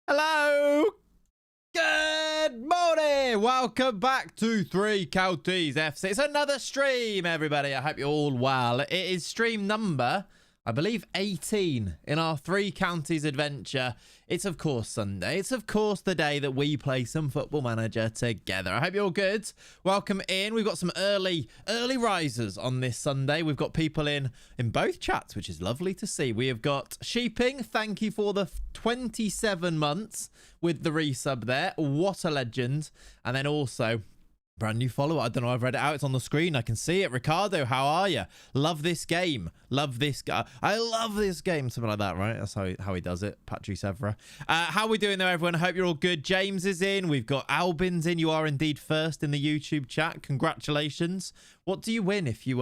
Hello. Good morning. Welcome back to Three Counties FC. It's another stream, everybody. I hope you're all well. It is stream number, I believe, 18 in our Three Counties adventure. It's, of course, Sunday. It's, of course, the day that we play some Football Manager together. I hope you're all good. Welcome in. We've got some early risers on this Sunday. We've got people in both chats, which is lovely to see. We have got Sheeping. Thank you for the 27 months with the resub there. What a legend. And then also brand new follower. I don't know. I've read it out. It's on the screen. I can see it. Ricardo, how are you? Love this game. Love this guy. I love this game. Something like that, right? That's how he does it. Patrice Evra. How are we doing there, everyone? I hope you're all good. James is in. We've got Albin's in. You are indeed first in the YouTube chat. Congratulations. What do you win if you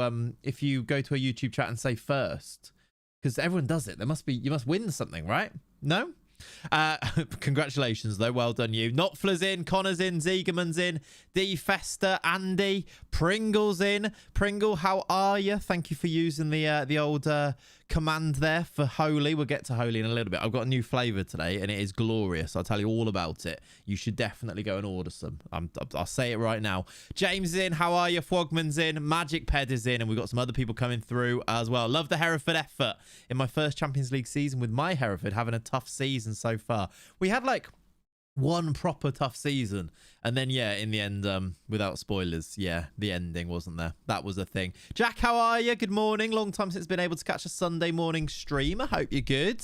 go to a YouTube chat and say first? Because everyone does it. You must win something, right? No? Congratulations though, well done you. Notfler's in, Connor's in, Ziegerman's in, D Fester, Andy, Pringle's in. Pringle, how are you? Thank you for using the old command there for Holy. We'll get to Holy in a little bit. I've got a new flavor today and it is glorious. I'll tell you all about it. You should definitely go and order some. I'll say it right now. James is in, how are you? Frogman's in, Magic Ped is in, and we've got some other people coming through as well. Love the Hereford effort in my first Champions League season with my Hereford, having a tough season so far. We had like one proper tough season, and then yeah, in the end, without spoilers, yeah, the ending wasn't there. That was a thing. Jack, how are you? Good morning. Long time since been able to catch a Sunday morning stream. I hope you're good.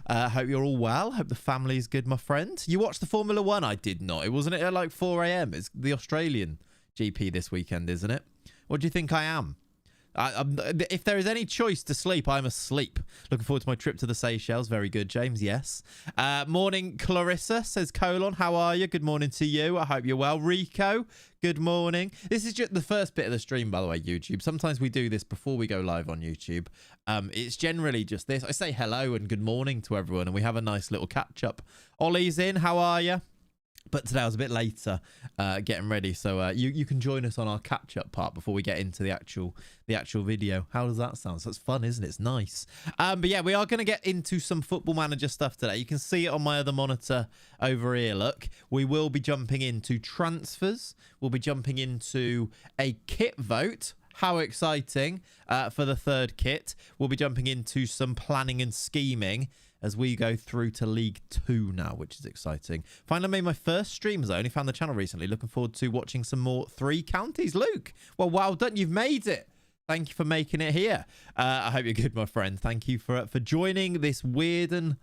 Hope you're all well. Hope the family's good, my friend. You watched the Formula One? I did not. It wasn't it at like 4 a.m. It's the Australian GP this weekend, isn't it? What do you think I am? If there is any choice to sleep, I'm asleep. Looking forward to my trip to the Seychelles. Very good, James. Yes. Morning, Clarissa, says Colon. How are you? Good morning to you. I hope you're well. Rico, good morning. This is just the first bit of the stream, by the way, YouTube. Sometimes we do this before we go live on YouTube. It's generally just this. I say hello and good morning to everyone, and we have a nice little catch-up. Ollie's in. How are you? But today I was a bit later getting ready, so you can join us on our catch-up part before we get into the actual video. How does that sound? So it's fun, isn't it? It's nice. But yeah, we are going to get into some Football Manager stuff today. You can see it on my other monitor over here. Look, we will be jumping into transfers. We'll be jumping into a kit vote. How exciting for the third kit. We'll be jumping into some planning and scheming as we go through to League 2 now, which is exciting. Finally made my first streams. I only found the channel recently. Looking forward to watching some more Three Counties. Luke, well, well done. You've made it. Thank you for making it here. I hope you're good, my friend. Thank you for joining this weird and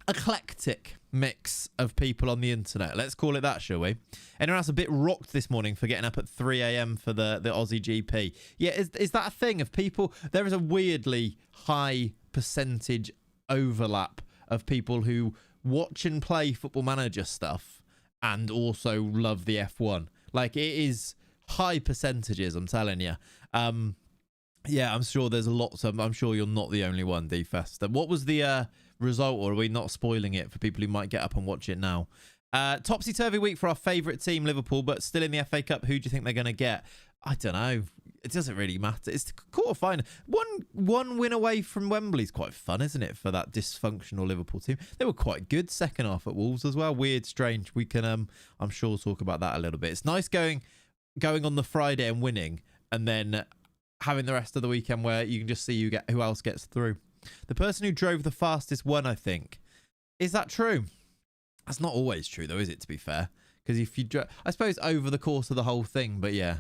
eclectic mix of people on the internet. Let's call it that, shall we? Anyone else a bit rocked this morning for getting up at 3 a.m. for the Aussie GP? Yeah, is that a thing of people? There is a weirdly high percentage overlap of people who watch and play Football Manager stuff and also love the F1. Like, it is high percentages, I'm telling you. Yeah, I'm sure there's lots of... I'm sure you're not the only one, D-Fest. What was the result, or are we not spoiling it for people who might get up and watch it now? Topsy-turvy week for our favourite team, Liverpool, but still in the FA Cup. Who do you think they're going to get? I don't know. It doesn't really matter. It's the quarter-final. One win away from Wembley's quite fun, isn't it, for that dysfunctional Liverpool team? They were quite good second half at Wolves as well. Weird, strange. We can, I'm sure, talk about that a little bit. It's nice going on the Friday and winning, and then having the rest of the weekend where you can just see who else gets through. The person who drove the fastest won, I think. Is that true? That's not always true, though, is it, to be fair? Because if you... I suppose over the course of the whole thing, but yeah.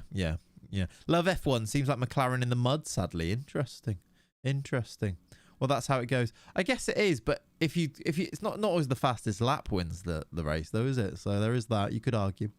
Love F1. Seems like McLaren in the mud, sadly. Interesting. Well, that's how it goes. I guess it is, but if you it's not always the fastest lap wins the race, though, is it? So there is that. You could argue.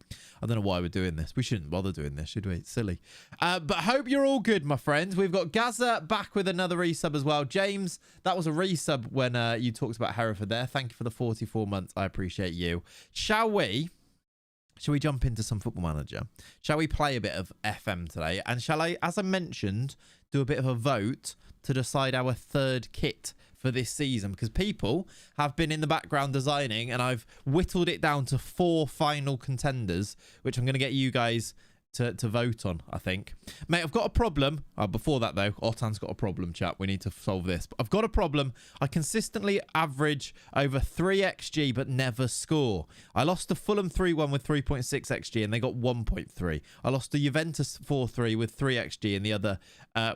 I don't know why we're doing this. We shouldn't bother doing this, should we? It's silly. But hope you're all good, my friends. We've got Gaza back with another resub as well. James, that was a resub when you talked about Hereford there. Thank you for the 44 months. I appreciate you. Shall we jump into some Football Manager? Shall we play a bit of FM today? And shall I, as I mentioned, do a bit of a vote to decide our third kit for this season? Because people have been in the background designing, and I've whittled it down to 4 final contenders, which I'm going to get you guys to vote on, I think. Mate, I've got a problem. Before that, though, Otan's got a problem, chat. We need to solve this. But I've got a problem. I consistently average over 3 XG, but never score. I lost to Fulham 3-1 with 3.6 XG, and they got 1.3. I lost to Juventus 4-3 with 3 XG, and the other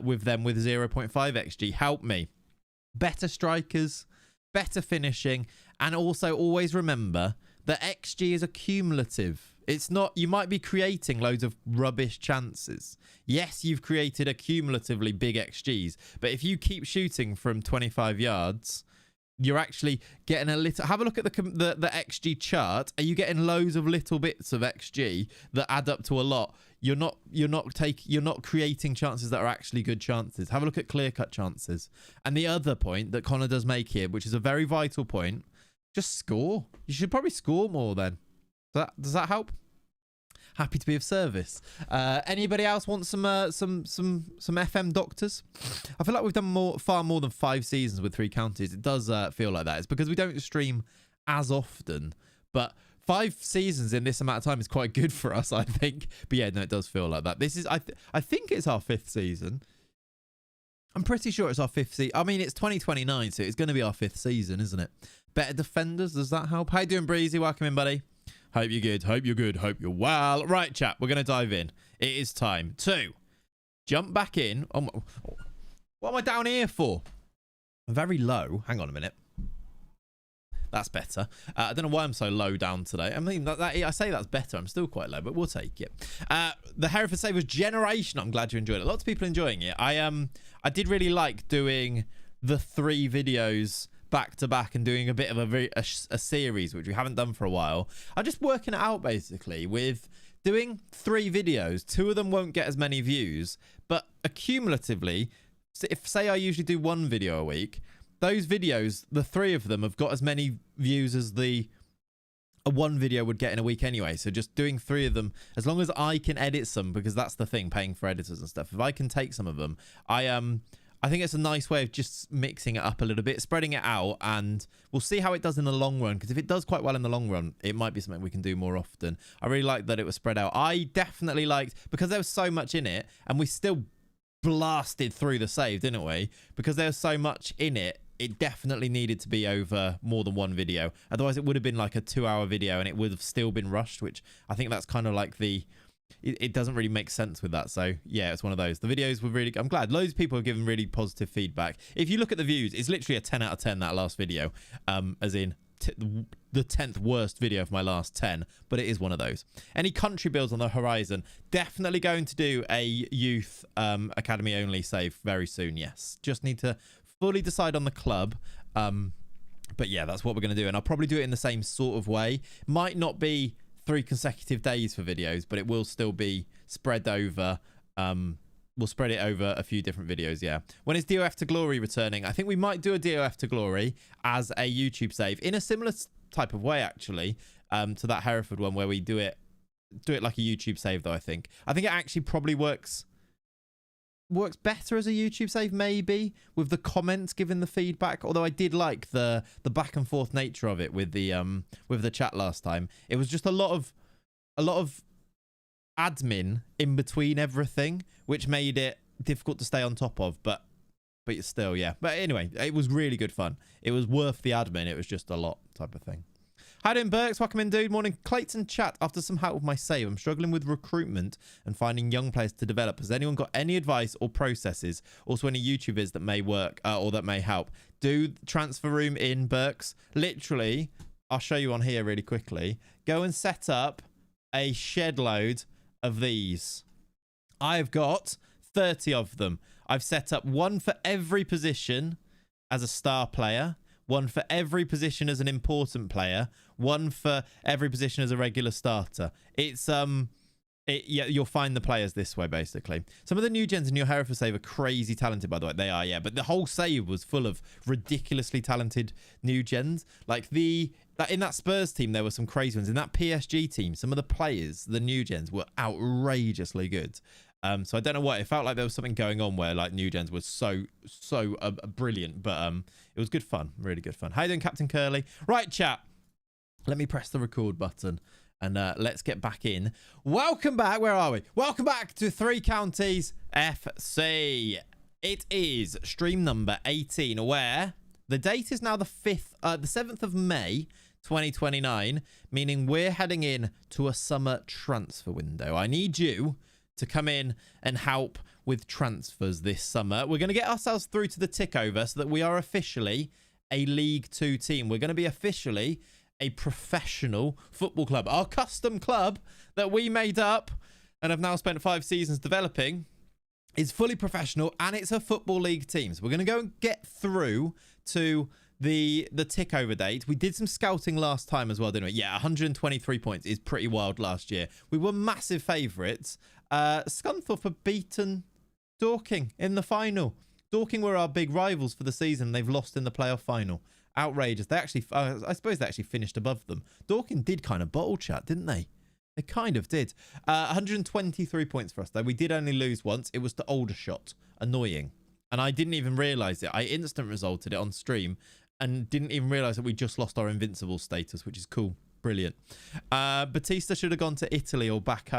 with them with 0.5 XG. Help me. Better strikers, better finishing, and also always remember that XG is accumulative. It's not, you might be creating loads of rubbish chances. Yes, you've created accumulatively big XGs, but if you keep shooting from 25 yards, you're actually getting a little, have a look at the XG chart. Are you getting loads of little bits of XG that add up to a lot? You're not creating chances that are actually good chances. Have a look at clear-cut chances. And the other point that Connor does make here, which is a very vital point, just score. You should probably score more then. Does that help? Happy to be of service. Anybody else want some FM doctors? I feel like we've done far more than 5 seasons with 3 counties. It does feel like that. It's because we don't stream as often, but 5 seasons in this amount of time is quite good for us, I think. But yeah, no, it does feel like that. This is, I think it's our 5th season. I'm pretty sure it's our 5th season. I mean, it's 2029, so it's going to be our 5th season, isn't it? Better defenders, does that help? How you doing, Breezy? Welcome in, buddy. Hope you're good. Hope you're good. Hope you're well. Right, chat. We're going to dive in. It is time to jump back in. Oh, what am I down here for? I'm very low. Hang on a minute. That's better. I don't know why I'm so low down today. I mean, I say that's better. I'm still quite low, but we'll take it. The Hereford Savers generation. I'm glad you enjoyed it. Lots of people enjoying it. I did really like doing the 3 videos back to back and doing a bit of a series, which we haven't done for a while. I'm just working it out basically with doing 3 videos. 2 of them won't get as many views, but accumulatively, if say I usually do 1 video a week, those videos, the 3 of them have got as many views as a 1 video would get in a week anyway. So just doing 3 of them, as long as I can edit some, because that's the thing, paying for editors and stuff. If I can take some of them, I think it's a nice way of just mixing it up a little bit, spreading it out, and we'll see how it does in the long run, because if it does quite well in the long run, it might be something we can do more often. I really like that it was spread out. I definitely liked, because there was so much in it, and we still blasted through the save, didn't we? Because there was so much in it, it definitely needed to be over more than 1 video. Otherwise, it would have been like a 2-hour video, and it would have still been rushed, which I think that's kind of like the... It doesn't really make sense with that. So yeah, it's one of those. The videos were really, I'm glad loads of people have given really positive feedback. If you look at the views, it's literally a 10 out of 10, that last video, as in the 10th worst video of my last 10, but it is one of those. Any country builds on the horizon? Definitely going to do a youth academy only save very soon. Yes, just need to fully decide on the club. But yeah, that's what we're going to do, and I'll probably do it in the same sort of way. Might not be 3 consecutive days for videos, but it will still be spread over. We'll spread it over a few different videos. Yeah. When is DOF to Glory returning? I think we might do a DOF to Glory as a YouTube save in a similar type of way, actually, to that Hereford one where we do it like a YouTube save, though. I think it actually probably works better as a YouTube save, maybe, with the comments giving the feedback. Although I did like the back and forth nature of it with the chat last time. It was just a lot of admin in between everything, which made it difficult to stay on top of. But still, yeah. But anyway, it was really good fun. It was worth the admin. It was just a lot type of thing. How doing, Burks? Welcome in, dude. Morning. Clayts and chat. After some help with my save, I'm struggling with recruitment and finding young players to develop. Has anyone got any advice or processes? Also, any YouTubers that may work or that may help? Do transfer room in, Burks. Literally, I'll show you on here really quickly. Go and set up a shed load of these. I've got 30 of them. I've set up 1 for every position as a star player, 1 for every position as an important player, 1 for every position as a regular starter. It's yeah, you'll find the players this way, basically. Some of the new gens in your Hereford save are crazy talented, by the way. They are, yeah. But the whole save was full of ridiculously talented new gens. Like in that Spurs team, there were some crazy ones. In that PSG team, some of the players, the new gens, were outrageously good. So I don't know what. It felt like there was something going on where like new gens was so brilliant. But it was good fun. Really good fun. How you doing, Captain Curly? Right, chat. Let me press the record button. And let's get back in. Welcome back. Where are we? Welcome back to Three Counties FC. It is stream number 18, where the date is now the 7th of May, 2029, meaning we're heading in to a summer transfer window. I need you to come in and help with transfers this summer. We're going to get ourselves through to the tick over so that we are officially a League 2 team. We're going to be officially a professional football club. Our custom club that we made up and have now spent 5 seasons developing is fully professional, and it's a football league team. So we're going to go and get through to the tick over date. We did some scouting last time as well, didn't we? Yeah, 123 points is pretty wild last year. We were massive favourites. Scunthorpe have beaten Dorking in the final. Dorking were our big rivals for the season. They've lost in the playoff final. Outrageous. They actually, I suppose they actually finished above them. Dorking did kind of bottle chat, didn't they? They kind of did. 123 points for us, though. We did only lose once. It was to Aldershot. Annoying. And I didn't even realise it. I instant resulted it on stream and didn't even realise that we just lost our invincible status, which is cool. Brilliant. Batista should have gone to Italy or back.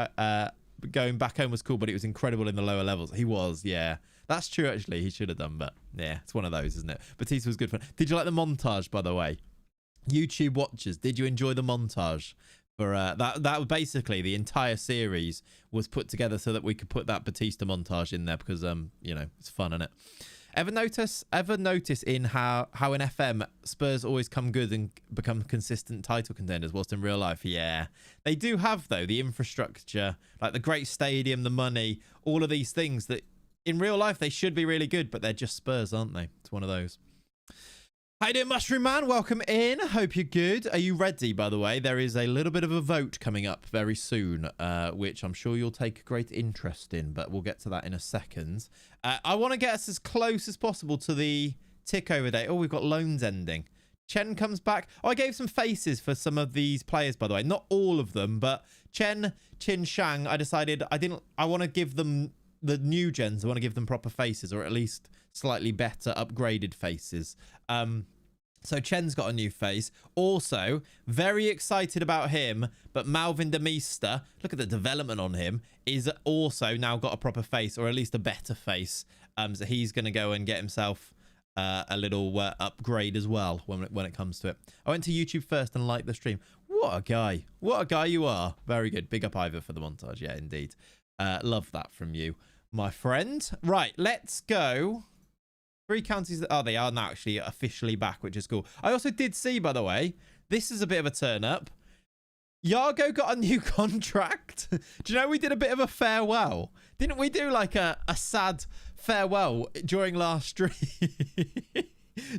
Going back home was cool, but it was incredible in the lower levels. He was, yeah. That's true, actually. He should have done, but yeah, it's one of those, isn't it? Batista was good fun. Did you like the montage, by the way? YouTube watchers, did you enjoy the montage? For that basically the entire series was put together so that we could put that Batista montage in there because you know, it's fun, isn't it? Ever notice in how in FM Spurs always come good and become consistent title contenders, whilst in real life, yeah, they do have though the infrastructure, like the great stadium, the money, all of these things that in real life they should be really good, but they're just Spurs, aren't they? It's one of those. How you doing, Mushroom Man? Welcome in. Hope you're good. Are you ready, by the way? There is a little bit of a vote coming up very soon, which I'm sure you'll take great interest in, but we'll get to that in a second. I want to get us as close as possible to the tick over date. Oh, we've got loans ending. Chen comes back. Oh, I gave some faces for some of these players, by the way. Not all of them, but Chen, Chin, Shang, I decided I want to give them the new gens. I want to give them proper faces, or at least slightly better upgraded faces. So Chen's got a new face. Also, very excited about him, but Malvin Demeister, look at the development on him, is also now got a proper face, or at least a better face. So he's going to go and get himself a little upgrade as well when it comes to it. I went to YouTube first and liked the stream. What a guy. What a guy you are. Very good. Big up Ivor for the montage. Yeah, indeed. Love that from you, my friend. Right, let's go. Three Counties. Oh, they are now actually officially back, which is cool. I also did see, by the way, this is a bit of a turn up. Yargo got a new contract. Do you know we did a bit of a farewell? Didn't we do like a sad farewell during last stream?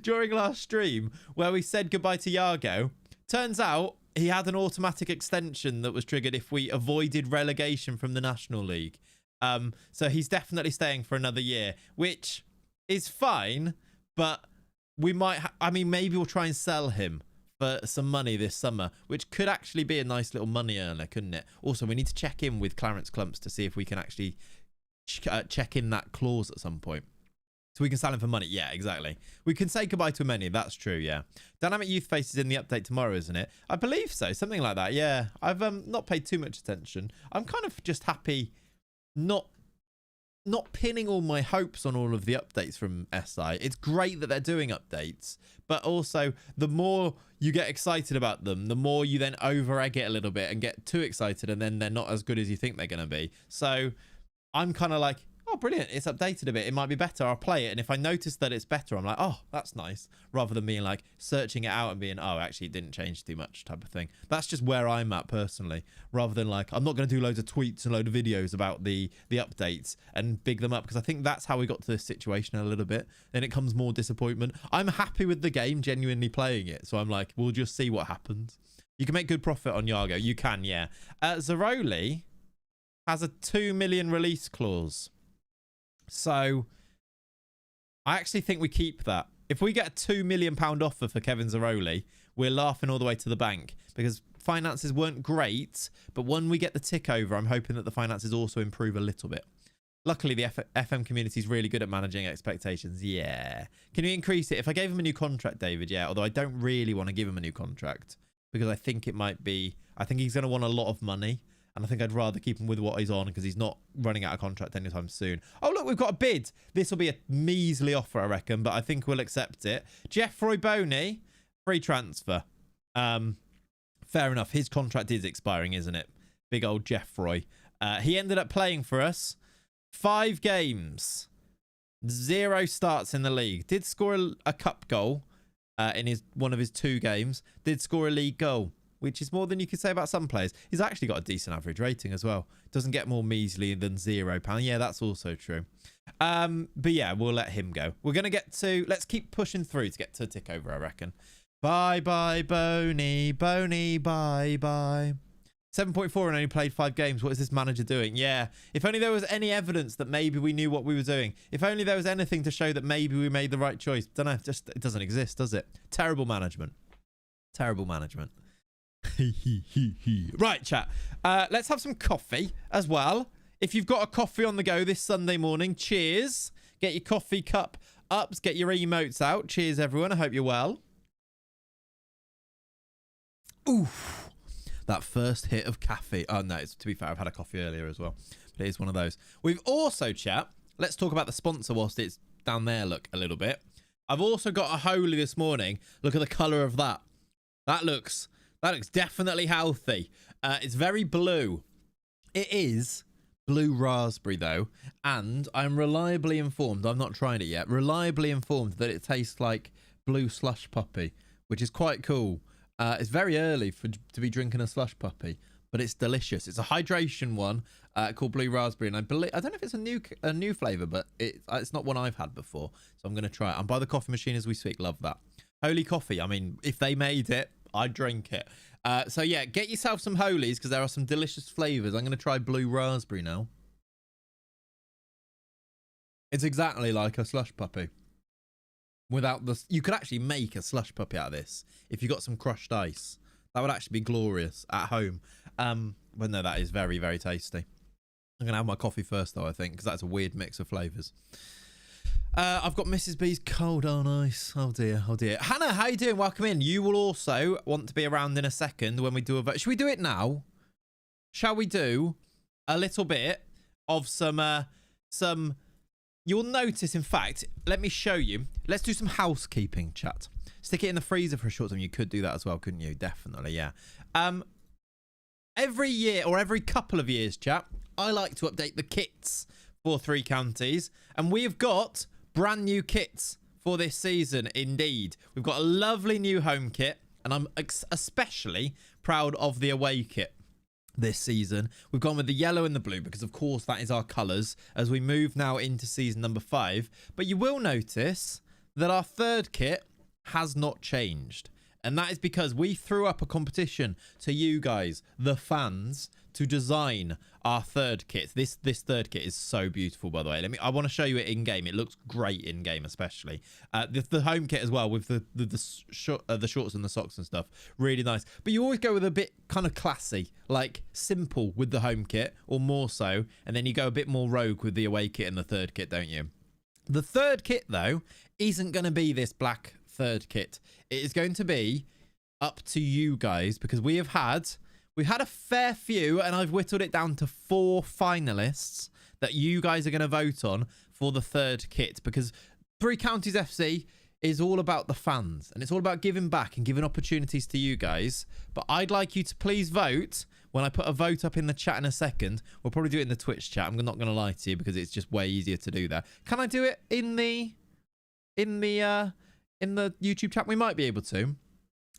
During last stream, where we said goodbye to Yargo. Turns out he had an automatic extension that was triggered if we avoided relegation from the National League. So he's definitely staying for another year, which is fine, but we might I mean, maybe we'll try and sell him for some money this summer, which could actually be a nice little money earner, couldn't it? Also, we need to check in with Clarence Clumps to see if we can actually check in that clause at some point, so we can sell him for money. Yeah, exactly. We can say goodbye to many. That's true, yeah. Dynamic Youth Face is in the update tomorrow, isn't it? I believe so, something like that. Yeah, I've not paid too much attention. I'm kind of just happy not pinning all my hopes on all of the updates from SI. It's great that they're doing updates, but also the more you get excited about them, the more you then over-egg it a little bit and get too excited, and then they're not as good as you think they're going to be. So I'm kind of like, oh, brilliant, it's updated a bit, it might be better, I'll play it. And if I notice that it's better, I'm like, oh, that's nice, rather than being like searching it out and being, oh, actually it didn't change too much type of thing. That's just where I'm at personally, rather than like, I'm not going to do loads of tweets and load of videos about the updates and big them up, because I think that's how we got to this situation a little bit. Then it comes more disappointment. I'm happy with the game, genuinely playing it, so I'm like, we'll just see what happens. You can make good profit on Yargo. You can, yeah. Zaroli has a 2 million release clause. So I actually think we keep that. If we get a £2 million offer for Kevin Zaroli, we're laughing all the way to the bank, because finances weren't great, but when we get the tick over, I'm hoping that the finances also improve a little bit. Luckily, the FM community is really good at managing expectations. Yeah. Can you increase it? If I gave him a new contract, David, yeah, although I don't really want to give him a new contract. because I think he's going to want a lot of money. And I think I'd rather keep him with what he's on because he's not running out of contract anytime soon. Oh, look, we've got a bid. This will be a measly offer, I reckon, but I think we'll accept it. Jeffroy Boney, free transfer. Fair enough. His contract is expiring, isn't it? Big old Jeffroy. He ended up playing for us 5 games. 0 starts in the league. Did score a cup goal in one of his 2 games. Did score a league goal, which is more than you could say about some players. He's actually got a decent average rating as well. Doesn't get more measly than £0. Yeah, that's also true. But yeah, we'll let him go. We're going to get to... Let's keep pushing through to get to a tick over, I reckon. Bye-bye, Boney. Boney, bye-bye. 7.4 and only played 5 games. What is this manager doing? Yeah. If only there was any evidence that maybe we knew what we were doing. If only there was anything to show that maybe we made the right choice. Don't know. Just, it doesn't exist, does it? Terrible management. Terrible management. Right, chat. Let's have some coffee as well. If you've got a coffee on the go this Sunday morning, cheers. Get your coffee cup ups. Get your emotes out. Cheers, everyone. I hope you're well. Oof. That first hit of caffeine. Oh, no. To be fair, I've had a coffee earlier as well. But it is one of those. We've also, chat, let's talk about the sponsor whilst it's down there, look, a little bit. I've also got a Holy this morning. Look at the colour of that. That looks definitely healthy. It's very blue. It is blue raspberry, though. And I'm reliably informed, I've not tried it yet, reliably informed that it tastes like blue slush puppy, which is quite cool. It's very early to be drinking a slush puppy, but it's delicious. It's a hydration one called blue raspberry, and I don't know if it's a new flavour, but it's not one I've had before, so I'm going to try it. I'm by the coffee machine as we speak. Love that. Holy coffee. I mean, if they made it, I'd drink it. So yeah, get yourself some Holies because there are some delicious flavours. I'm going to try blue raspberry now. It's exactly like a slush puppy. Without the, you could actually make a slush puppy out of this if you got some crushed ice. That would actually be glorious at home. But no, that is very, very tasty. I'm gonna have my coffee first though, I think, because that's a weird mix of flavors. I've got Mrs. B's cold on ice. Oh dear, oh dear. Hannah, how you doing? Welcome in. You will also want to be around in a second when we do a vote. Should we do it now? Shall we do a little bit of some you'll notice, in fact, let me show you. Let's do some housekeeping, chat. Stick it in the freezer for a short time. You could do that as well, couldn't you? Definitely, yeah. Every year or every couple of years, chat, I like to update the kits for 3 counties. And we have got brand new kits for this season, indeed. We've got a lovely new home kit. And I'm especially proud of the away kit. This season we've gone with the yellow and the blue because of course that is our colours as we move now into season number 5. But you will notice that our 3rd kit has not changed, and that is because we threw up a competition to you guys, the fans, to design our 3rd kit. This 3rd kit is so beautiful, by the way. I want to show you it in game. It looks great in game, especially the home kit as well, with the shorts and the socks and stuff. Really nice. But you always go with a bit kind of classy, like simple with the home kit, or more so, and then you go a bit more rogue with the away kit and the 3rd kit, don't you? The 3rd kit though isn't going to be this black 3rd kit. It is going to be up to you guys because we've had a fair few, and I've whittled it down to 4 finalists that you guys are going to vote on for the 3rd kit, because 3 Counties FC is all about the fans, and it's all about giving back and giving opportunities to you guys. But I'd like you to please vote when I put a vote up in the chat in a second. We'll probably do it in the Twitch chat. I'm not going to lie to you because it's just way easier to do that. Can I do it in the YouTube chat? We might be able to.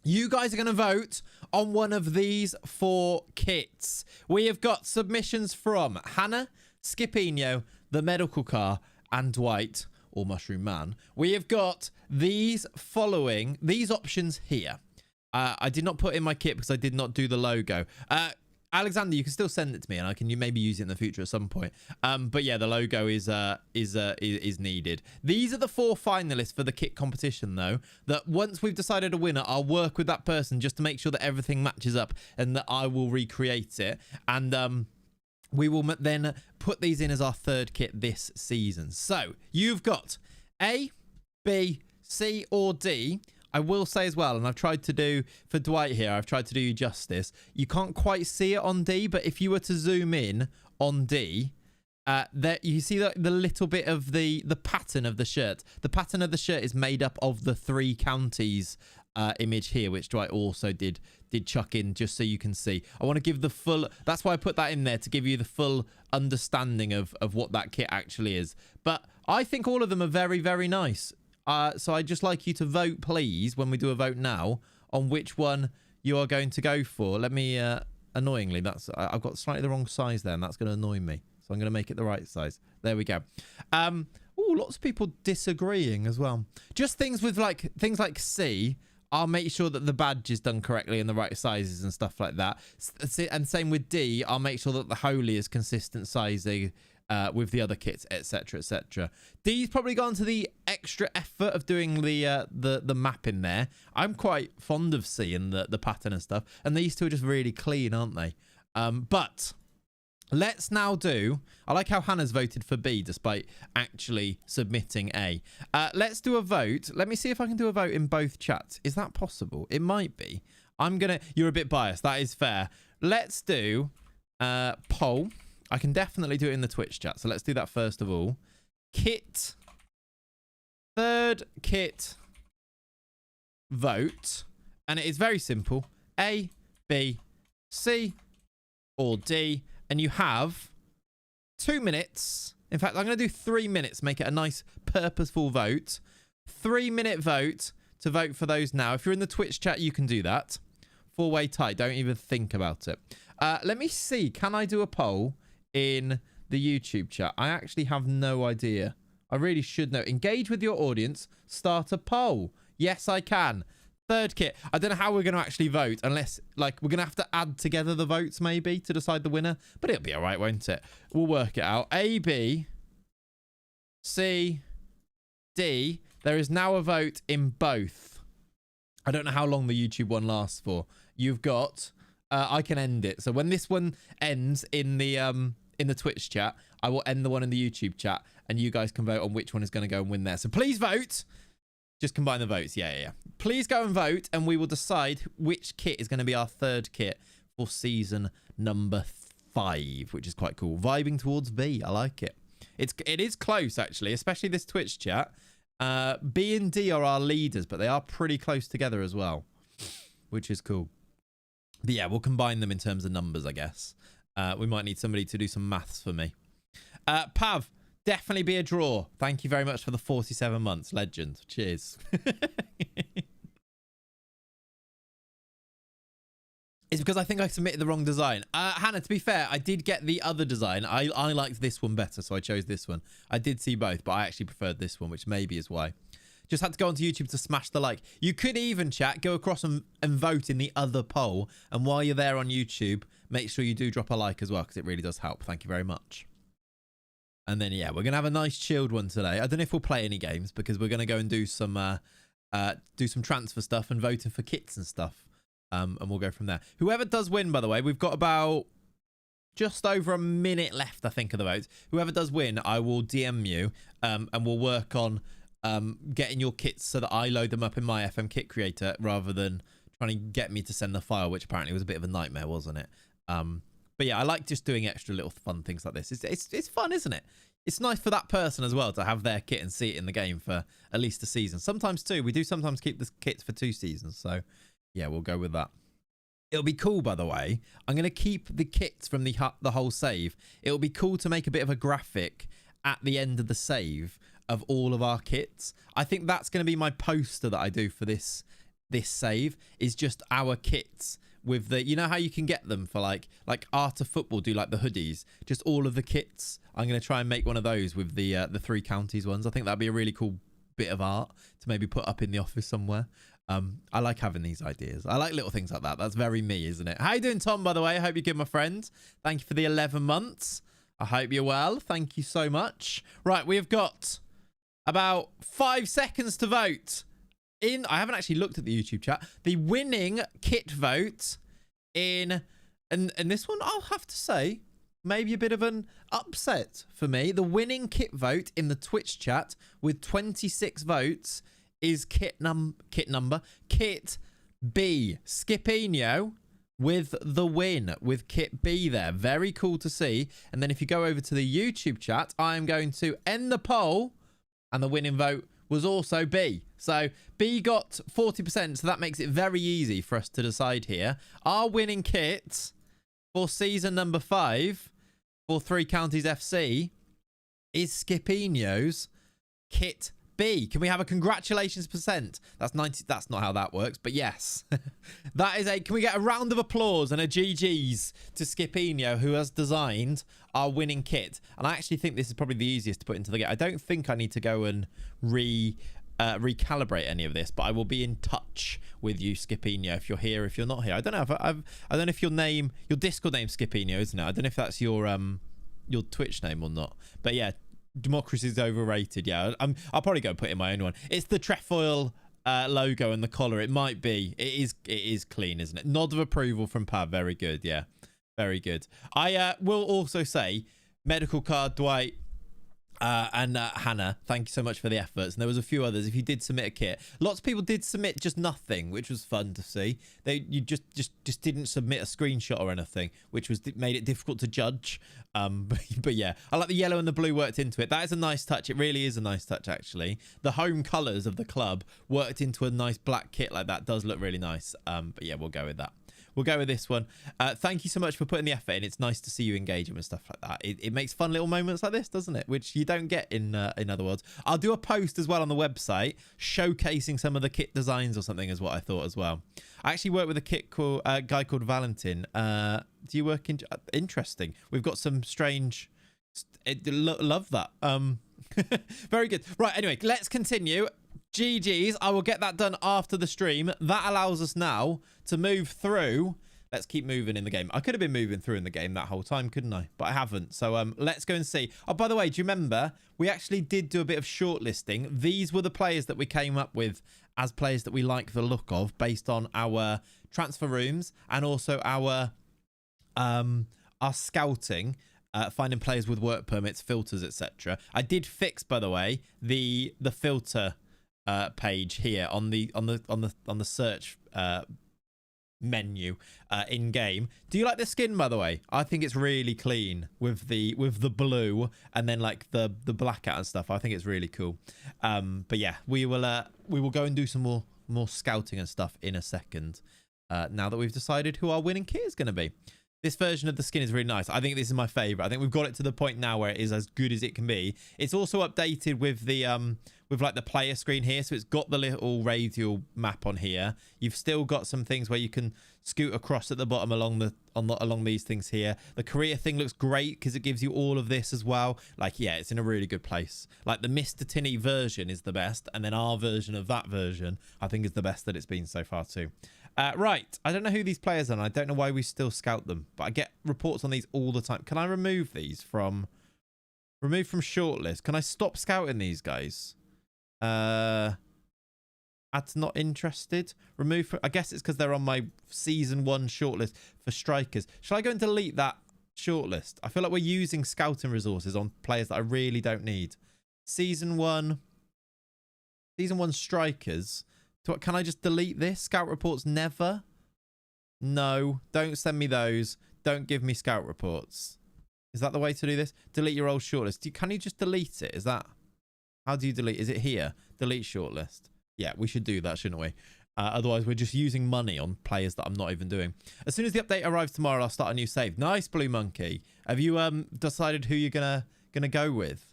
You guys are going to vote on one of these 4 kits. We have got submissions from Hannah, Skipino, the medical car, and Dwight, or Mushroom Man. We have got these options here. I did not put in my kit because I did not do the logo. Alexander, you can still send it to me, and I can maybe use it in the future at some point. But yeah, the logo is needed. These are the 4 finalists for the kit competition, though. That once we've decided a winner, I'll work with that person just to make sure that everything matches up, and that I will recreate it. And we will then put these in as our 3rd kit this season. So you've got A, B, C, or D. I will say as well, and I've tried to do, for Dwight here, I've tried to do you justice. You can't quite see it on D, but if you were to zoom in on D, there you see the little bit of the pattern of the shirt. The pattern of the shirt is made up of the 3 counties image here, which Dwight also did chuck in just so you can see. I want to give the full, that's why I put that in there, to give you the full understanding of what that kit actually is. But I think all of them are very, very nice. So I'd just like you to vote, please, when we do a vote now, on which one you are going to go for. Let me, annoyingly, I've got slightly the wrong size there, and that's going to annoy me. So I'm going to make it the right size. There we go. Oh, lots of people disagreeing as well. Just things like C, I'll make sure that the badge is done correctly in the right sizes and stuff like that. And same with D, I'll make sure that the Holy is consistent sizing with the other kits, etc, etc. D's probably gone to the extra effort of doing the map in there. I'm quite fond of seeing the pattern and stuff, and these two are just really clean, aren't they? But let's now do, I like how Hannah's voted for B despite actually submitting A. Let's do a vote. Let me see if I can do a vote in both chats. Is that possible? It might be. You're a bit biased. That is fair. Let's do poll. I can definitely do it in the Twitch chat. So let's do that first of all. Kit. Third kit. Vote. And it is very simple. A, B, C, or D. And you have 2 minutes. In fact, I'm going to do 3 minutes. Make it a nice purposeful vote. 3-minute vote to vote for those now. If you're in the Twitch chat, you can do that. 4-way tie. Don't even think about it. Let me see. Can I do a poll in the YouTube chat? I actually have no idea. I really should know. Engage with your audience. Start a poll. Yes, I can. Third kit. I don't know how we're going to actually vote unless, like, we're going to have to add together the votes maybe to decide the winner. But it'll be all right, won't it? We'll work it out. A, B, C, D. There is now a vote in both. I don't know how long the YouTube one lasts for. You've got... I can end it. So when this one ends in the Twitch chat, I will end the one in the YouTube chat, and you guys can vote on which one is going to go and win there. So please vote. Just combine the votes. Yeah. Please go and vote, and we will decide which kit is going to be our third kit for season number 5, which is quite cool. Vibing towards B. I like it. It is close, actually, especially this Twitch chat. B and D are our leaders, but they are pretty close together as well, which is cool. But yeah, we'll combine them in terms of numbers, I guess. We might need somebody to do some maths for me. Pav, definitely be a draw. Thank you very much for the 47 months. Legend. Cheers. It's because I think I submitted the wrong design. Hannah, to be fair, I did get the other design. I liked this one better, so I chose this one. I did see both, but I actually preferred this one, which maybe is why. Just had to go onto YouTube to smash the like. You could even, chat, go across and vote in the other poll. And while you're there on YouTube, make sure you do drop a like as well, because it really does help. Thank you very much. And then, yeah, we're going to have a nice chilled one today. I don't know if we'll play any games, because we're going to go and do some transfer stuff and voting for kits and stuff. And we'll go from there. Whoever does win, by the way, we've got about just over a minute left, I think, of the votes. Whoever does win, I will DM you, and we'll work on getting your kits so that I load them up in my FM kit creator rather than trying to get me to send the file, which apparently was a bit of a nightmare, wasn't it? But yeah, I like just doing extra little fun things like this. It's fun, isn't it? It's nice for that person as well to have their kit and see it in the game for at least a season. Sometimes 2. We do sometimes keep the kits for 2 seasons. So yeah, we'll go with that. It'll be cool, by the way. I'm going to keep the kits from the whole save. It'll be cool to make a bit of a graphic at the end of the save of all of our kits. I think that's going to be my poster that I do for this save, is just our kits with the, you know how you can get them for like Art of Football do like the hoodies, just all of the kits. I'm going to try and make one of those with the 3 counties ones. I think that'd be a really cool bit of art to maybe put up in the office somewhere. I like having these ideas. I like little things like that. That's very me, isn't it? How you doing, Tom, by the way? I hope you're good, my friend. Thank you for the 11 months. I hope you're well. Thank you so much. Right, we've got about 5 seconds to vote. I haven't actually looked at the YouTube chat. The winning kit vote in, and this one, I'll have to say, maybe a bit of an upset for me. The winning kit vote in the Twitch chat with 26 votes is kit B. Skipinho with the win with kit B there. Very cool to see. And then if you go over to the YouTube chat, I am going to end the poll, and the winning vote was also B. So B got 40%, so that makes it very easy for us to decide here. Our winning kit for season number 5 for Three Counties FC is Skipinho's kit B. Can we have a congratulations percent? That's 90. That's not how that works, but yes. That is a... Can we get a round of applause and a GG's to Skipinho, who has designed our winning kit? And I actually think this is probably the easiest to put into the game. I don't think I need to go and recalibrate any of this, but I will be in touch with you, Skipinho, if you're here, if you're not here. I don't know if I don't know if your Discord name's Skipinho, isn't it? I don't know if that's your Twitch name or not. But yeah, democracy is overrated. Yeah, I'll probably go put in my own one. It's the trefoil logo and the collar. It might be. It is clean, isn't it? Nod of approval from Pav. Very good. Yeah, very good. I will also say, medical card Dwight and Hannah, thank you so much for the efforts. And there was a few others. If you did submit a kit, lots of people did submit just nothing, which was fun to see. You just didn't submit a screenshot or anything, which made it difficult to judge. But yeah, I like the yellow and the blue worked into it. That is a nice touch. It really is a nice touch, actually. The home colours of the club worked into a nice black kit like that. Does look really nice. But yeah, we'll go with that. We'll go with this one. Thank you so much for putting the effort in. It's nice to see you engaging with stuff like that. It makes fun little moments like this, doesn't it? Which you don't get in other worlds. I'll do a post as well on the website showcasing some of the kit designs or something, is what I thought as well. I actually work with a guy called Valentin. Do you work in... Interesting. We've got some strange... Love that. Very good. Right, anyway, let's continue. GG's. I will get that done after the stream. That allows us now to move through. Let's keep moving in the game. I could have been moving through in the game that whole time, couldn't I? But I haven't. So let's go and see. Oh, by the way, do you remember we actually did do a bit of shortlisting? These were the players that we came up with as players that we like the look of based on our transfer rooms and also our scouting. Finding players with work permits, filters, etc. I did fix, by the way, the filter page here on the search menu in game. Do you like the skin, by the way? I think it's really clean with the blue and then like the blackout and stuff. I think it's really cool. But yeah, we will go and do some more scouting and stuff in a second. Now that we've decided who our winning kit is going to be. This version of the skin is really nice. I think this is my favorite. I think we've got it to the point now where it is as good as it can be. It's also updated with the like the player screen here, so it's got the little radial map on here. You've still got some things where you can scoot across at the bottom along these things here. The career thing looks great because it gives you all of this as well. Like, yeah, it's in a really good place. Like the Mr. Tinney version is the best, and then our version of that version I think is the best that it's been so far too. Right, I don't know who these players are, and I don't know why we still scout them, but I get reports on these all the time. Can I remove these from... Remove from shortlist? Can I stop scouting these guys? Add not interested. Remove from... I guess it's because they're on my season 1 shortlist for strikers. Shall I go and delete that shortlist? I feel like we're using scouting resources on players that I really don't need. Season 1 strikers... Can I just delete this? Scout reports never? No, don't send me those. Don't give me scout reports. Is that the way to do this? Delete your old shortlist. Can you just delete it? Is that... How do you delete? Is it here? Delete shortlist. Yeah, we should do that, shouldn't we? Otherwise, we're just using money on players that I'm not even doing. As soon as the update arrives tomorrow, I'll start a new save. Nice, Blue Monkey. Have you decided who you're gonna go with?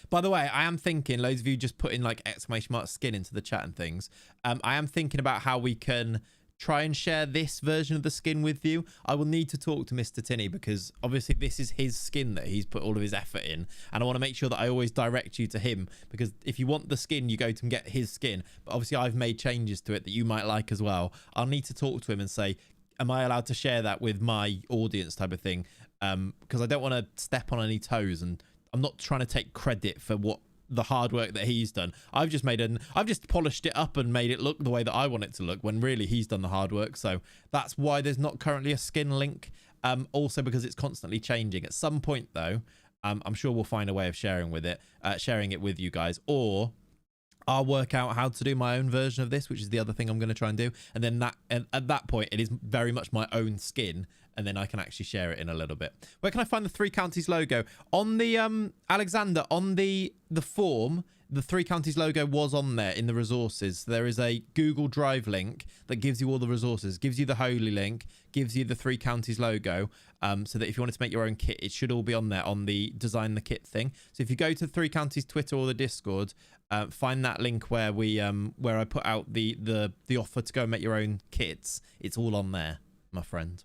By the way, I am thinking, loads of you just put in like exclamation mark skin into the chat and things. I am thinking about how we can try and share this version of the skin with you. I will need to talk to Mr. Tinney because obviously this is his skin that he's put all of his effort in. And I want to make sure that I always direct you to him because if you want the skin, you go to and get his skin. But obviously I've made changes to it that you might like as well. I'll need to talk to him and say, am I allowed to share that with my audience type of thing? Because I don't want to step on any toes and I'm not trying to take credit for what the hard work that he's done. I've just polished it up and made it look the way that I want it to look when really he's done the hard work. So that's why there's not currently a skin link. Also because it's constantly changing. At some point though, I'm sure we'll find a way of sharing it with you guys, or I'll work out how to do my own version of this, which is the other thing I'm going to try and do. And then at that point, it is very much my own skin. And then I can actually share it in a little bit. Where can I find the Three Counties logo? On the, Alexander, on the form, the Three Counties logo was on there in the resources. There is a Google Drive link that gives you all the resources, gives you the Holy link, gives you the Three Counties logo, so that if you wanted to make your own kit, it should all be on there on the design the kit thing. So if you go to Three Counties Twitter or the Discord, find that link where we where I put out the offer to go make your own kits. It's all on there, my friend.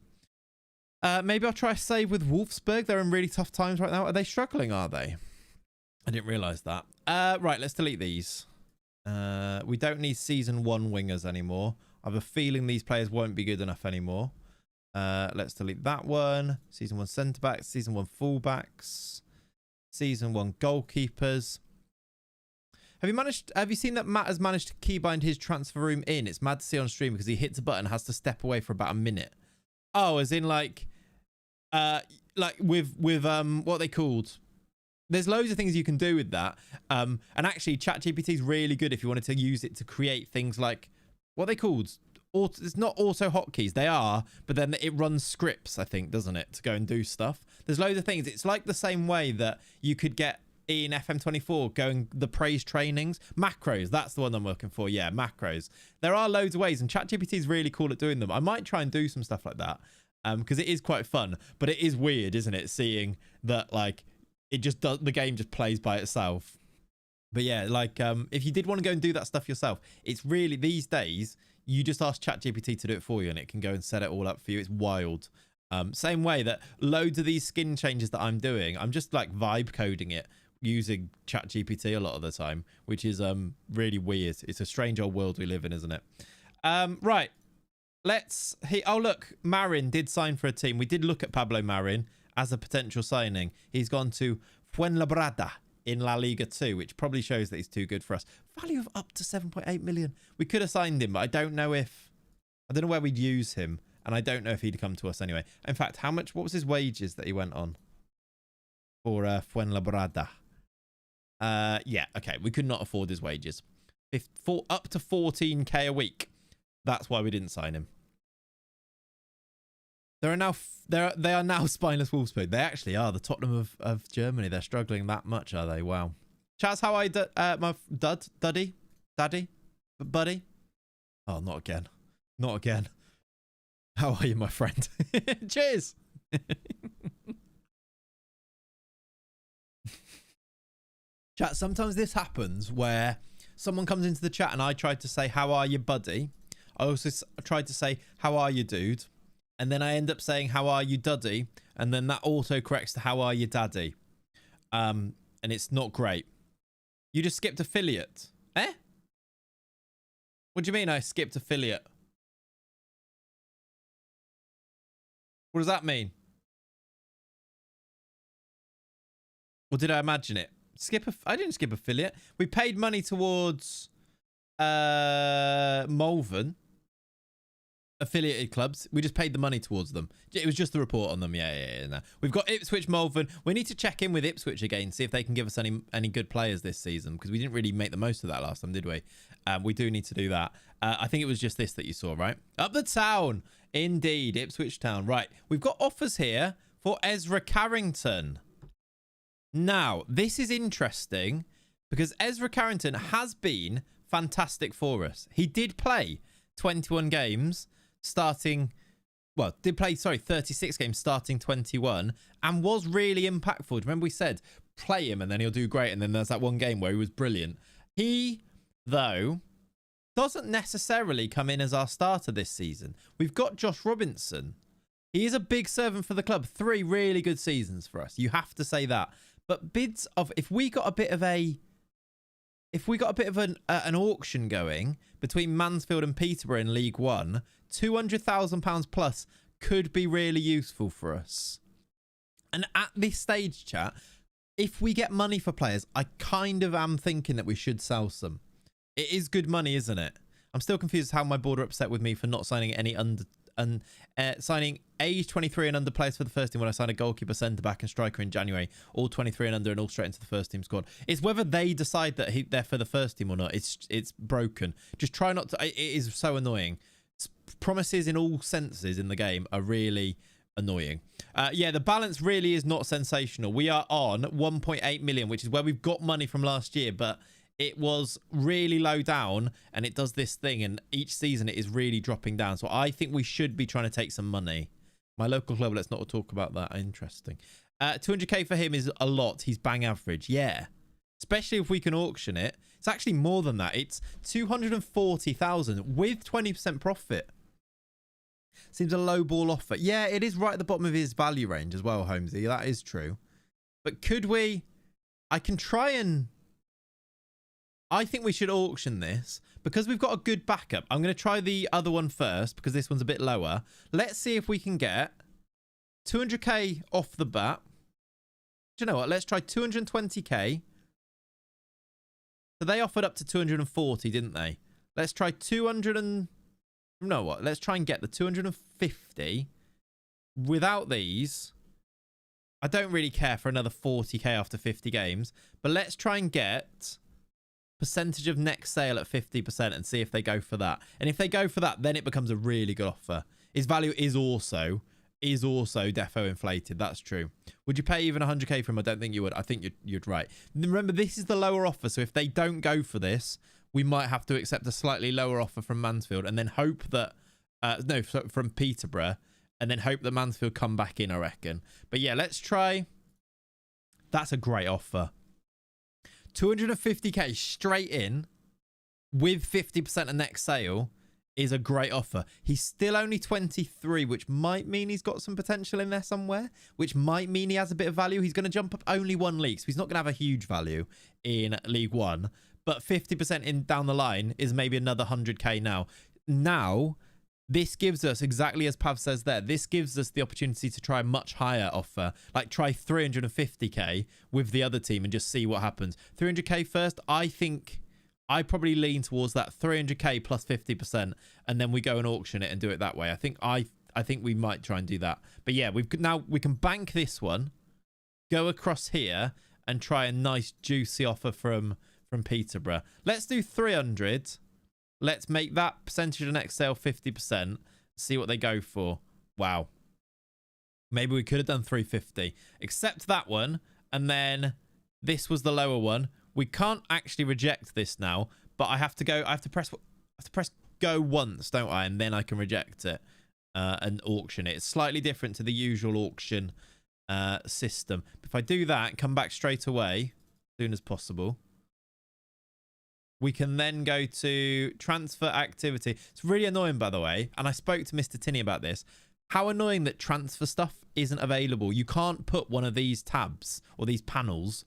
Maybe I'll try a save with Wolfsburg. They're in really tough times right now. Are they struggling, are they? I didn't realise that. Right, let's delete these. We don't need Season 1 wingers anymore. I have a feeling these players won't be good enough anymore. Let's delete that one. Season 1 centre-backs. Season 1 full-backs. Season 1 goalkeepers. Have you seen that Matt has managed to keybind his transfer room in? It's mad to see on stream because he hits a button and has to step away for about a minute. Oh, as in like with what they called. There's loads of things you can do with that. And actually, ChatGPT is really good if you wanted to use it to create things like what they called. It's not auto hotkeys. They are, but then it runs scripts, I think, doesn't it, to go and do stuff. There's loads of things. It's like the same way that you could get in FM24 going the praise trainings. Macros, that's the one I'm looking for. Yeah, macros. There are loads of ways, and ChatGPT is really cool at doing them. I might try and do some stuff like that because it is quite fun, but it is weird, isn't it, seeing that like it just does, the game just plays by itself. But yeah, like if you did want to go and do that stuff yourself, it's really these days you just ask ChatGPT to do it for you and it can go and set it all up for you. It's wild. Same way that loads of these skin changes that I'm doing, I'm just like vibe coding it using ChatGPT a lot of the time, which is really weird. It's a strange old world we live in, isn't it? Right. Oh look, Marin did sign for a team. We did look at Pablo Marin as a potential signing. He's gone to Fuenlabrada in La Liga 2, which probably shows that he's too good for us. Value of up to 7.8 million. We could have signed him, but I don't know where we'd use him, and I don't know if he'd come to us anyway. In fact, what was his wages that he went on for Fuenlabrada? Yeah, okay, we could not afford his wages. Up to 14k a week. That's why we didn't sign him. They are now spineless Wolfsburg. They actually are the Tottenham of Germany. They're struggling that much, are they? Wow. Chaz, how are you, my daddy, buddy? Oh, not again. Not again. How are you, my friend? Cheers. Chat, sometimes this happens where someone comes into the chat and I tried to say, how are you, buddy? I also tried to say, how are you, dude? And then I end up saying, how are you, duddy? And then that auto corrects to, how are you, daddy? And it's not great. You just skipped affiliate. Eh? What do you mean I skipped affiliate? What does that mean? Or did I imagine it? I didn't skip affiliate. We paid money towards Malvern affiliated clubs. We just paid the money towards them. It was just the report on them. Yeah. No. We've got Ipswich, Malvern. We need to check in with Ipswich again, see if they can give us any good players this season, because we didn't really make the most of that last time, did we? We do need to do that. I think it was just this that you saw, right? Up the town. Indeed, Ipswich Town. Right. We've got offers here for Ezra Carrington. Now, this is interesting because Ezra Carrington has been fantastic for us. He did play 21 games did play 36 games starting 21 and was really impactful. Remember we said play him and then he'll do great, and then there's that one game where he was brilliant. He, though, doesn't necessarily come in as our starter this season. We've got Josh Robinson. He is a big servant for the club. 3 really good seasons for us. You have to say that. But bids of, if we got a bit of an auction going between Mansfield and Peterborough in League One, £200,000 plus could be really useful for us. And at this stage, chat, if we get money for players, I kind of am thinking that we should sell some. It is good money, isn't it? I'm still confused how my board are upset with me for not signing any signing age 23 and under players for the first team when I signed a goalkeeper, centre back and striker in January, all 23 and under and all straight into the first team squad. It's whether they decide that they're for the first team or not. It's broken. Just try not to. It is so annoying. Promises in all senses in the game are really annoying. Yeah, the balance really is not sensational. We are on 1.8 million, which is where we've got money from last year, but it was really low down and it does this thing, and each season it is really dropping down. So I think we should be trying to take some money. My local club, let's not talk about that. Interesting. 200k for him is a lot. He's bang average. Yeah. Especially if we can auction it. It's actually more than that. It's 240,000 with 20% profit. Seems a low ball offer. Yeah, it is right at the bottom of his value range as well, Holmesy. That is true. But could we... I can try and... I think we should auction this because we've got a good backup. I'm going to try the other one first because this one's a bit lower. Let's see if we can get 200k off the bat. Do you know what? Let's try 220k. So they offered up to 240, didn't they? Let's try 200 and... You know what? Let's try and get the 250 without these. I don't really care for another 40k after 50 games, but let's try and get percentage of next sale at 50% and see if they go for that. And if they go for that, then it becomes a really good offer. His value is also defo inflated. That's true. Would you pay even 100k for him? I don't think you would. I think you'd right. Remember, this is the lower offer. So if they don't go for this, we might have to accept a slightly lower offer from Mansfield and then hope that, no, from Peterborough, and then hope that Mansfield come back in, I reckon. But yeah, let's try. That's a great offer. 250k straight in with 50% of next sale is a great offer. He's still only 23, which might mean he's got some potential in there somewhere, which might mean he has a bit of value. He's going to jump up only one league, so he's not going to have a huge value in League One. But 50% in down the line is maybe another 100k now. Now, this gives us, exactly as Pav says there, this gives us the opportunity to try a much higher offer. Like try 350k with the other team and just see what happens. 300k first, I think I probably lean towards that 300k plus 50%, and then we go and auction it and do it that way. I think we might try and do that. But yeah, we can bank this one, go across here and try a nice juicy offer from Peterborough. Let's do 300. Let's make that percentage of next sale 50%. See what they go for. Wow. Maybe we could have done 350. Accept that one. And then this was the lower one. We can't actually reject this now, but I have to press go once, don't I? And then I can reject it and auction it. It's slightly different to the usual auction system. If I do that and come back straight away as soon as possible, we can then go to transfer activity. It's really annoying, by the way. And I spoke to Mr. Tinney about this. How annoying that transfer stuff isn't available. You can't put one of these tabs or these panels,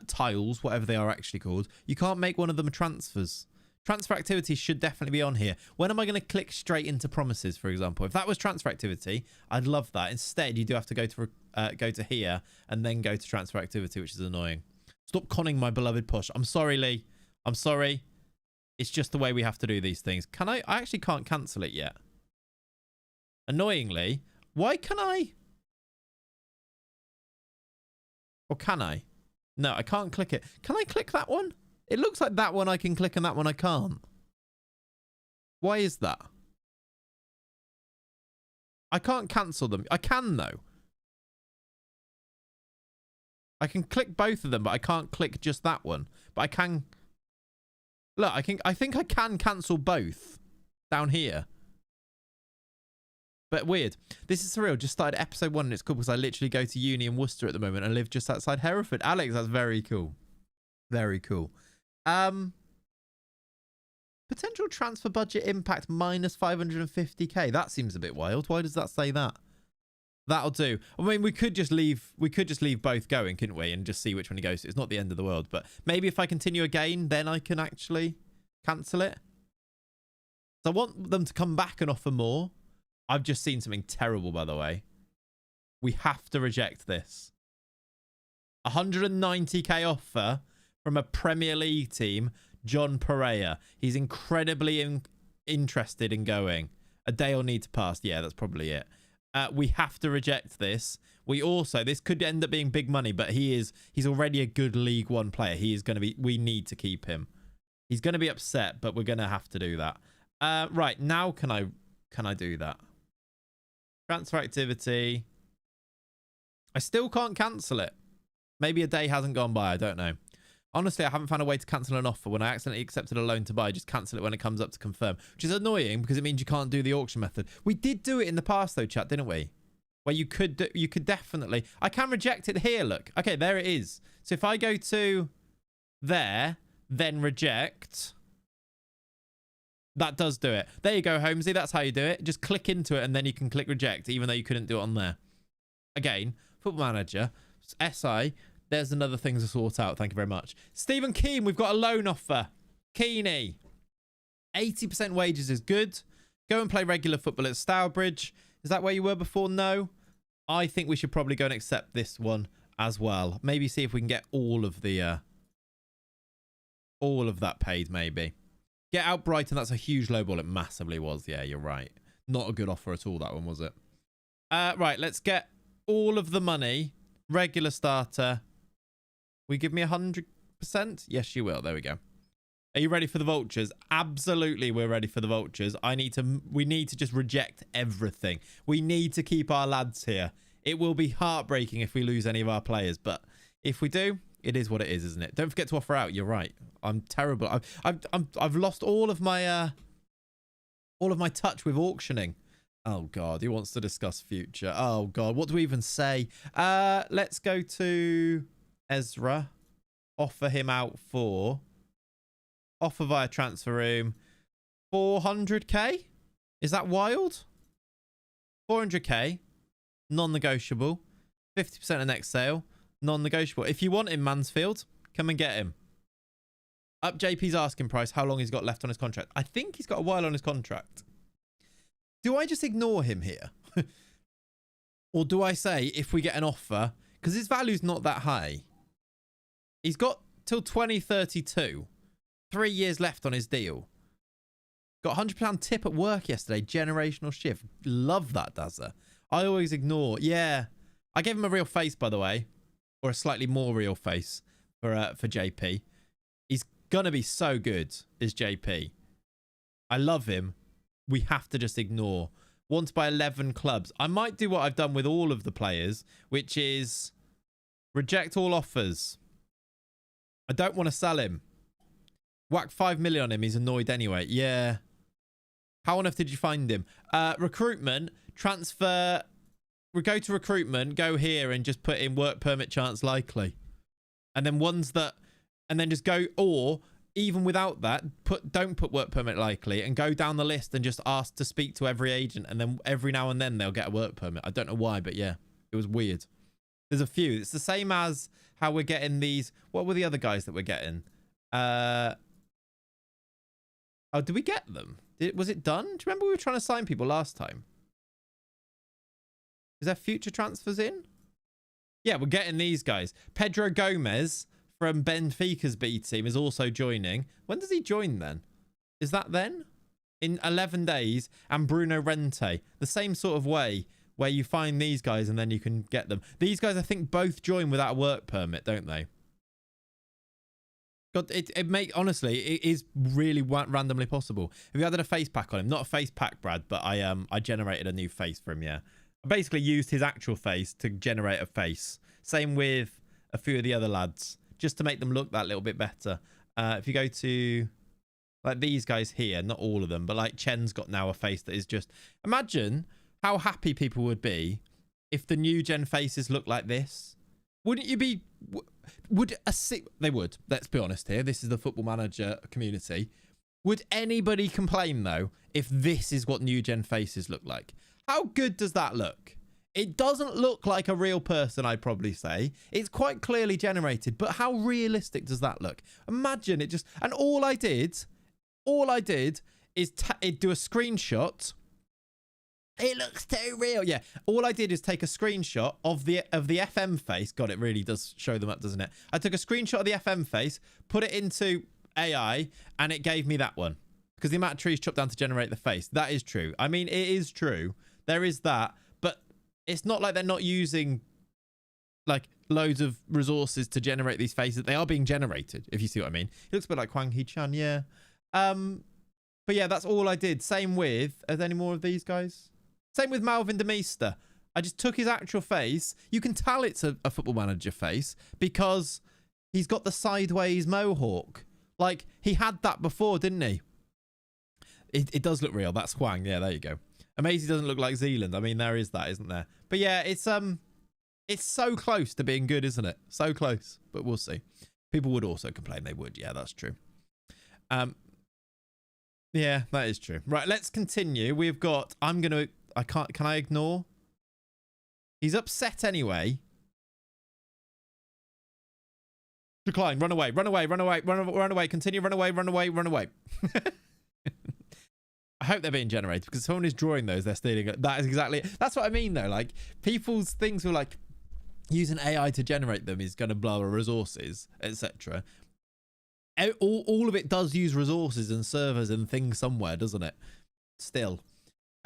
tiles, whatever they are actually called. You can't make one of them transfers. Transfer activity should definitely be on here. When am I going to click straight into promises, for example? If that was transfer activity, I'd love that. Instead, you do have to go to here and then go to transfer activity, which is annoying. Stop conning my beloved Posh. I'm sorry, Lee. I'm sorry. It's just the way we have to do these things. Can I actually can't cancel it yet. Annoyingly. Why can I? Or can I? No, I can't click it. Can I click that one? It looks like that one I can click and that one I can't. Why is that? I can't cancel them. I can though. I can click both of them, but I can't click just that one. But I can... Look, I think I can cancel both down here. But weird. This is surreal. Just started episode 1 and it's cool because I literally go to uni in Worcester at the moment and live just outside Hereford. Alex, that's very cool. Very cool. Potential transfer budget impact minus 550k. That seems a bit wild. Why does that say that? That'll do. I mean, we could just leave both going, couldn't we? And just see which one he goes to. It's not the end of the world, but maybe if I continue again, then I can actually cancel it. So I want them to come back and offer more. I've just seen something terrible, by the way. We have to reject this. 190k offer from a Premier League team, John Pereira. He's incredibly interested in going. A day will need to pass. Yeah, that's probably it. We have to reject this. We also, this could end up being big money, but he's already a good League One player. He is going to be, we need to keep him. He's going to be upset, but we're going to have to do that. Right, now can I do that? Transfer activity. I still can't cancel it. Maybe a day hasn't gone by. I don't know. Honestly, I haven't found a way to cancel an offer. When I accidentally accepted a loan to buy, just cancel it when it comes up to confirm, which is annoying because it means you can't do the auction method. We did do it in the past though, chat, didn't we? Where you could definitely, I can reject it here. Look, okay, there it is. So if I go to there, then reject, that does do it. There you go, Holmesy. That's how you do it. Just click into it and then you can click reject, even though you couldn't do it on there. Again, Football Manager, SI. There's another thing to sort out. Thank you very much. Stephen Keane, we've got a loan offer. Keeney. 80% wages is good. Go and play regular football at Stourbridge. Is that where you were before? No. I think we should probably go and accept this one as well. Maybe see if we can get all of that paid, maybe. Get out Brighton. That's a huge low ball. It massively was. Yeah, you're right. Not a good offer at all, that one, was it? Right, let's get all of the money. Regular starter. Will you give me 100%? Yes, you will. There we go. Are you ready for the vultures? Absolutely, we're ready for the vultures. We need to just reject everything. We need to keep our lads here. It will be heartbreaking if we lose any of our players, but if we do, it is what it is, isn't it? Don't forget to offer out. You're right. I'm terrible. I've lost all of my touch with auctioning. Oh God, he wants to discuss future. Oh God, what do we even say? Let's go to Ezra. Offer him out for. Offer via transfer room. 400k? Is that wild? 400k. Non-negotiable. 50% of next sale. Non-negotiable. If you want him, Mansfield, come and get him. Up JP's asking price. How long he's got left on his contract? I think he's got a while on his contract. Do I just ignore him here? Or do I say if we get an offer, because his value's not that high. He's got till 2032. 3 years left on his deal. Got £100 tip at work yesterday. Generational shift. Love that, Dazza. I always ignore. Yeah. I gave him a real face, by the way. Or a slightly more real face for JP. He's going to be so good as JP. I love him. We have to just ignore. Want to buy 11 clubs. I might do what I've done with all of the players, which is reject all offers. I don't want to sell him. Whack 5 million on him. He's annoyed anyway. Yeah. How on earth did you find him? Recruitment. Transfer. We go to recruitment. Go here and just put in work permit chance likely. And then ones that... And then just go... Or even without that, don't put work permit likely and go down the list and just ask to speak to every agent. And then every now and then they'll get a work permit. I don't know why, but yeah. It was weird. There's a few. It's the same as how we're getting these... What were the other guys that we're getting? Oh, did we get them? Was it done? Do you remember we were trying to sign people last time? Is there future transfers in? Yeah, we're getting these guys. Pedro Gomez from Benfica's B team is also joining. When does he join then? Is that then? In 11 days. And Bruno Rente. The same sort of way where you find these guys and then you can get them. These guys, I think, both join without a work permit, don't they? God, honestly, it is really randomly possible. Have you added a face pack on him? Not a face pack, Brad, but I generated a new face for him, yeah. I basically used his actual face to generate a face. Same with a few of the other lads, just to make them look that little bit better. If you go to, like, these guys here, not all of them, but, like, Chen's got now a face that is just... Imagine how happy people would be if the new gen faces look like this. Wouldn't you be... They would. Let's be honest here. This is the Football Manager community. Would anybody complain, though, if this is what new gen faces look like? How good does that look? It doesn't look like a real person, I'd probably say. It's quite clearly generated, but how realistic does that look? Imagine it just... And all I did is do a screenshot. It looks too real. Yeah, all I did is take a screenshot of the FM face. God, it really does show them up, doesn't it? I took a screenshot of the FM face, put it into AI, and it gave me that one. because the amount of trees chopped down to generate the face. That is true. I mean, it is true. There is that, but it's not like they're not using like loads of resources to generate these faces. They are being generated, if you see what I mean. It looks a bit like Kwang Hee-chan, yeah. But yeah, that's all I did. Same with, are there any more of these guys? Same with Malvin Demeester. I just took his actual face. You can tell it's a Football Manager face because he's got the sideways mohawk. Like, he had that before, didn't he? It does look real. That's Kwang. Yeah, there you go. Amazing doesn't look like Zealand. I mean, there is that, isn't there? But yeah, it's so close to being good, isn't it? So close, but we'll see. People would also complain. They would. Yeah, that's true. Yeah, that is true. Right, let's continue. We've got, can I ignore? He's upset anyway. Decline, run away, run away, run away, run away, continue, run away, run away, run away. I hope they're being generated because someone is drawing those, they're stealing it. That is exactly it. That's what I mean though. Like, people's things were like, using AI to generate them is going to blow our resources, etc. All of it does use resources and servers and things somewhere, doesn't it? Still.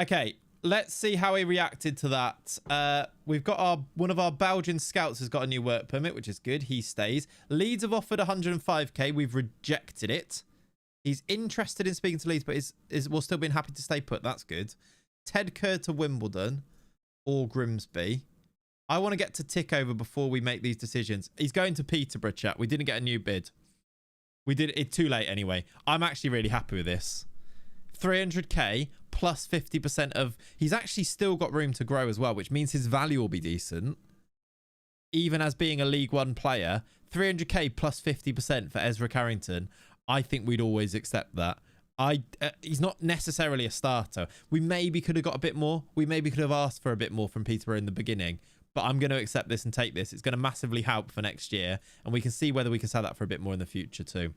Okay, let's see how he reacted to that. We've got one of our Belgian scouts has got a new work permit, which is good. He stays. Leeds have offered 105k. We've rejected it. He's interested in speaking to Leeds, but will still being happy to stay put. That's good. Ted Kerr to Wimbledon or Grimsby. I want to get to Tickover before we make these decisions. He's going to Peterborough, chat. We didn't get a new bid. We did it too late anyway. I'm actually really happy with this. 300k plus 50% of... He's actually still got room to grow as well, which means his value will be decent. Even as being a League One player, 300k plus 50% for Ezra Carrington, I think we'd always accept that. He's not necessarily a starter. We maybe could have got a bit more. We maybe could have asked for a bit more from Peterborough in the beginning. But I'm going to accept this and take this. It's going to massively help for next year. And we can see whether we can sell that for a bit more in the future too.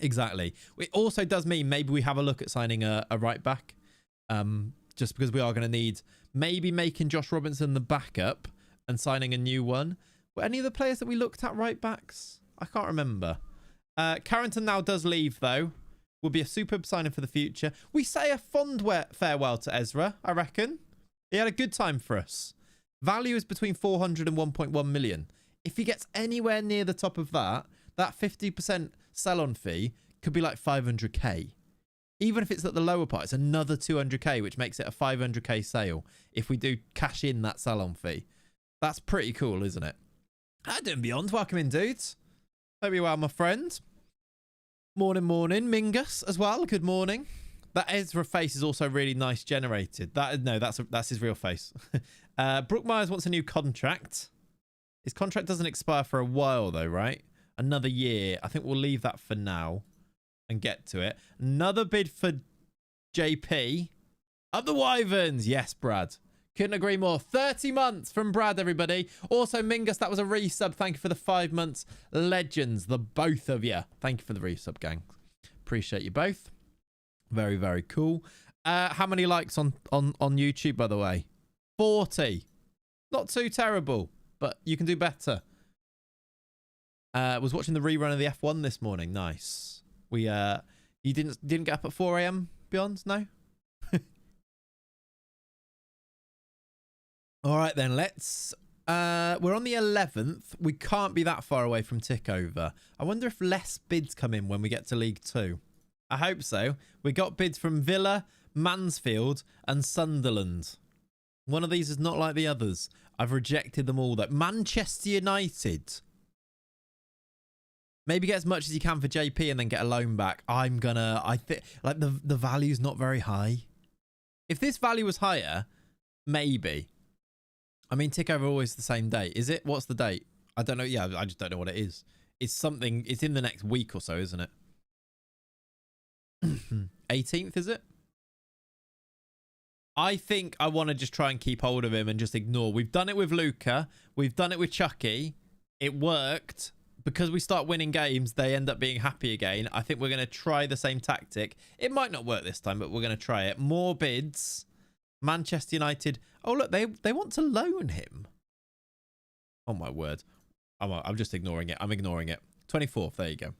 Exactly. It also does mean maybe we have a look at signing a right back. Just because we are going to need maybe making Josh Robinson the backup and signing a new one. Were any of the players that we looked at right backs? I can't remember. Carrington now does leave though. Will be a superb signing for the future. We say a fond farewell to Ezra, I reckon. He had a good time for us. Value is between 400 and 1.1 million. If he gets anywhere near the top of that, that 50% sell-on fee could be like 500k. Even if it's at the lower part, it's another 200k, which makes it a 500k sale if we do cash in that sell-on fee. That's pretty cool, isn't it? Hi, doing beyond. Welcome in, dudes. Hope you're well, my friend. Morning, morning. Mingus as well. Good morning. That Ezra face is also really nice generated. That's his real face. Brooke Myers wants a new contract. His contract doesn't expire for a while though, right? Another year. I think we'll leave that for now and get to it. Another bid for JP. Up the Wyverns. Yes, Brad. Couldn't agree more. 30 months from Brad, everybody. Also, Mingus, that was a resub. Thank you for the 5 months. Legends, the both of you. Thank you for the resub, gang. Appreciate you both. Very, very cool. How many likes on YouTube, by the way? 40. Not too terrible, but you can do better. Was watching the rerun of the F1 this morning. Nice. You didn't get up at 4 a.m. Beyond? No? All right, then. Let's... we're on the 11th. We can't be that far away from Tickover. I wonder if less bids come in when we get to League 2. I hope so. We got bids from Villa, Mansfield, and Sunderland. One of these is not like the others. I've rejected them all, though. Manchester United. Maybe get as much as you can for JP and then get a loan back. I think like the value's not very high. If this value was higher, maybe. I mean, Tickover always the same date. Is it? What's the date? I don't know. Yeah, I just don't know what it is. It's something. It's in the next week or so, isn't it? 18th, is it? I think I want to just try and keep hold of him and just ignore. We've done it with Luca. We've done it with Chucky. It worked. Because we start winning games, they end up being happy again. I think we're going to try the same tactic. It might not work this time, but we're going to try it. More bids. Manchester United. Oh, look, they want to loan him. Oh, my word. I'm just ignoring it. I'm ignoring it. 24th. There you go.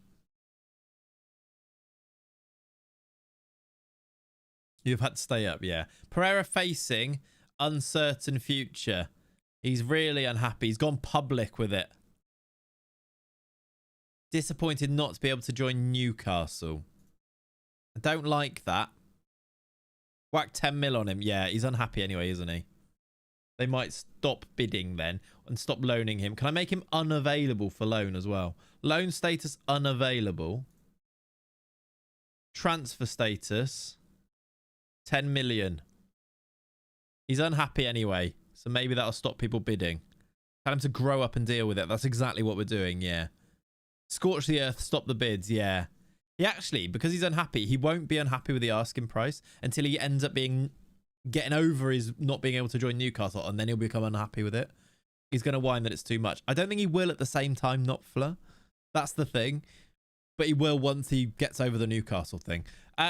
You've had to stay up, yeah. Pereira facing uncertain future. He's really unhappy. He's gone public with it. Disappointed not to be able to join Newcastle. I don't like that. Whack 10 mil on him. Yeah, he's unhappy anyway, isn't he? They might stop bidding then and stop loaning him. Can I make him unavailable for loan as well? Loan status unavailable. Transfer status 10 million. He's unhappy anyway, so maybe that'll stop people bidding. Tell him to grow up and deal with it. That's exactly what we're doing, yeah. Scorch the earth, stop the bids, yeah. He actually, because he's unhappy, he won't be unhappy with the asking price until he ends up getting over his not being able to join Newcastle, and then he'll become unhappy with it. He's going to whine that it's too much. I don't think he will at the same time, not Fleur. That's the thing. But he will once he gets over the Newcastle thing.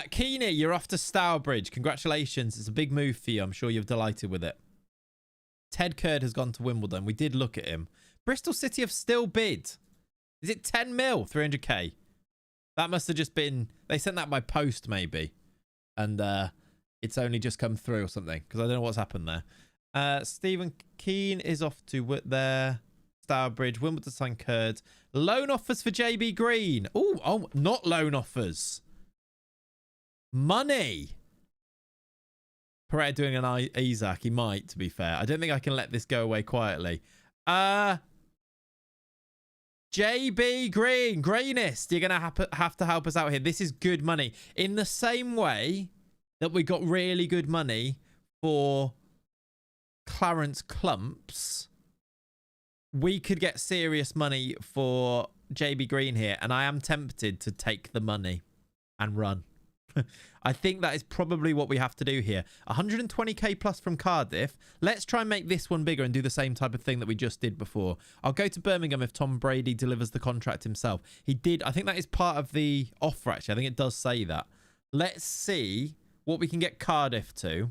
Keeney, you're off to Stourbridge. Congratulations. It's a big move for you. I'm sure you're delighted with it. Ted Curd has gone to Wimbledon. We did look at him. Bristol City have still bid. Is it 10 mil? 300k? That must have just been... They sent that by post, maybe. And it's only just come through or something. Because I don't know what's happened there. Stephen Keane is off to there. Stourbridge. Wimbledon signed Curd. Loan offers for JB Green. Oh, not loan offers. Money. Pereira doing an Isaac. He might, to be fair. I don't think I can let this go away quietly. JB Green. Greenest. You're going to have to help us out here. This is good money. In the same way that we got really good money for Clarence Clumps, we could get serious money for JB Green here, and I am tempted to take the money and run. I think that is probably what we have to do here. 120k plus from Cardiff. Let's try and make this one bigger and do the same type of thing that we just did before. I'll go to Birmingham if Tom Brady delivers the contract himself. He did. I think that is part of the offer, actually. I think it does say that. Let's see what we can get Cardiff to.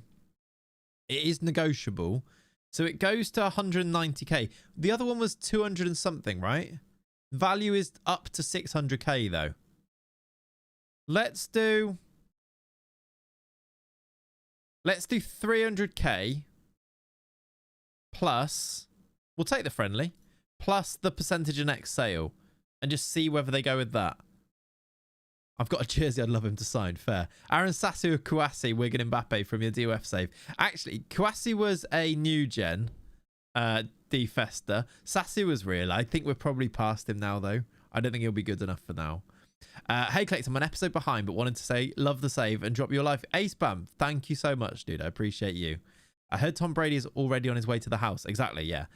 It is negotiable. So it goes to 190k. The other one was 200 and something, right? Value is up to 600k though. Let's do 300k plus, we'll take the friendly, plus the percentage of next sale and just see whether they go with that. I've got a jersey I'd love him to sign. Fair. Aaron Sassu, Kouassi, Wigan Mbappe from your DOF save. Actually, Kouassi was a new gen defester. Sassu was real. I think we're probably past him now, though. I don't think he'll be good enough for now. Hey, Clayts, I'm an episode behind, but wanted to say love the save and drop your life. Ace Bam, thank you so much, dude. I appreciate you. I heard Tom Brady is already on his way to the house. Exactly, yeah.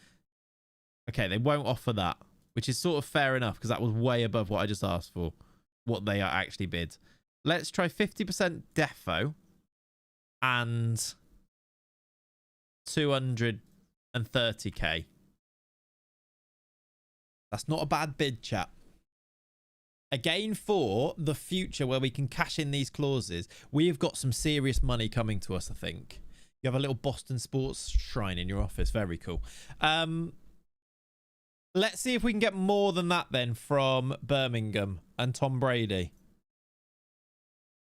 Okay, they won't offer that, which is sort of fair enough because that was way above what I just asked for. What they are actually bid. Let's try 50% defo and 230k. That's not a bad bid, chat. Again, for the future where we can cash in these clauses, we've got some serious money coming to us, I think. You have a little Boston Sports shrine in your office. Very cool. Let's see if we can get more than that then from Birmingham and Tom Brady.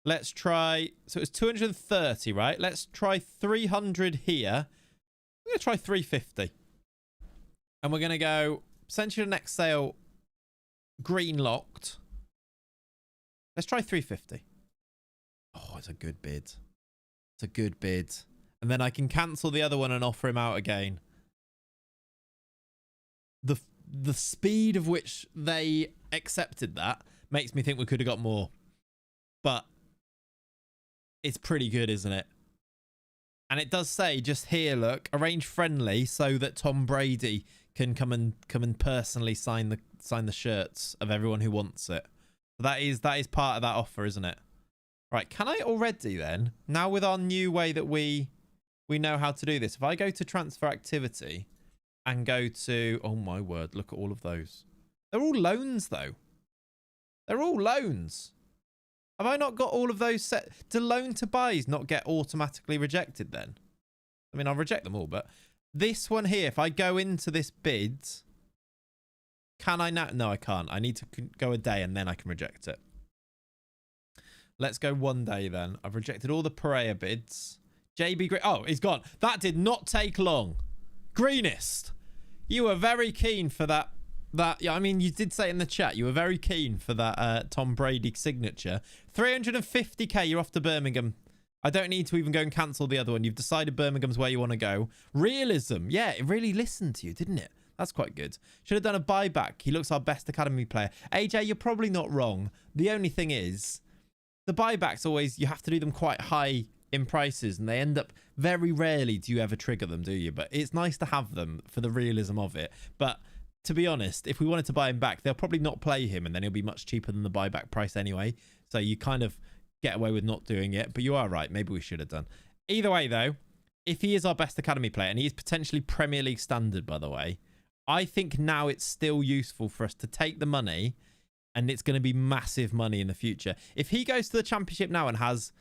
Let's try... So it's 230, right? Let's try 300 here. We're going to try 350. And we're going to go... Essentially, next sale, green locked. Let's try 350. Oh, it's a good bid. It's a good bid. And then I can cancel the other one and offer him out again. The speed of which they accepted that makes me think we could have got more. But it's pretty good, isn't it? And it does say just here, look, arrange friendly so that Tom Brady can come and personally sign the shirts of everyone who wants it. That is part of that offer, isn't it? Right, can I already then, now with our new way that we know how to do this, if I go to transfer activity and go to... Oh, my word. Look at all of those. They're all loans, though. They're all loans. Have I not got all of those set? Do loan to buys not get automatically rejected then? I mean, I'll reject them all, but this one here, if I go into this bid, can I now? No, I can't. I need to go a day and then I can reject it. Let's go 1 day then. I've rejected all the Pereira bids. JB Green. Oh, he's gone. That did not take long. Greenest. You were very keen for that. Yeah, I mean, you did say in the chat you were very keen for that Tom Brady signature. 350k, you're off to Birmingham. I don't need to even go and cancel the other one. You've decided Birmingham's where you want to go. Realism. Yeah, it really listened to you, didn't it? That's quite good. Should have done a buyback. He looks our best academy player. AJ, you're probably not wrong. The only thing is, the buybacks always, you have to do them quite high in prices, and they end up, very rarely do you ever trigger them, do you? But it's nice to have them for the realism of it. But to be honest, if we wanted to buy him back, they'll probably not play him, and then he'll be much cheaper than the buyback price anyway. So you kind of get away with not doing it. But you are right. Maybe we should have done. Either way, though, if he is our best academy player, and he is potentially Premier League standard, by the way, I think now it's still useful for us to take the money, and it's going to be massive money in the future. If he goes to the Championship now and has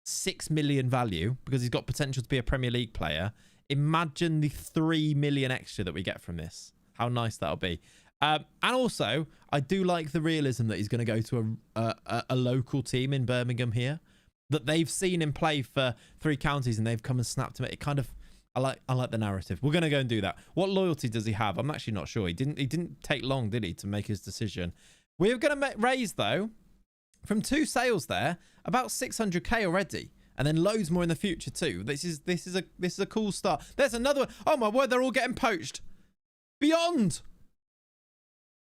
6 million value because he's got potential to be a Premier League player, imagine the 3 million extra that we get from this. How nice that'll be. And also, I do like the realism that he's going to go to a local team in Birmingham here, that they've seen him play for 3 counties and they've come and snapped him. It kind of, I like the narrative. We're going to go and do that. What loyalty does he have? I'm actually not sure. He didn't take long, did he, to make his decision? We're going to raise, though, from 2 sales there, about 600k already, and then loads more in the future too. This is a cool start. There's another one. Oh my word, they're all getting poached. Beyond.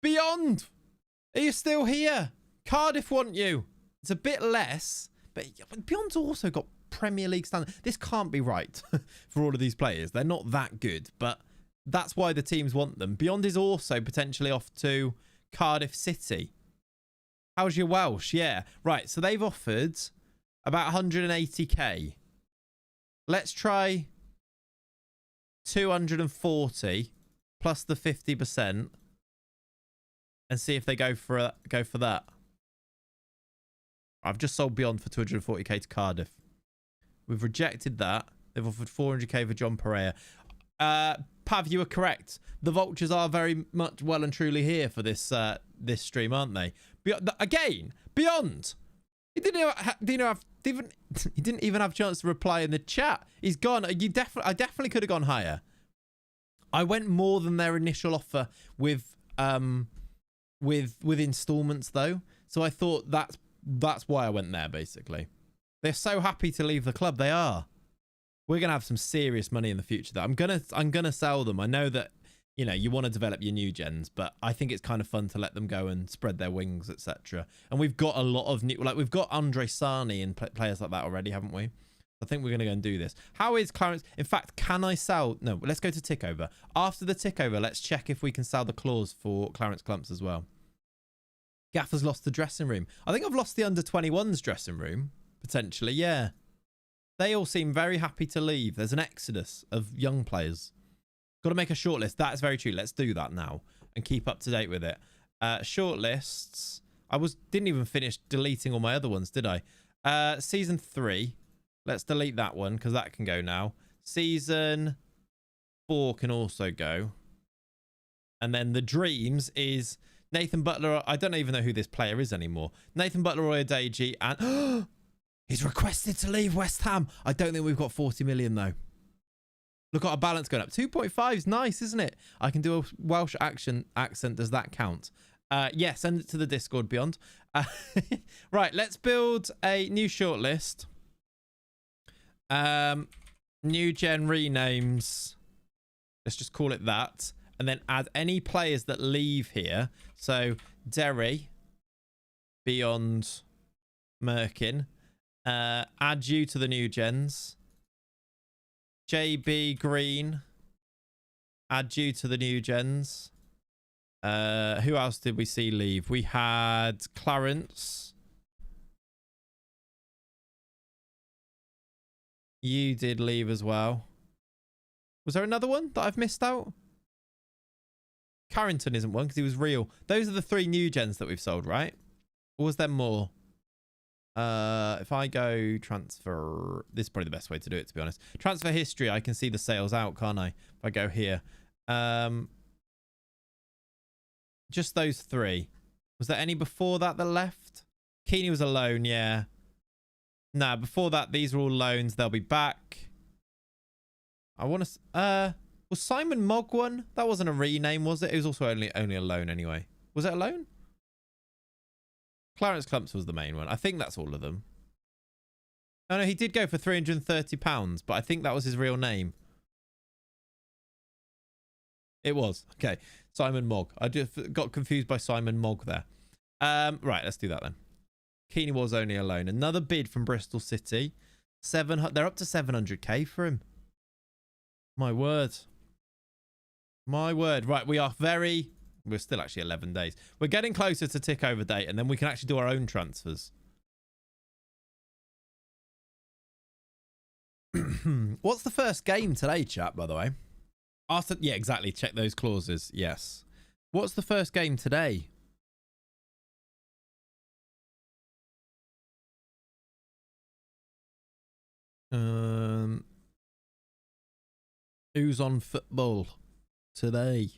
Are you still here? Cardiff want you. It's a bit less, but Beyond's also got Premier League standard. This can't be right for all of these players. They're not that good, but that's why the teams want them. Beyond is also potentially off to Cardiff City. How's your Welsh? Yeah. Right, so they've offered about 180k. Let's try 240 plus the 50% and see if they go for that. I've just sold Beyond for 240k to Cardiff. We've rejected that. They've offered 400k for John Pereira. Pav, you were correct. The vultures are very much well and truly here for this this stream, aren't they? Beyond. He didn't even have a chance to reply in the chat. He's gone. I definitely could have gone higher. I went more than their initial offer with installments though. So I thought that's why I went there basically. They're so happy to leave the club. They are. We're gonna have some serious money in the future. Though I'm gonna sell them. I know that you want to develop your new gens, but I think it's kind of fun to let them go and spread their wings, etc. And we've got a lot of new, we've got Andre Sani and players like that already, haven't we? I think we're gonna go and do this. How is Clarence? In fact, can I sell? No, let's go to Tickover. After the Tickover, let's check if we can sell the clause for Clarence Clumps as well. Gaffer's lost the dressing room. I think I've lost the under-21s dressing room potentially. Yeah. They all seem very happy to leave. There's an exodus of young players. Got to make a shortlist. That's very true. Let's do that now and keep up to date with it. Shortlists. Didn't even finish deleting all my other ones, did I? Season 3. Let's delete that one because that can go now. Season 4 can also go. And then the dreams is Nathan Butler. I don't even know who this player is anymore. Nathan Butler, Oyedeji, and he's requested to leave West Ham. I don't think we've got 40 million though. Look at our balance going up. 2.5 is nice, isn't it? I can do a Welsh accent. Does that count? Yeah, send it to the Discord Beyond. Right, let's build a new shortlist. New gen renames. Let's just call it that. And then add any players that leave here. So, Derry, Beyond, Merkin. Add you to the new gens. JB Green. Add you to the new gens. Who else did we see leave? We had Clarence. You did leave as well. Was there another one that I've missed out? Carrington isn't one because he was real. Those are the 3 new gens that we've sold, right? Or was there more? If I go transfer, this is probably the best way to do it, to be honest. Transfer history, I can see the sales out, can't I? If I go here. Just those 3. Was there any before that left? Keeney was alone, yeah. Nah, before that, these are all loans. They'll be back. I want to... was Simon Mogg one? That wasn't a rename, was it? It was also only a loan anyway. Was it a loan? Clarence Clumps was the main one. I think that's all of them. Oh, no, he did go for £330, but I think that was his real name. It was. Okay. Simon Mogg. I just got confused by Simon Mogg there. Right, let's do that then. Keeney was only a loan. Another bid from Bristol City. They're up to 700k for him. My word. My word. Right, we're still actually 11 days. We're getting closer to tick over date, and then we can actually do our own transfers. What's the first game today, chat, by the way? Yeah, exactly. Check those clauses. Yes. What's the first game today? Who's on football today?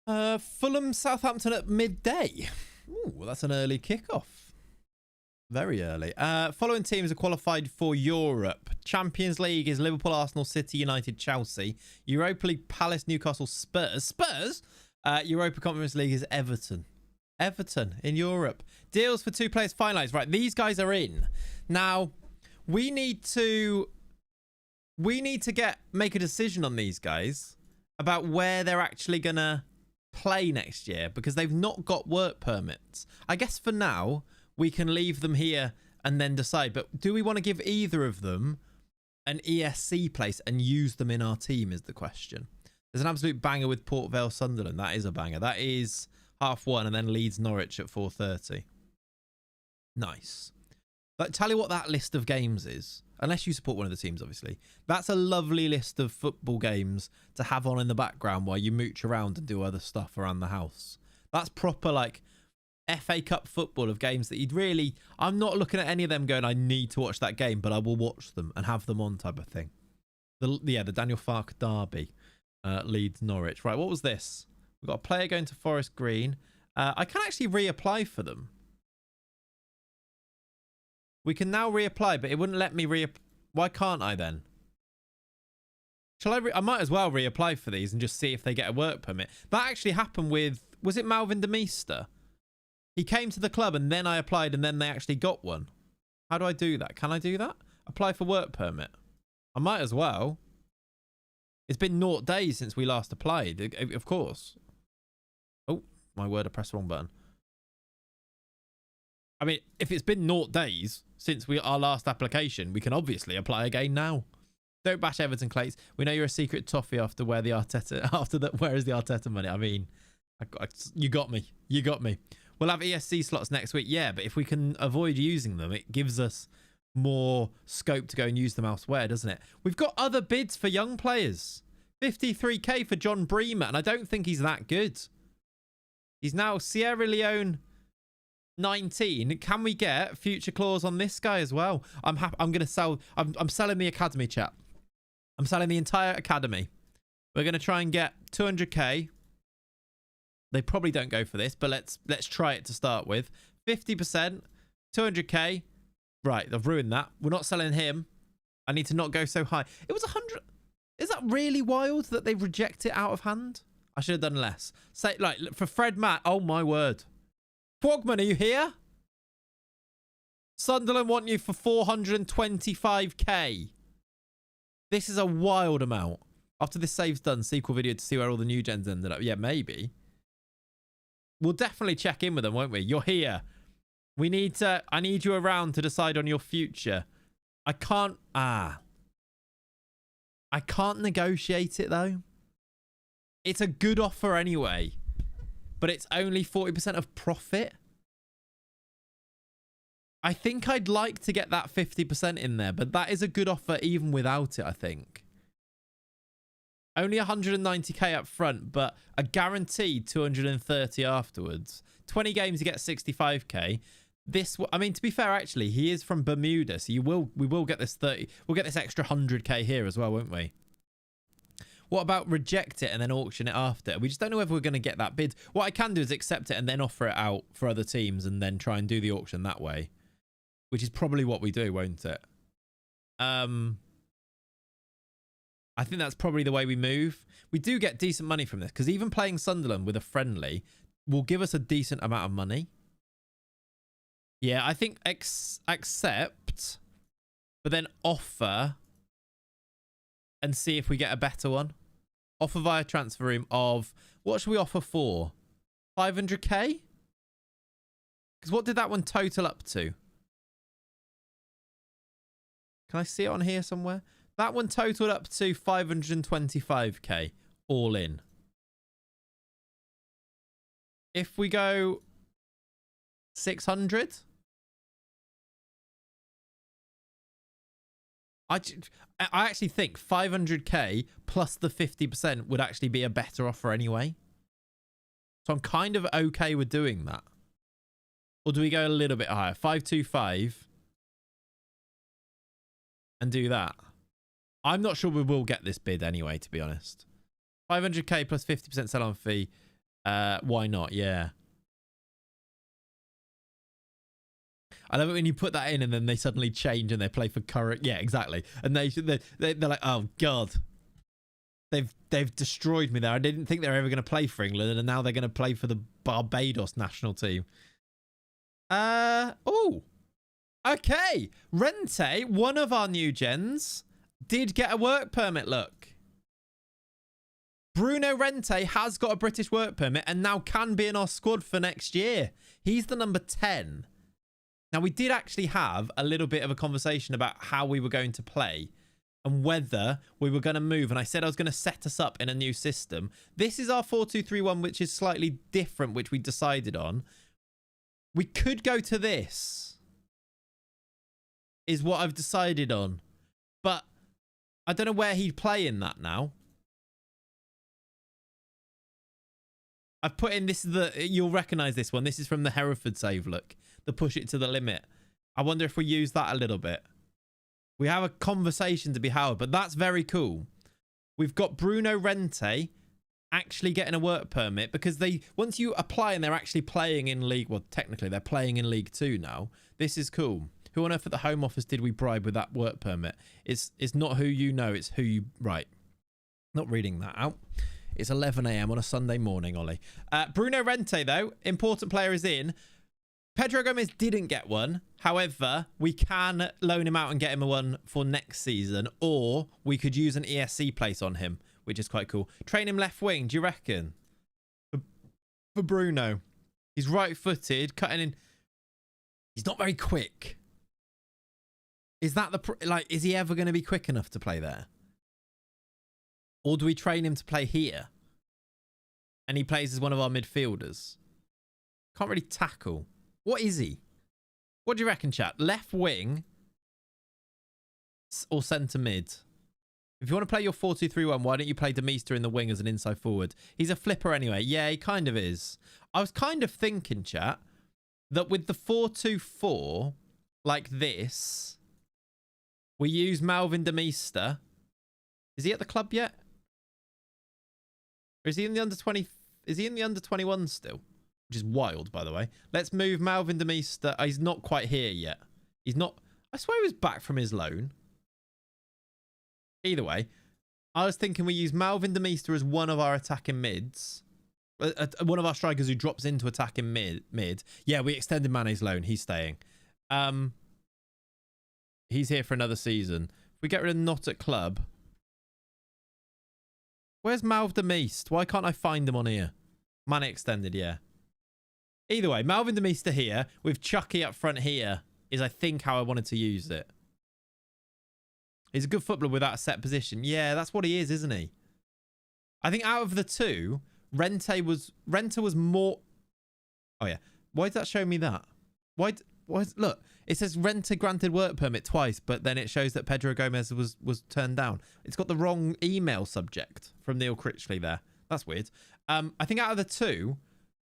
Fulham Southampton at midday. Ooh, that's an early kickoff. Very early. Following teams are qualified for Europe. Champions League is Liverpool, Arsenal, City, United, Chelsea. Europa League, Palace, Newcastle, Spurs. Europa Conference League is Everton. Everton in Europe. Deals for 2 players finalised. Right, these guys are in. Now, we need to make a decision on these guys about where they're actually going to play next year, because they've not got work permits. I guess for now, we can leave them here and then decide. But do we want to give either of them an ESC place and use them in our team is the question. There's an absolute banger with Port Vale Sunderland. That is a banger. That is 1:30, and then Leeds Norwich at 4:30. Nice. But tell you what that list of games is. Unless you support one of the teams, obviously. That's a lovely list of football games to have on in the background while you mooch around and do other stuff around the house. That's proper, like, FA Cup football of games that you'd really... I'm not looking at any of them going, I need to watch that game, but I will watch them and have them on type of thing. The Daniel Farke derby. Leeds Norwich. Right, what was this? We've got a player going to Forest Green. I can actually reapply for them. We can now reapply, but it wouldn't let me Why can't I then? Shall I might as well reapply for these and just see if they get a work permit. That actually happened with... Was it Malvin de Meester? He came to the club and then I applied and then they actually got one. How do I do that? Can I do that? Apply for work permit. I might as well. It's been 0 days since we last applied, of course. Oh, my word, I pressed the wrong button. I mean, if it's been 0 days since our last application, we can obviously apply again now. Don't bash Everton, Clayts. We know you're a secret toffee after where is the Arteta money? I mean, you got me. You got me. We'll have ESC slots next week. Yeah, but if we can avoid using them, it gives us more scope to go and use them elsewhere, doesn't it? We've got other bids for young players. 53k for John Bremer, and I don't think he's that good. He's now Sierra Leone 19. Can we get future clause on this guy as well? I'm going to sell... I'm selling the academy, chat. I'm selling the entire academy. We're going to try and get 200k. They probably don't go for this, but let's try it to start with. 50%, 200k. Right, I've ruined that. We're not selling him. I need to not go so high. It was 100. Is that really wild that they reject it out of hand? I should have done less. Say, like, for Fred Matt. Oh, my word. Quagman, are you here? Sunderland want you for 425k. This is a wild amount. After this save's done, sequel video to see where all the new gens ended up. Yeah, maybe. We'll definitely check in with them, won't we? You're here. I need you around to decide on your future. I can't negotiate it, though. It's a good offer anyway. But it's only 40% of profit. I think I'd like to get that 50% in there, but that is a good offer even without it, I think. Only 190k up front, but a guaranteed 230 afterwards. 20 games, you get 65k. I mean, to be fair, actually, he is from Bermuda, so we will get this 30. We'll get this extra 100k here as well, won't we? What about reject it and then auction it after? We just don't know whether we're going to get that bid. What I can do is accept it and then offer it out for other teams and then try and do the auction that way. which is probably what we do, won't it? I think that's probably the way we move. We do get decent money from this because even playing Sunderland with a friendly will give us a decent amount of money. Yeah, I think accept, but then offer and see if we get a better one. Offer via transfer room of, what should we offer for? 500k? Because what did that one total up to? Can I see it on here somewhere? That one totaled up to 525k all in. If we go 600, I actually think 500k plus the 50% would actually be a better offer anyway. So I'm kind of okay with doing that. Or do we go a little bit higher? 525 and do that. I'm not sure we will get this bid anyway, to be honest. 500k plus 50% sell-on fee. Why not? Yeah. I love it when you put that in and then they suddenly change and they play for current. Yeah, exactly. And they're like, oh God, they've destroyed me there. I didn't think they were ever going to play for England, and now they're going to play for the Barbados national team. Oh, okay. Rente, one of our new gens, did get a work permit. Look, Bruno Rente has got a British work permit and now can be in our squad for next year. He's the number 10. Now, we did actually have a little bit of a conversation about how we were going to play and whether we were going to move. And I said I was going to set us up in a new system. This is our 4-2-3-1, which is slightly different, which we decided on. We could go to this, is what I've decided on. But I don't know where he'd play in that now. I've put in, this is the, you'll recognize this one. This is from the Hereford save, look. The push it to the limit. I wonder if we use that a little bit. We have a conversation to be held, but that's very cool. We've got Bruno Rente actually getting a work permit because they, once you apply and they're actually playing in League, well, technically they're playing in League 2 now. This is cool. Who on earth at the Home Office did we bribe with that work permit? It's not who you know, it's who you, right. Not reading that out. It's 11 a.m. on a Sunday morning, Ollie. Bruno Rente, though, important player, is in. Pedro Gomez didn't get one. However, we can loan him out and get him a one for next season, or we could use an ESC place on him, which is quite cool. Train him left wing, do you reckon? For Bruno. He's right-footed, cutting in. He's not very quick. Is that the... like, is he ever going to be quick enough to play there? Or do we train him to play here? And he plays as one of our midfielders. Can't really tackle. What is he? What do you reckon, chat? Left wing or centre mid? If you want to play your 4-2-3-1, why don't you play Demister in the wing as an inside forward? He's a flipper anyway. Yeah, he kind of is. I was kind of thinking, chat, that with the 4-2-4 like this, we use Malvin Demister. Is he at the club yet? Or is he in the under 20? Is he in the under 21 still? Which is wild, by the way. Let's move Malvin Demister. Oh, he's not quite here yet. He's not... I swear he was back from his loan. Either way, I was thinking we use Malvin Demister as one of our attacking mids. One of our strikers who drops into attacking mid. Yeah, we extended Mane's loan. He's staying. He's here for another season. If we get rid of not at club... Where's Malv Demister? Why can't I find him on here? Mane extended, yeah. Either way, Malvin Demister here with Chucky up front here is, I think, how I wanted to use it. He's a good footballer without a set position. Yeah, that's what he is, isn't he? I think out of the two, Rente was more... Oh, yeah. Why did that show me that? Look, it says Rente granted work permit twice, but then it shows that Pedro Gomez was turned down. It's got the wrong email subject from Neil Critchley there. That's weird. I think out of the two,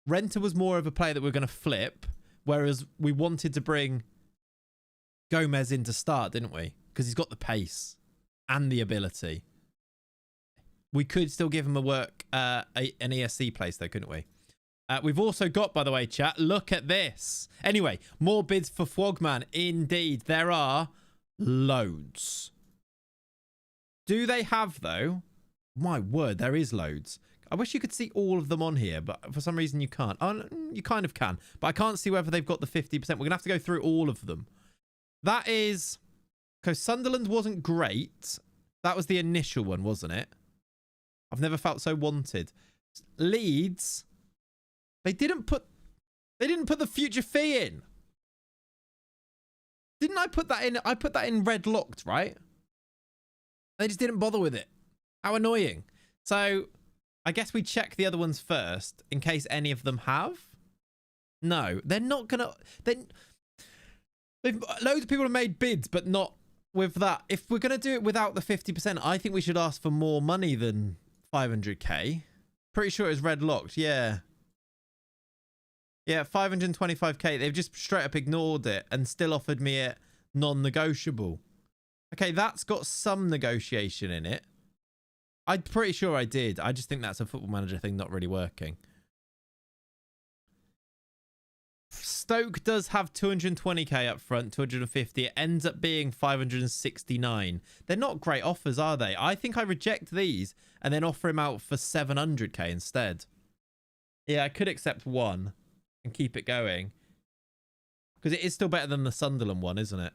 Rente was more of a player that we're going to flip, whereas we wanted to bring Gomez in to start, didn't we? Because he's got the pace and the ability. We could still give him a work, an ESC place though, couldn't we? We've also got, by the way, chat, look at this. Anyway, more bids for Frogman. Indeed, there are loads. Do they have, though? My word, there is loads. I wish you could see all of them on here, but for some reason you can't. Oh, you kind of can, but I can't see whether they've got the 50%. We're going to have to go through all of them. That is... because Sunderland wasn't great. That was the initial one, wasn't it? I've never felt so wanted. Leeds... They didn't put the future fee in. Didn't I put that in? I put that in red locked, right? They just didn't bother with it. How annoying. So I guess we check the other ones first in case any of them have. No, they're not gonna. Loads of people have made bids, but not with that. If we're gonna do it without the 50%, I think we should ask for more money than 500k. Pretty sure it was red locked. Yeah. Yeah, 525k. They've just straight up ignored it and still offered me it non-negotiable. Okay, that's got some negotiation in it. I'm pretty sure I did. I just think that's a Football Manager thing not really working. Stoke does have 220k up front, 250. It ends up being 569. They're not great offers, are they? I think I reject these and then offer him out for 700k instead. Yeah, I could accept one and keep it going. Because it is still better than the Sunderland one, isn't it?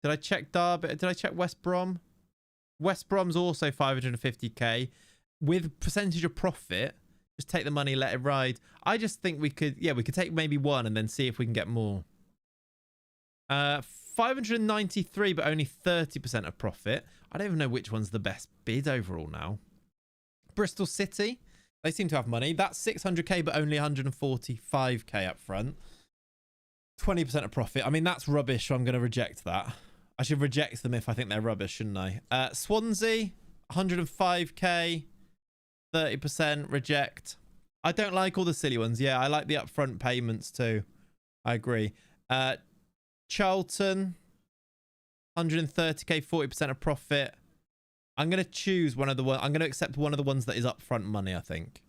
Did I check Derby? Did I check West Brom? West Brom's also 550k. With percentage of profit, just take the money, let it ride. I just think we could, yeah, we could take maybe one and then see if we can get more. 593, but only 30% of profit. I don't even know which one's the best bid overall now. Bristol City. They seem to have money. That's 600k, but only 145k up front. 20% of profit. I mean, that's rubbish, so I'm going to reject that. I should reject them if I think they're rubbish, shouldn't I? Swansea, 105k, 30%, reject. I don't like all the silly ones. Yeah, I like the upfront payments too. I agree. Charlton, 130k, 40% of profit. I'm going to choose one of the ones. I'm going to accept one of the ones that is upfront money, I think.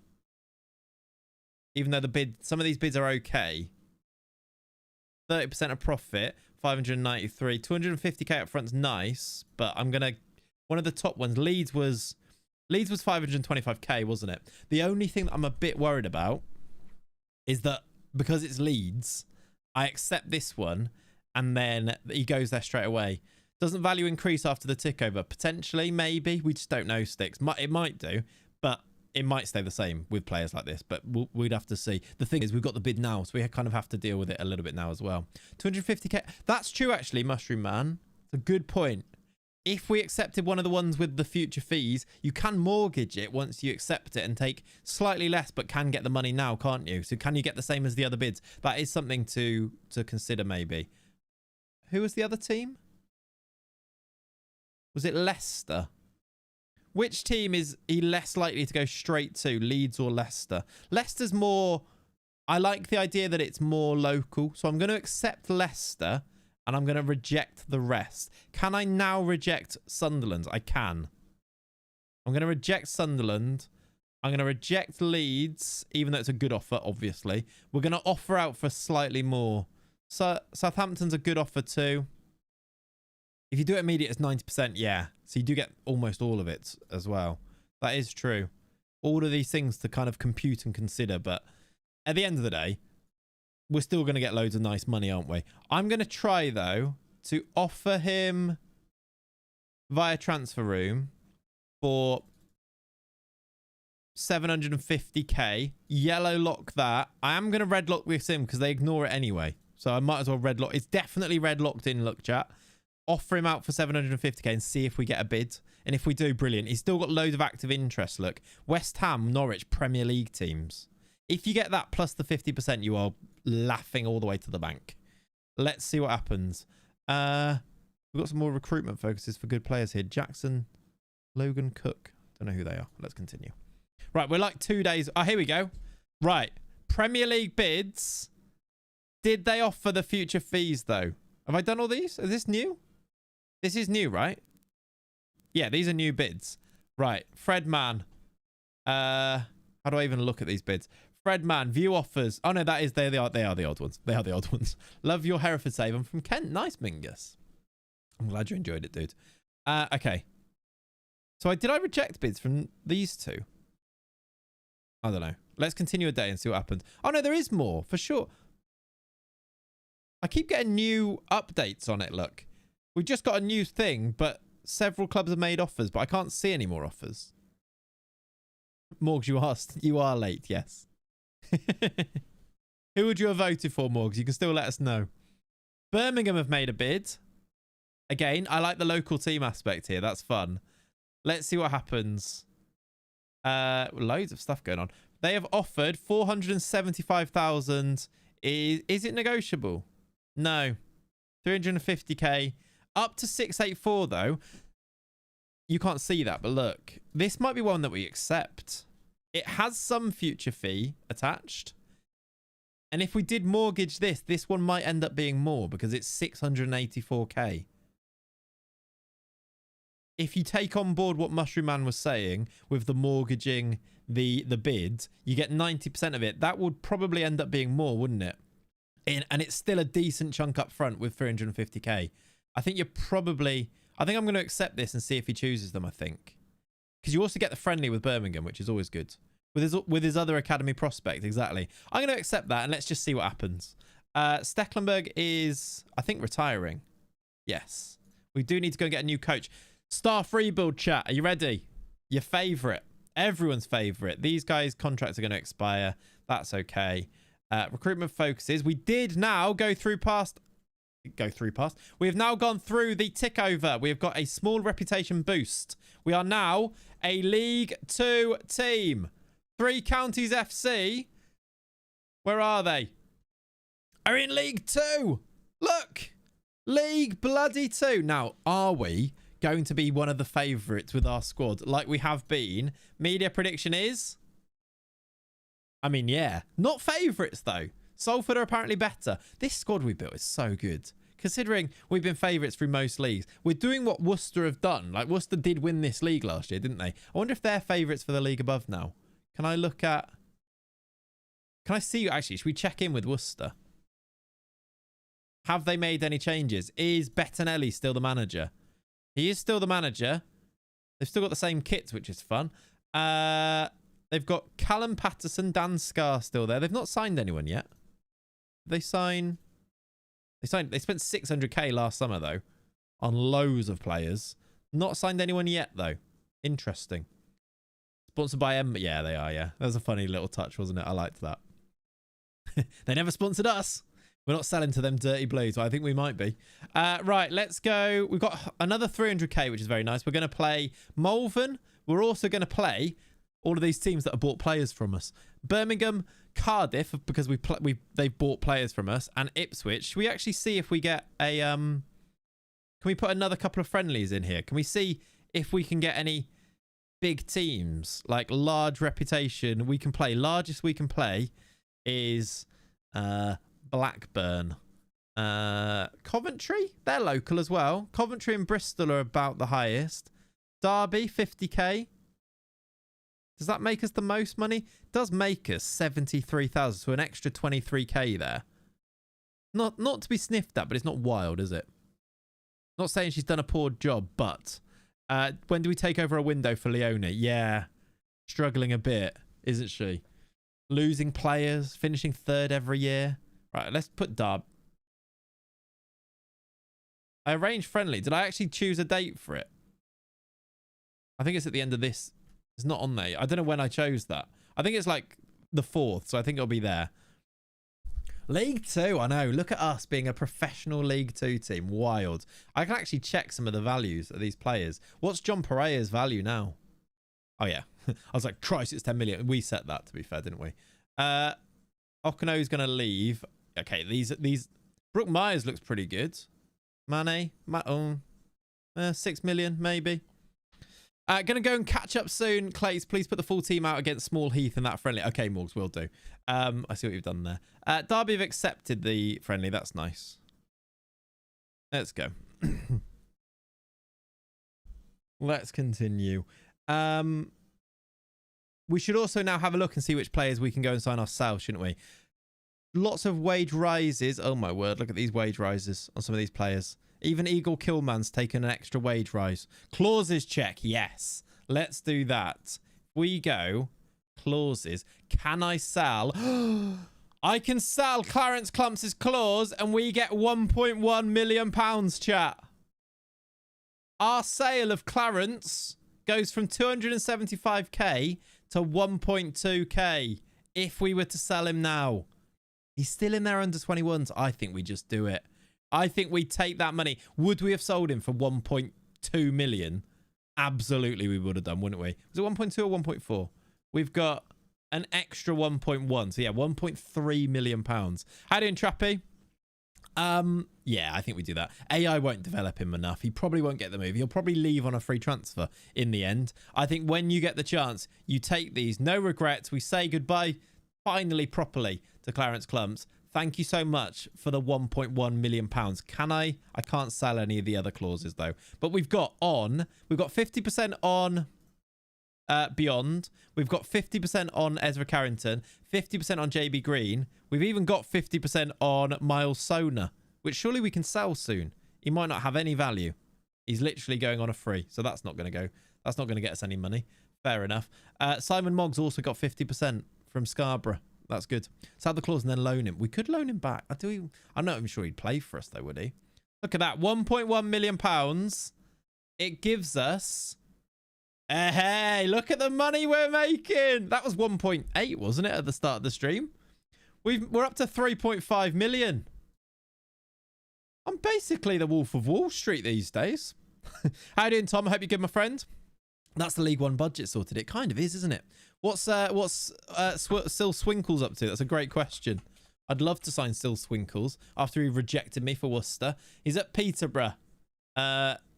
Even though the bid, some of these bids are okay. 30% of profit, 593. 250k upfront's nice, but I'm going to... one of the top ones, Leeds was 525k, wasn't it? The only thing that I'm a bit worried about is that because it's Leeds, I accept this one and then he goes there straight away. Doesn't value increase after the tick over? Potentially, maybe. We just don't know, Sticks. It might do, but it might stay the same with players like this, but we'd have to see. The thing is, we've got the bid now, so we kind of have to deal with it a little bit now as well. 250k. That's true, actually, Mushroom Man. It's a good point. If we accepted one of the ones with the future fees, you can mortgage it once you accept it and take slightly less, but can get the money now, can't you? So can you get the same as the other bids? That is something to consider, maybe. Who was the other team? Was it Leicester? Which team is he less likely to go straight to, Leeds or Leicester? Leicester's more... I like the idea that it's more local. So I'm going to accept Leicester and I'm going to reject the rest. Can I now reject Sunderland? I can. I'm going to reject Sunderland. I'm going to reject Leeds, even though it's a good offer, obviously. We're going to offer out for slightly more. So Southampton's a good offer too. If you do it immediate, it's 90%, yeah. So you do get almost all of it as well. That is true. All of these things to kind of compute and consider. But at the end of the day, we're still going to get loads of nice money, aren't we? I'm going to try, though, to offer him via transfer room for 750k. Yellow lock that. I am going to red lock this in because they ignore it anyway. So I might as well red lock. It's definitely red locked in, look, chat. Offer him out for 750k and see if we get a bid. And if we do, brilliant. He's still got loads of active interest, look. West Ham, Norwich, Premier League teams. If you get that plus the 50%, you are laughing all the way to the bank. Let's see what happens. We've got some more recruitment focuses for good players here. Jackson, Logan Cook. Don't know who they are. Let's continue. Right, we're like 2 days. Oh, here we go. Right. Premier League bids. Did they offer the future fees, though? Have I done all these? Is this new? This is new, right? Yeah, these are new bids. Right. Fred Man. How do I even look at these bids? Fredman, view offers. Oh, no, that is, they are the odd ones. They are the odd ones. Love your Hereford save. I'm from Kent. Nice, Mingus. I'm glad you enjoyed it, dude. Okay. So did I reject bids from these two? I don't know. Let's continue a day and see what happens. Oh, no, there is more, for sure. I keep getting new updates on it, look. We just got a new thing, but several clubs have made offers, but I can't see any more offers. Morgs, you are late, yes. Who would you have voted for, Morgs? You can still let us know. Birmingham have made a bid. Again, I like the local team aspect here. That's fun. Let's see what happens. Loads of stuff going on. They have offered 475,000. Is it negotiable? No. 350k. Up to 684 though. You can't see that, but look. This might be one that we accept. It has some future fee attached. And if we did mortgage this one might end up being more because it's 684k. If you take on board what Mushroom Man was saying with the mortgaging the bid, you get 90% of it. That would probably end up being more, wouldn't it? And it's still a decent chunk up front with 350k. I think I'm going to accept this and see if he chooses them, I think. Because you also get the friendly with Birmingham, which is always good. With his other academy prospect, exactly. I'm going to accept that and let's just see what happens. Stecklenburg is, I think, retiring. Yes. We do need to go and get a new coach. Staff rebuild chat. Are you ready? Your favourite. Everyone's favourite. These guys' contracts are going to expire. That's okay. Recruitment focuses. We did now go past. We have now gone through the tick over. We have got a small reputation boost. We are now a League 2 team. 3 Counties FC. Where are they? Are in League 2. Look. League bloody 2. Now, are we going to be one of the favourites with our squad like we have been? Media prediction is... I mean, yeah. Not favourites, though. Salford are apparently better. This squad we built is so good. Considering we've been favourites through most leagues. We're doing what Worcester have done. Like, Worcester did win this league last year, didn't they? I wonder if they're favourites for the league above now. Can I look at... Can I see... Actually, should we check in with Worcester? Have they made any changes? Is Bettinelli still the manager? He is still the manager. They've still got the same kits, which is fun. They've got Callum Patterson, Dan Scarr still there. They've not signed anyone yet. They spent 600k last summer, though, on loads of players. Not signed anyone yet, though. Interesting. Sponsored by M. Yeah, they are, yeah. That was a funny little touch, wasn't it? I liked that. They never sponsored us. We're not selling to them dirty blues. Well, I think we might be. Right, let's go. We've got another 300k, which is very nice. We're going to play Malvern. We're also going to play all of these teams that have bought players from us. Birmingham, Cardiff, because they've bought players from us, and Ipswich. Should we actually see if we get a... Can we put another couple of friendlies in here? Can we see if we can get any big teams, like large reputation we can play? Largest we can play is Blackburn. Coventry, they're local as well. Coventry and Bristol are about the highest. Derby, 50k. Does that make us the most money? It does make us 73,000, so an extra 23k there. Not to be sniffed at, but it's not wild, is it? Not saying she's done a poor job, but when do we take over a window for Leone? Yeah, struggling a bit, isn't she? Losing players, finishing third every year. Right, let's put Derby. I arranged friendly. Did I actually choose a date for it? I think it's at the end of this. It's not on there. I don't know when I chose that. I think it's like the 4th, so I think it'll be there. League 2, I know. Look at us being a professional League 2 team. Wild. I can actually check some of the values of these players. What's John Pereira's value now? Oh, yeah. I was like, Christ, it's 10 million. We set that, to be fair, didn't we? Okano's going to leave. Okay, these... Brooke Myers looks pretty good. Mane? 6 million, maybe. Gonna go and catch up soon. Clayts, please put the full team out against Small Heath in that friendly. Okay, Morgs, will do. I see what you've done there. Derby have accepted the friendly. That's nice. Let's go. Let's continue. We should also now have a look and see which players we can go and sign ourselves, shouldn't we? Lots of wage rises. Oh, my word. Look at these wage rises on some of these players. Even Eagle Killman's taken an extra wage rise. Clauses check. Yes. Let's do that. We go. Clauses. Can I sell? I can sell Clarence Clumps' clause and we get £1.1 million, chat. Our sale of Clarence goes from 275k to 1.2k if we were to sell him now. He's still in there under 21s. I think we just do it. I think we take that money. Would we have sold him for 1.2 million? Absolutely we would have done, wouldn't we? Was it 1.2 or 1.4? We've got an extra 1.1. So yeah, 1.3 million pounds. How doing, Trappy? Yeah, I think we do that. AI won't develop him enough. He probably won't get the move. He'll probably leave on a free transfer in the end. I think when you get the chance, you take these. No regrets. We say goodbye finally properly to Clarence Clumps. Thank you so much for the 1.1 million pounds. Can I can't sell any of the other clauses though. But we've got 50% on Beyond. We've got 50% on Ezra Carrington, 50% on JB Green. We've even got 50% on Miles Sona, which surely we can sell soon. He might not have any value. He's literally going on a free, so that's not going to go. That's not going to get us any money. Fair enough. Simon Moggs also got 50% from Scarborough. That's good. Sell the clause and then loan him. We could loan him back. I'm not even sure he'd play for us though, would he? Look at that. 1.1 million pounds. It gives us... Hey, look at the money we're making. That was 1.8, wasn't it, at the start of the stream? We're up to 3.5 million. I'm basically the Wolf of Wall Street these days. How you doing, Tom? I hope you're good, my friend. That's the League One budget sorted. It kind of is, isn't it? What's Sil Swinkles up to? That's a great question. I'd love to sign Sil Swinkles after he rejected me for Worcester. He's at Peterborough.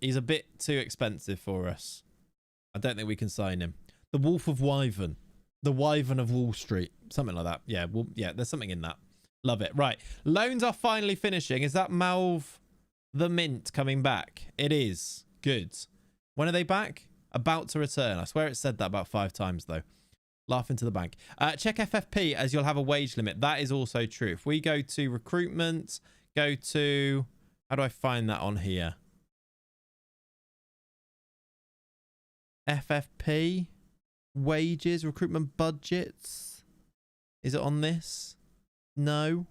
He's a bit too expensive for us. I don't think we can sign him. The Wolf of Wyvern. The Wyvern of Wall Street. Something like that. Yeah, well, yeah, there's something in that. Love it. Right. Loans are finally finishing. Is that Malv the Mint coming back? It is. Good. When are they back? About to return. I swear it said that about 5 times, though. Laugh into the bank. Check FFP as you'll have a wage limit. That is also true. If we go to recruitment, go to... How do I find that on here? FFP, wages, recruitment budgets. Is it on this? No.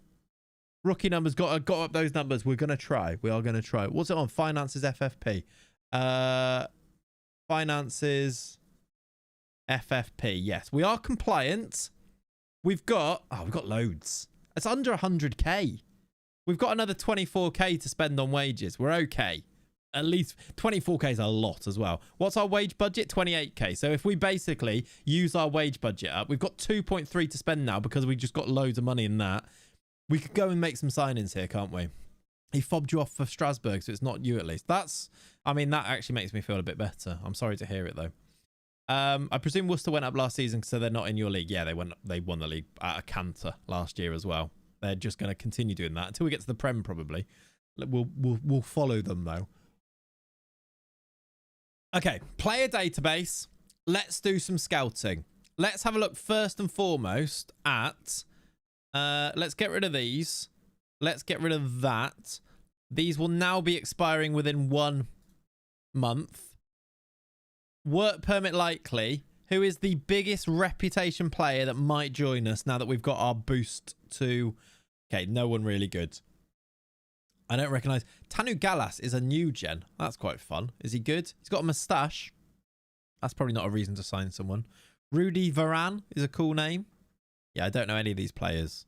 Rookie numbers, got up those numbers. We're going to try. We are going to try. What's it on? Finances, FFP. Finances, FFP. Yes, we are compliant. We've got loads. It's under 100k. We've got another 24k to spend on wages. We're okay. At least 24k is a lot as well. What's our wage budget? 28k. So if we basically use our wage budget up, we've got 2.3 to spend now because we just got loads of money in that. We could go and make some signings here, can't we? He fobbed you off for Strasbourg, so it's not you at least. I mean, that actually makes me feel a bit better. I'm sorry to hear it though. I presume Worcester went up last season, so they're not in your league. Yeah, they won the league at a canter last year as well. They're just going to continue doing that until we get to the Prem, probably. We'll follow them though. Okay, player database. Let's do some scouting. Let's have a look first and foremost at... let's get rid of these. Let's get rid of that. These will now be expiring within 1 month. Work permit likely. Who is the biggest reputation player that might join us now that we've got our boost to... Okay, no one really good. I don't recognise. Tanu Gallas is a new gen. That's quite fun. Is he good? He's got a moustache. That's probably not a reason to sign someone. Rudy Varane is a cool name. Yeah, I don't know any of these players.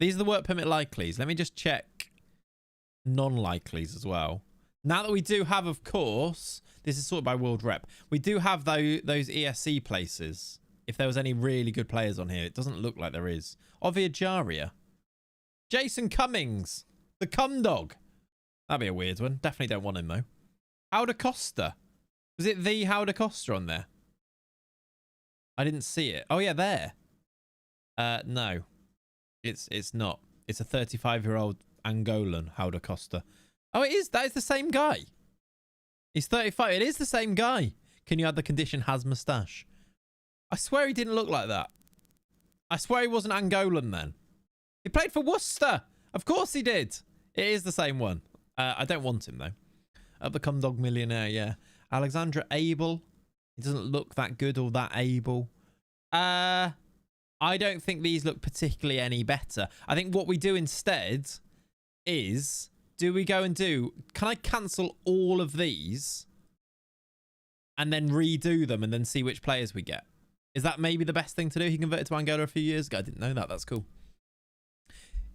These are the work permit likelies. Let me just check non-likelies as well. Now that we do have, of course, this is sorted by World Rep. We do have those ESC places. If there was any really good players on here. It doesn't look like there is. Ovia Jaria. Jason Cummings. The Cum Dog. That'd be a weird one. Definitely don't want him, though. Howder Costa. Was it the Howder Costa on there? I didn't see it. Oh, yeah, there. No. It's not. It's a 35-year-old Angolan, Howder Costa. Oh, it is. That is the same guy. He's 35. It is the same guy. Can you add the condition has moustache? I swear he didn't look like that. I swear he wasn't Angolan then. He played for Worcester. Of course he did. It is the same one. I don't want him, though. Become Dog Millionaire, yeah. Alexandra Abel. He doesn't look that good or that able. I don't think these look particularly any better. I think what we do instead is... Do we go and do... Can I cancel all of these and then redo them and then see which players we get? Is that maybe the best thing to do? He converted to Angola a few years ago. I didn't know that. That's cool.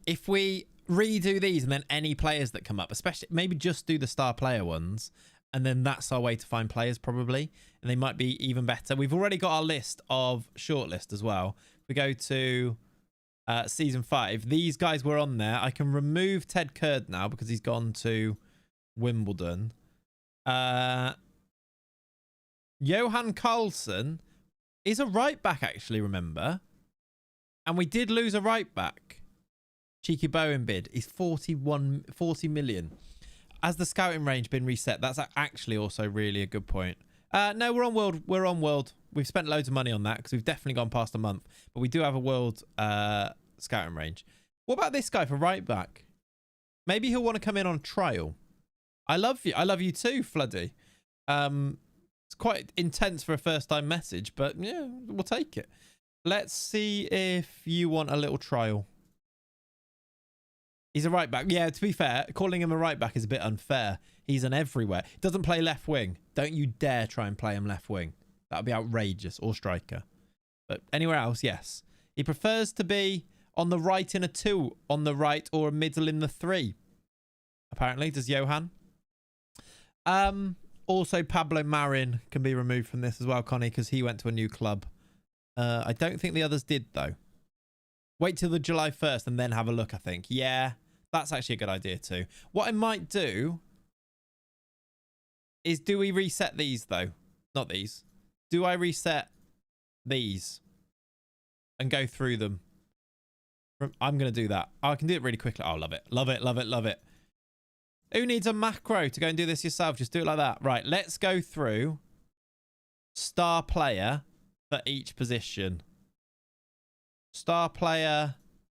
If we redo these and then any players that come up, especially maybe just do the star player ones, and then that's our way to find players probably, and they might be even better. We've already got our list of shortlist as well. If we go to season 5, these guys were on there. I can remove Ted Kurd now because he's gone to Wimbledon. Johan Carlson is a right back, actually, remember? And we did lose a right back. Cheeky Bowen bid is 40 million. Has the scouting range been reset? That's actually also really a good point. No, we're on world. We're on world. We've spent loads of money on that because we've definitely gone past a month. But we do have a world scouting range. What about this guy for right back? Maybe he'll want to come in on trial. I love you. I love you too, Floody. It's quite intense for a first-time message, but yeah, we'll take it. Let's see if you want a little trial. He's a right back. Yeah, to be fair, calling him a right back is a bit unfair. He's an everywhere. Doesn't play left wing. Don't you dare try and play him left wing. That would be outrageous. Or striker. But anywhere else, yes. He prefers to be on the right in a 2, on the right, or a middle in the 3. Apparently, does Johan. Also, Pablo Marin can be removed from this as well, Connie, because he went to a new club. I don't think the others did, though. Wait till the July 1st and then have a look, I think. Yeah, that's actually a good idea, too. What I might do is, do we reset these, though? Not these. Do I reset these and go through them? I'm going to do that. I can do it really quickly. Oh, love it. Love it, love it, love it. Who needs a macro to go and do this yourself? Just do it like that. Right, let's go through star player for each position. Star player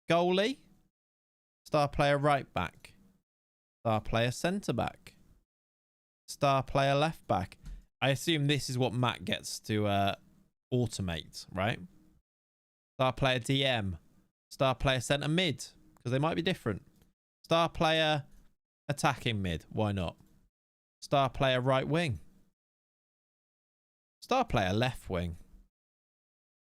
goalie. Star player right back. Star player centre back. Star player left back. I assume this is what Matt gets to automate, right? Star player DM. Star player centre mid, because they might be different. Star player attacking mid. Why not? Star player right wing. Star player left wing.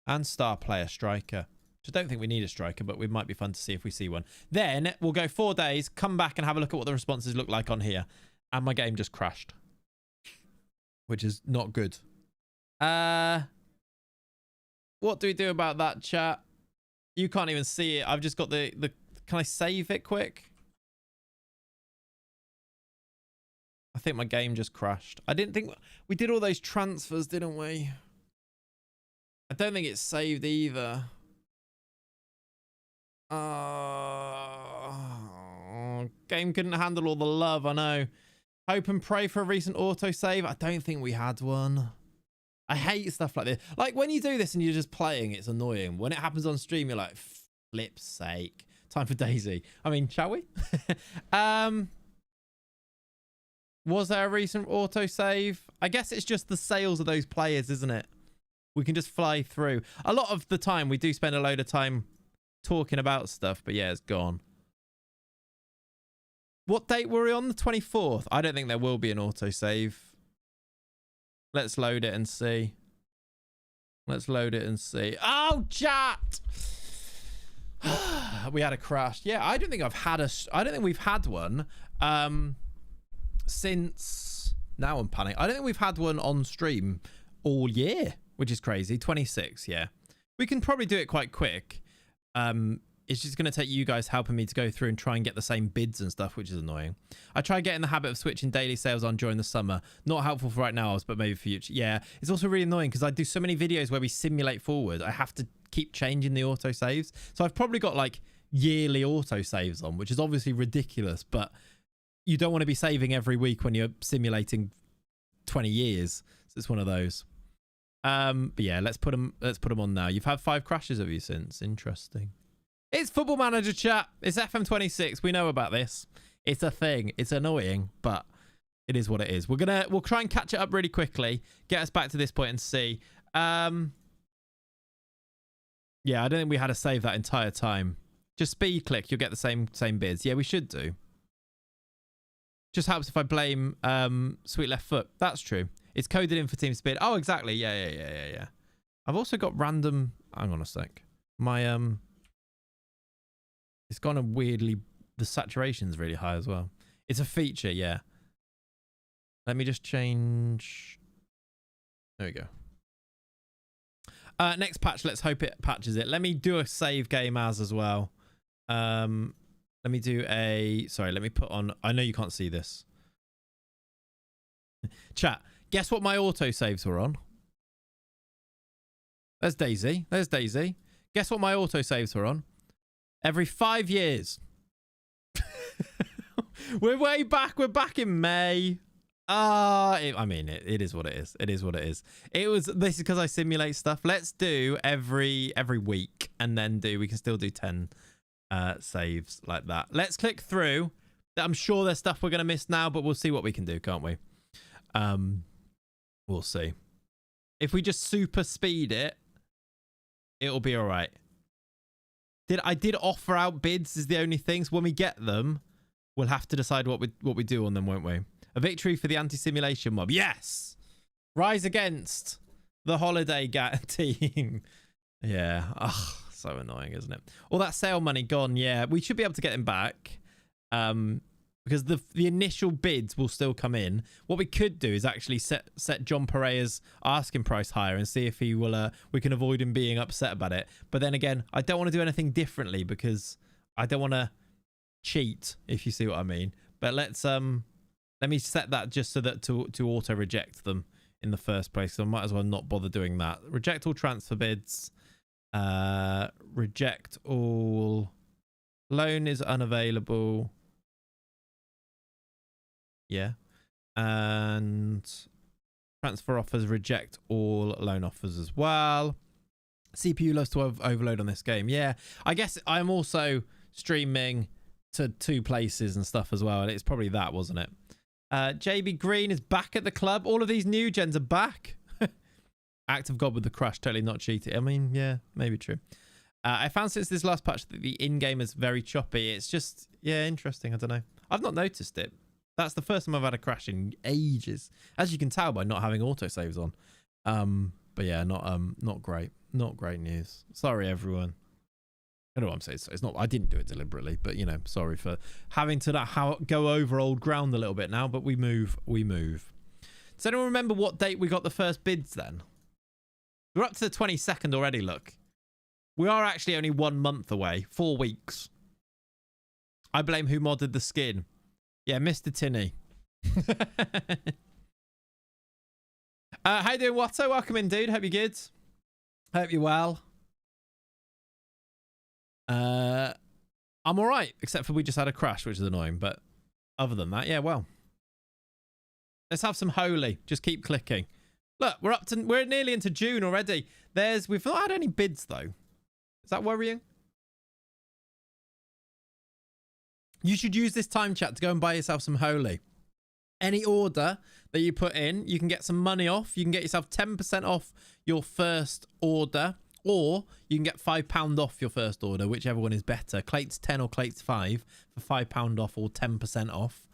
And star player striker. Which I don't think we need a striker, but it might be fun to see if we see one. Then we'll go 4 days, come back and have a look at what the responses look like on here. And my game just crashed. Which is not good. What do we do about that, chat? You can't even see it. I've just got the... Can I save it quick? I think my game just crashed. I didn't think... We did all those transfers, didn't we? I don't think it's saved either. Game couldn't handle all the love, I know. Hope and pray for a recent autosave. I don't think we had one. I hate stuff like this. Like, when you do this and you're just playing, it's annoying. When it happens on stream, you're like, flip's sake. Time for Daisy. I mean, shall we? Was there a recent autosave? I guess it's just the sales of those players, isn't it? We can just fly through. A lot of the time, we do spend a load of time talking about stuff, but yeah, it's gone. What date were we on? The 24th? I don't think there will be an autosave. Let's load it and see. Let's load it and see. Oh, chat! We had a crash. Yeah, I don't think I've had a... I don't think we've had one since... Now I'm panicking. I don't think we've had one on stream all year, which is crazy. 26, yeah. We can probably do it quite quick. It's just going to take you guys helping me to go through and try and get the same bids and stuff, which is annoying. I try getting the habit of switching daily sales on during the summer. Not helpful for right now, but maybe for future. Yeah, it's also really annoying because I do so many videos where we simulate forward. I have to keep changing the auto saves. So I've probably got like yearly auto saves on, which is obviously ridiculous, but you don't want to be saving every week when you're simulating 20 years. So it's one of those. But yeah, let's put them on now. You've had 5 crashes of you since. Interesting. It's Football Manager chat. It's FM26. We know about this. It's a thing. It's annoying, but it is what it is. We'll try and catch it up really quickly. Get us back to this point and see. Yeah, I don't think we had to save that entire time. Just speed click, you'll get the same bids. Yeah, we should do. Just helps if I blame Sweet Left Foot. That's true. It's coded in for team speed. Oh, exactly. Yeah. I've also got random. Hang on a sec. My it's gone a weirdly. The saturation's really high as well. It's a feature, yeah. Let me just change. There we go. Next patch. Let's hope it patches it. Let me do a save game as well. Let me do a. Sorry. Let me put on. I know you can't see this. Chat. Guess what my auto saves were on? There's Daisy. Guess what my auto saves were on? Every 5 years. We're way back. We're back in May. I mean, it is what it is. It is what it is. This is because I simulate stuff. Let's do every week, and then we can still do 10 saves like that. Let's click through. I'm sure there's stuff we're going to miss now, but we'll see what we can do, can't we? We'll see. If we just super speed it, it'll be all right. I did offer out bids is the only thing. So when we get them, we'll have to decide what we do on them, won't we? A victory for the anti-simulation mob. Yes. Rise against the holiday team. Yeah. Ugh, so annoying, isn't it? All that sale money gone. Yeah, we should be able to get him back. Because the initial bids will still come in. What we could do is actually set John Pereira's asking price higher and see if he will. We can avoid him being upset about it. But then again, I don't want to do anything differently because I don't want to cheat, if you see what I mean. But let me set that just so that to auto reject them in the first place. So I might as well not bother doing that. Reject all transfer bids. Reject all. Loan is unavailable. Yeah. And transfer offers, reject all loan offers as well. CPU loves to overload on this game. Yeah. I guess I'm also streaming to 2 places and stuff as well. And it's probably that, wasn't it? JB Green is back at the club. All of these new gens are back. Act of God with the crash. Totally not cheating. I mean, yeah, maybe true. I found since this last patch that the in-game is very choppy. It's just, yeah, interesting. I don't know. I've not noticed it. That's the first time I've had a crash in ages, as you can tell by not having autosaves on. But yeah, not great. Not great news. Sorry, everyone. I don't know what I'm saying. It's not. I didn't do it deliberately, but you know, sorry for having to go over old ground a little bit now. But we move. Does anyone remember what date we got the first bids? Then we're up to the 22nd already. Look, we are actually only 1 month away. 4 weeks. I blame who modded the skin. Yeah, Mr. Tinney. How you doing, Watto? Welcome in, dude. Hope you're good. Hope you're well. I'm all right, except for we just had a crash, which is annoying. But other than that, yeah, well. Let's have some holy. Just keep clicking. Look, we're nearly into June already. We've not had any bids though. Is that worrying? You should use this time chat to go and buy yourself some holy. Any order that you put in, you can get some money off. You can get yourself 10% off your first order, or you can get £5 off your first order, whichever one is better. Clayts 10 or Clayts 5 for £5 off or 10% off.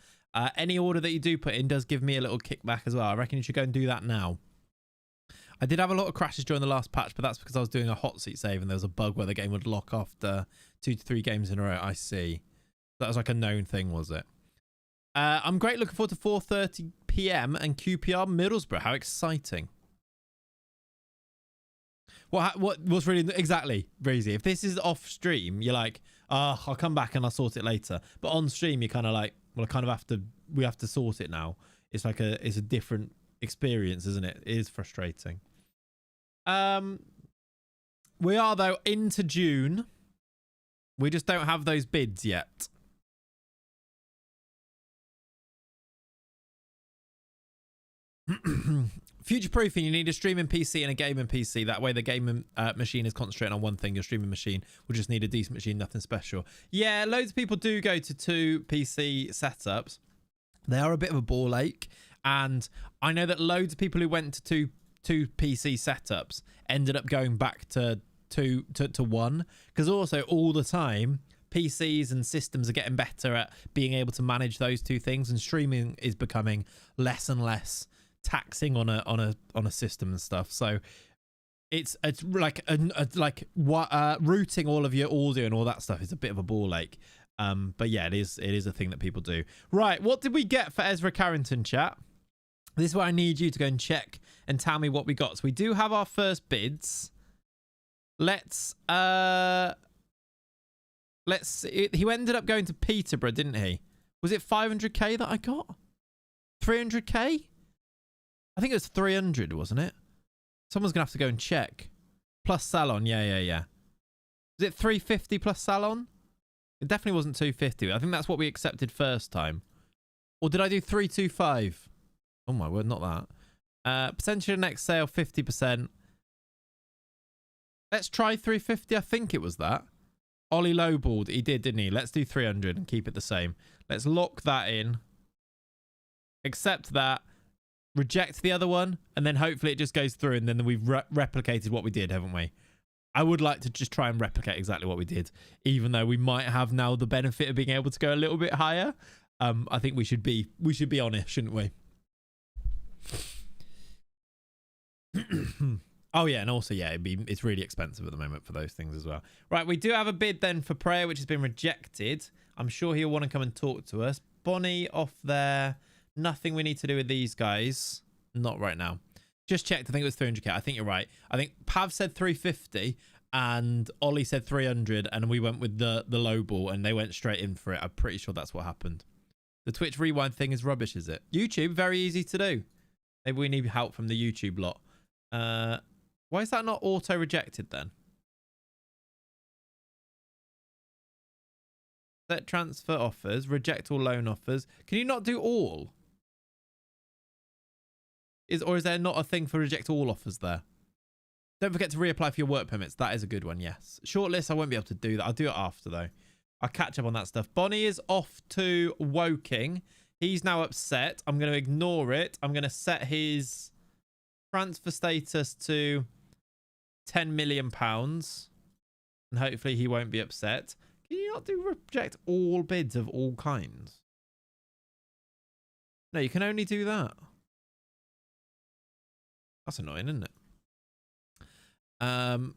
Any order that you do put in does give me a little kickback as well. I reckon you should go and do that now. I did have a lot of crashes during the last patch, but that's because I was doing a hot seat save and there was a bug where the game would lock after 2 to 3 games in a row. I see. That was like a known thing, was it? I'm great. Looking forward to 4:30 p.m. and QPR Middlesbrough. How exciting. What was really exactly Breezy? If this is off stream, you're like, oh, I'll come back and I'll sort it later. But on stream, you're kind of like, well, we have to sort it now. It's like it's a different experience, isn't it? It is frustrating. We are though into June. We just don't have those bids yet. Future proofing, you need a streaming PC and a gaming PC. That way the gaming machine is concentrating on one thing. Your streaming machine will just need a decent machine, nothing special. Yeah, loads of people do go to 2 PC setups. They are a bit of a ball ache. And I know that loads of people who went to two PC setups ended up going back to one. Because also all the time, PCs and systems are getting better at being able to manage those 2 things. And streaming is becoming less and less taxing on a system and stuff. So it's like routing all of your audio and all that stuff is a bit of a ball ache. But yeah, it is a thing that people do. Right, what did we get for Ezra Carrington, chat? This is where I need you to go and check and tell me what we got. So we do have our first bids. Let's see. He ended up going to Peterborough, didn't he? Was it 500k that I got? 300k? I think it was 300, wasn't it? Someone's going to have to go and check. Plus salon. Yeah. Was it 350 plus salon? It definitely wasn't 250. I think that's what we accepted first time. Or did I do 325? Oh my word, not that. Percentage of next sale, 50%. Let's try 350. I think it was that. Ollie lowballed. He did, didn't he? Let's do 300 and keep it the same. Let's lock that in. Accept that. Reject the other one, and then hopefully it just goes through, and then we've replicated what we did, haven't we? I would like to just try and replicate exactly what we did, even though we might have now the benefit of being able to go a little bit higher. I think we should be honest, shouldn't we? Oh yeah, and also yeah, it's really expensive at the moment for those things as well. Right, we do have a bid then for prayer, which has been rejected. I'm sure he'll want to come and talk to us. Bonnie off there. Nothing we need to do with these guys. Not right now. Just checked. I think it was 300k. I think you're right. I think Pav said 350 and Ollie said 300, and we went with the low ball and they went straight in for it. I'm pretty sure that's what happened. The Twitch rewind thing is rubbish, is it? YouTube, very easy to do. Maybe we need help from the YouTube lot. Why is that not auto rejected then? Set transfer offers, reject all loan offers. Can you not do all? Or is there not a thing for reject all offers there? Don't forget to reapply for your work permits. That is a good one, yes. Shortlist, I won't be able to do that. I'll do it after, though. I'll catch up on that stuff. Bonnie is off to Woking. He's now upset. I'm going to ignore it. I'm going to set his transfer status to £10 million. And hopefully he won't be upset. Can you not do reject all bids of all kinds? No, you can only do that. That's annoying, isn't it?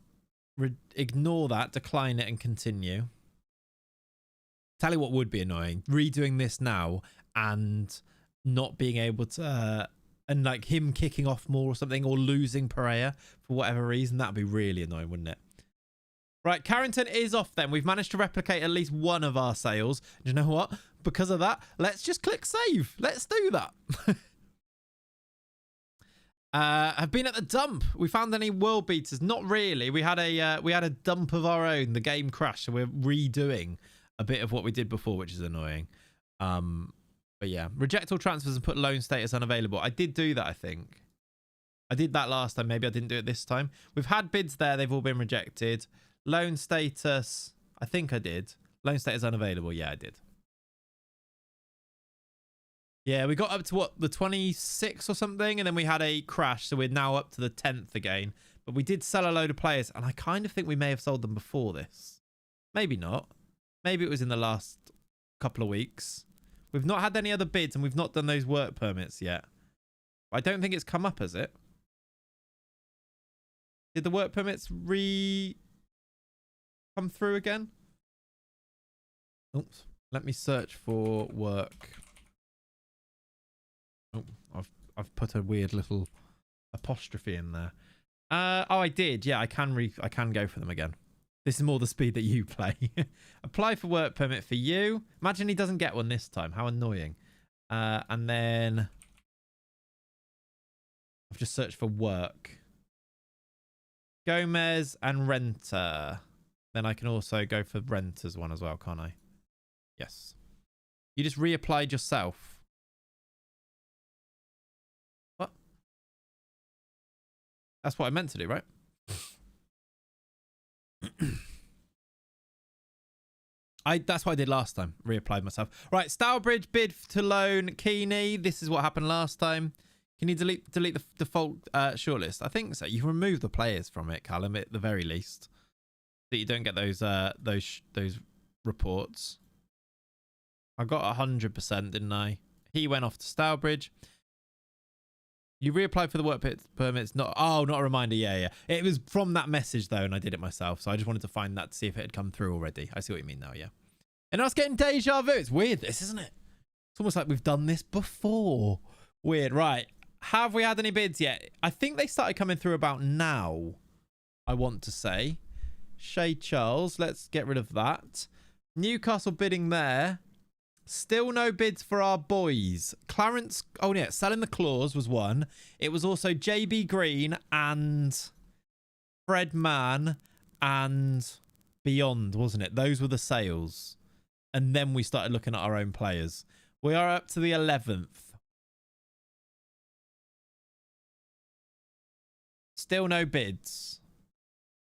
Ignore that, decline it, and continue. Tell you what would be annoying. Redoing this now and not being able to... and like him kicking off more or something, or losing Pereira for whatever reason. That'd be really annoying, wouldn't it? Right, Carrington is off then. We've managed to replicate at least one of our sales. Do you know what? Because of that, let's just click save. Let's do that. Have been at the dump. We found any world beaters? Not really. We had a dump of our own. The game crashed, so we're redoing a bit of what we did before, which is annoying. But yeah, reject all transfers and put loan status unavailable. I did do that, I think. I did that last time. Maybe I didn't do it this time. We've had bids there. They've all been rejected. Loan status, I think I did. Loan status unavailable. Yeah, I did. Yeah, we got up to what, the 26th or something, and then we had a crash, so we're now up to the 10th again. But we did sell a load of players, and I kind of think we may have sold them before this. Maybe not. Maybe it was in the last couple of weeks. We've not had any other bids, and we've not done those work permits yet. I don't think it's come up, has it? Did the work permits come through again? Oops. Let me search for work. Oh, I've put a weird little apostrophe in there. Oh, I did. Yeah, I can go for them again. This is more the speed that you play. Apply for work permit for you. Imagine he doesn't get one this time. How annoying. And then I've just searched for work. Gomez and renter. Then I can also go for renters one as well, can't I? Yes. You just reapplied yourself. What? That's what I meant to do, right? That's what I did last time. Reapplied myself. Right, Stourbridge bid to loan Keeney. This is what happened last time. Can you delete the default shortlist? I think so. You can remove the players from it, Callum, at the very least, so you don't get those reports. I got 100%, didn't I? He went off to Stourbridge. You reapplied for the work permits. Not a reminder. Yeah. It was from that message though, and I did it myself. So I just wanted to find that to see if it had come through already. I see what you mean now. Yeah. And I was getting deja vu. It's weird, this, isn't it? It's almost like we've done this before. Weird. Right. Have we had any bids yet? I think they started coming through about now, I want to say. Shay Charles. Let's get rid of that. Newcastle bidding there. Still no bids for our boys. Clarence, oh yeah, selling the clause was one. It was also JB Green and Fred Mann and Beyond, wasn't it? Those were the sales. And then we started looking at our own players. We are up to the 11th. Still no bids.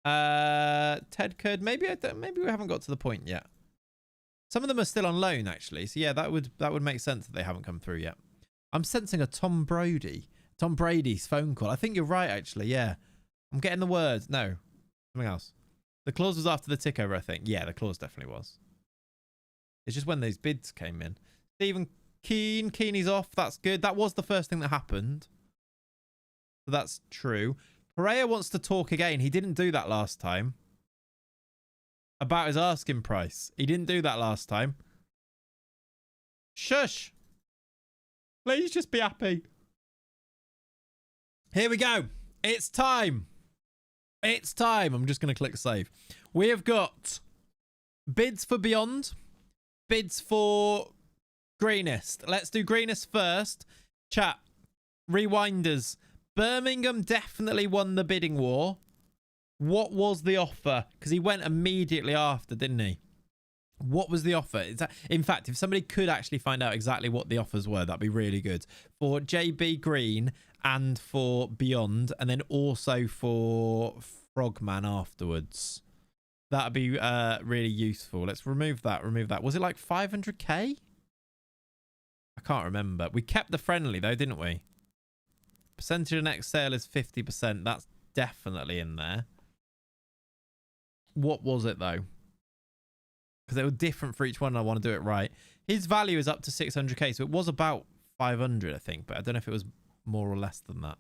Ted Curd, maybe we haven't got to the point yet. Some of them are still on loan, actually. So, yeah, that would make sense that they haven't come through yet. I'm sensing a Tom Brady's phone call. I think you're right, actually. Yeah. I'm getting the words. No. Something else. The clause was after the tick over, I think. Yeah, the clause definitely was. It's just when those bids came in. Stephen Keeney's off. That's good. That was the first thing that happened. So that's true. Pereira wants to talk again. He didn't do that last time. About his asking price. He didn't do that last time. Shush. Please just be happy. Here we go. It's time. It's time. I'm just going to click save. We have got bids for Beyond. Bids for Greenest. Let's do Greenest first. Chat. Rewinders. Birmingham definitely won the bidding war. What was the offer? Because he went immediately after, didn't he? What was the offer? In fact, if somebody could actually find out exactly what the offers were, that'd be really good. For JB Green and for Beyond, and then also for Frogman afterwards. That'd be really useful. Let's remove that. Was it like 500k? I can't remember. We kept the friendly though, didn't we? Percentage of next sale is 50%. That's definitely in there. What was it though? Because they were different for each one and I want to do it right. His value is up to 600k, so it was about 500, I think, but I don't know if it was more or less than that.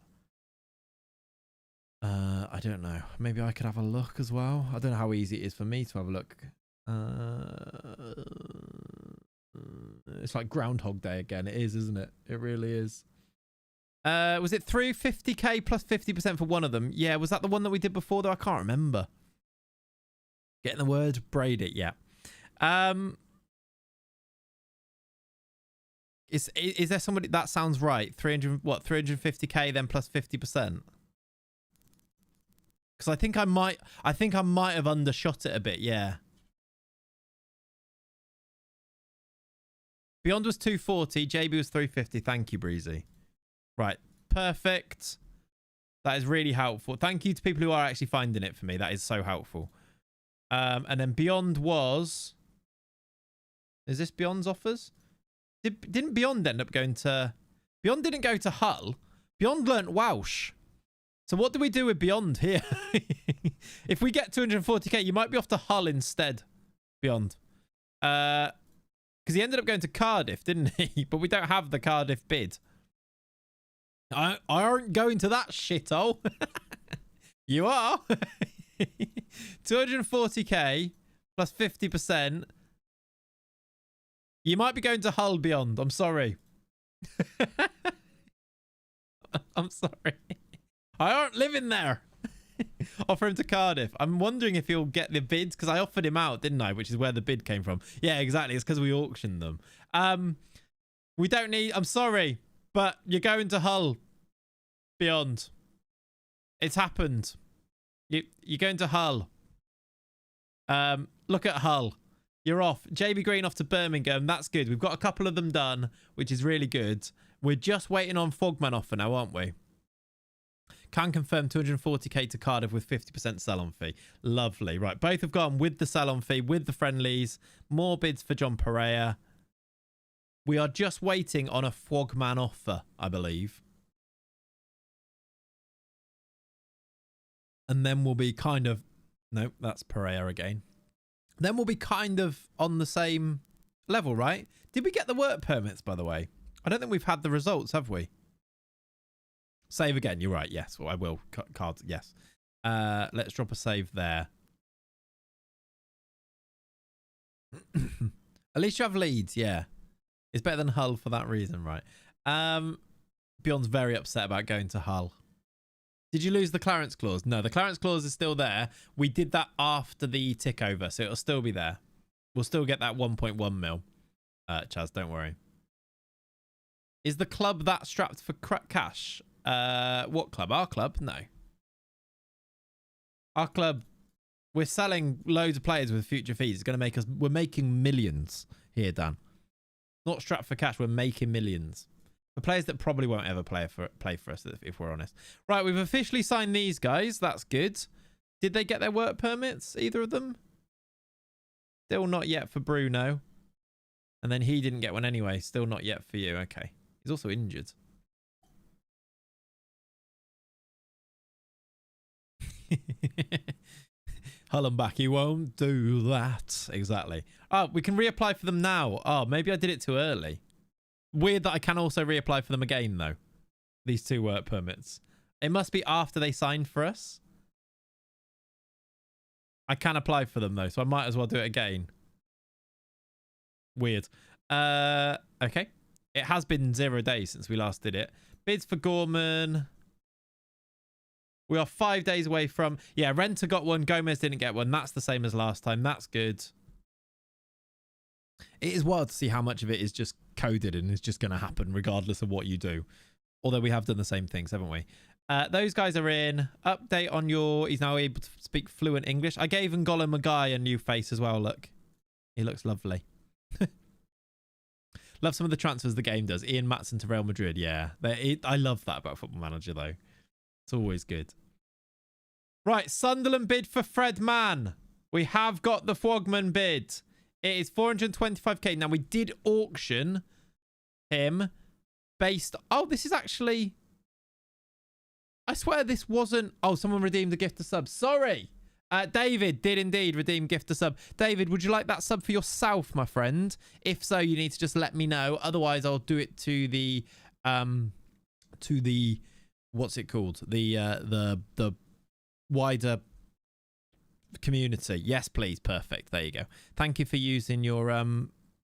I don't know. Maybe I could have a look as well. I don't know how easy it is for me to have a look. It's like Groundhog Day again. It is, isn't it? It really is. Was it through 50k plus 50% for one of them? Yeah, was that the one that we did before though? I can't remember. Getting the word braid it, yeah. Is there somebody that sounds right? 350k then plus 50%? Because I think I might have undershot it a bit, yeah. Beyond was 240, JB was 350. Thank you, Breezy. Right, perfect. That is really helpful. Thank you to people who are actually finding it for me. That is so helpful. And then Beyond was... Is this Beyond's offers? Didn't Beyond end up going to... Beyond didn't go to Hull. Beyond learnt Welsh. So what do we do with Beyond here? If we get 240k, you might be off to Hull instead. Beyond. Because he ended up going to Cardiff, didn't he? But we don't have the Cardiff bid. I aren't going to that shithole. You are. 240k plus 50%. You might be going to Hull, Beyond. I'm sorry. I'm sorry. I aren't living there. Offer him to Cardiff. I'm wondering if he'll get the bids because I offered him out, didn't I? Which is where the bid came from. Yeah, exactly. It's because we auctioned them. We don't need... I'm sorry, but you're going to Hull, Beyond. It's happened. You're going to Hull. Look at Hull. You're off. JB Green off to Birmingham. That's good. We've got a couple of them done, which is really good. We're just waiting on Fogman offer now, aren't we? Can confirm 240k to Cardiff with 50% sell-on fee. Lovely. Right, both have gone with the sell-on fee, with the friendlies. More bids for John Pereira. We are just waiting on a Frogman offer, I believe. And then we'll be kind of... Nope, that's Pereira again. Then we'll be kind of on the same level, right? Did we get the work permits, by the way? I don't think we've had the results, have we? Save again. You're right. Yes, well, I will. Cards. Yes. Let's drop a save there. At least you have leads. Yeah. It's better than Hull for that reason, right? Bjorn's very upset about going to Hull. Did you lose the clearance clause? No, the clearance clause is still there. We did that after the tick over, so it'll still be there. We'll still get that 1.1 mil. Chaz, don't worry. Is the club that strapped for cash? What club? Our club? No. Our club, we're selling loads of players with future fees. It's going to make us, we're making millions here, Dan. Not strapped for cash, we're making millions. For players that probably won't ever play for us, if we're honest. Right, we've officially signed these guys. That's good. Did they get their work permits, either of them? Still not yet for Bruno. And then he didn't get one anyway. Still not yet for you. Okay. He's also injured. Hullenbach, he won't do that. Exactly. Oh, we can reapply for them now. Oh, maybe I did it too early. Weird that I can also reapply for them again, though. These 2 work permits. It must be after they signed for us. I can apply for them, though, so I might as well do it again. Weird. Okay. It has been 0 days since we last did it. Bids for Gorman. We are 5 days away from... Yeah, Renter got one. Gomez didn't get one. That's the same as last time. That's good. It is wild to see how much of it is just coded and is just going to happen regardless of what you do. Although we have done the same things, haven't we? Those guys are in. Update on your... He's now able to speak fluent English. I gave N'Golo Magai a new face as well, look. He looks lovely. Love some of the transfers the game does. Ian Matson to Real Madrid, yeah. I love that about Football Manager, though. It's always good. Right, Sunderland bid for Fred Mann. We have got the Frogman bid. It is 425k. Now, we did auction him based... Oh, this is actually... I swear this wasn't... Oh, someone redeemed a gift of sub. Sorry. David did indeed redeem gift of sub. David, would you like that sub for yourself, my friend? If so, you need to just let me know. Otherwise, I'll do it to the... What's it called? The wider community. Yes, please. Perfect. There you go. Thank you for using your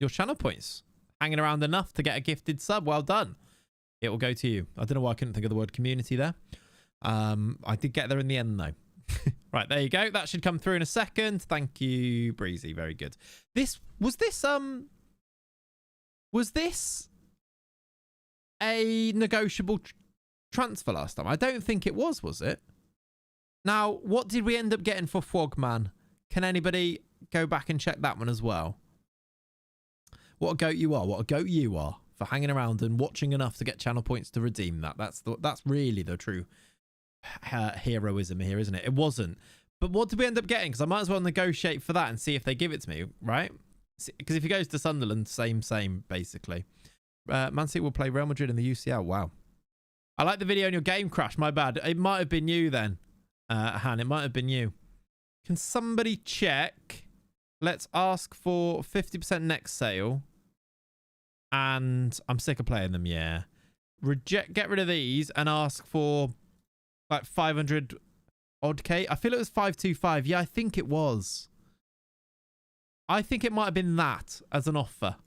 channel points. Hanging around enough to get a gifted sub. Well done. It will go to you. I don't know why I couldn't think of the word community there. I did get there in the end, though. Right, there you go. That should come through in a second. Thank you, Breezy. Very good. Was this a negotiable transfer last time? I don't think it was it? Now, what did we end up getting for Frogman? Can anybody go back and check that one as well? What a goat you are. What a goat you are for hanging around and watching enough to get channel points to redeem that. That's really the true heroism here, isn't it? It wasn't. But what did we end up getting? Because I might as well negotiate for that and see if they give it to me, right? Because if he goes to Sunderland, same, basically. Man City will play Real Madrid in the UCL. Wow. I like the video on your game crash. My bad. It might have been you then, Han. It might have been you. Can somebody check? Let's ask for 50% next sale. And I'm sick of playing them, yeah. Get rid of these and ask for like 500 odd K. I feel it was 525. Yeah, I think it was. I think it might have been that as an offer.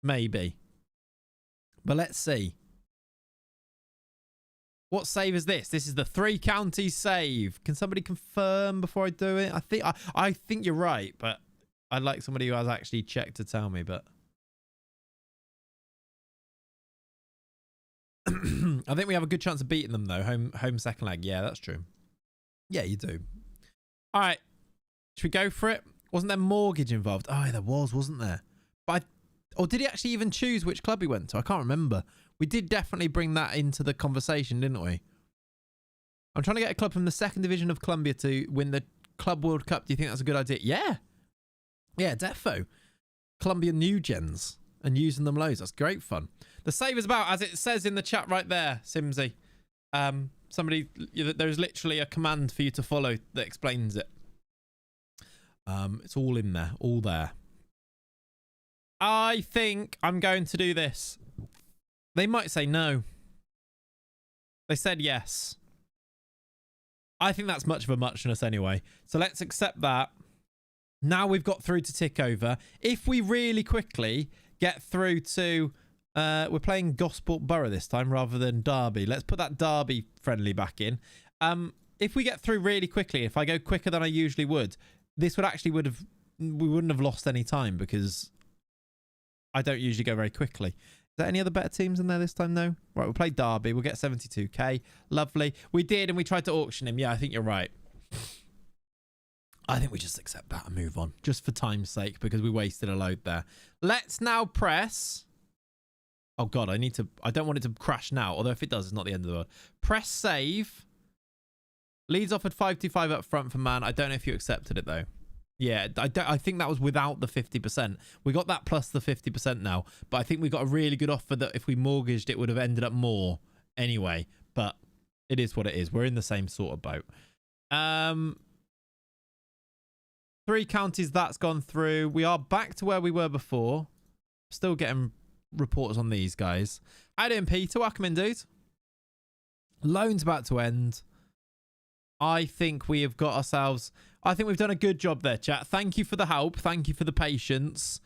Maybe. But let's see. What save is this? This is the 3 counties save. Can somebody confirm before I do it? I think you're right, but I'd like somebody who has actually checked to tell me, but I think we have a good chance of beating them though. Home second leg. Yeah, that's true. Yeah, you do. All right. Should we go for it? Wasn't there mortgage involved? Oh, there was, wasn't there? But Or did he actually even choose which club he went to? I can't remember. We did definitely bring that into the conversation, didn't we? I'm trying to get a club from the 2nd division of Colombia to win the Club World Cup. Do you think that's a good idea? Yeah. Yeah, defo. Colombia new gens and using them loads. That's great fun. The save is about, as it says in the chat right there, Simsy. There's literally a command for you to follow that explains it. It's all in there, all there. I think I'm going to do this. They might say no. They said yes. I think that's much of a muchness anyway. So let's accept that. Now we've got through to tick over. If we really quickly get through to... we're playing Gosport Borough this time rather than Derby. Let's put that Derby friendly back in. If we get through really quickly, if I go quicker than I usually would, this would actually we wouldn't have lost any time because I don't usually go very quickly. Is there any other better teams in there this time? No? Right, we'll play Derby. We'll get 72k. Lovely. We did, and we tried to auction him. Yeah, I think you're right. I think we just accept that and move on, just for time's sake, because we wasted a load there. Let's now press... Oh, God, I don't want it to crash now, although if it does, it's not the end of the world. Press save. Leeds offered 525 up front for Man. I don't know if you accepted it, though. Yeah, I think that was without the 50%. We got that plus the 50% now, but I think we got a really good offer that if we mortgaged, it would have ended up more anyway, but it is what it is. We're in the same sort of boat. 3 counties, that's gone through. We are back to where we were before. Still getting reports on these guys. How you doing, Peter? Welcome in, dude. Loan's about to end. I think we have got ourselves... I think we've done a good job there, chat. Thank you for the help. Thank you for the patience.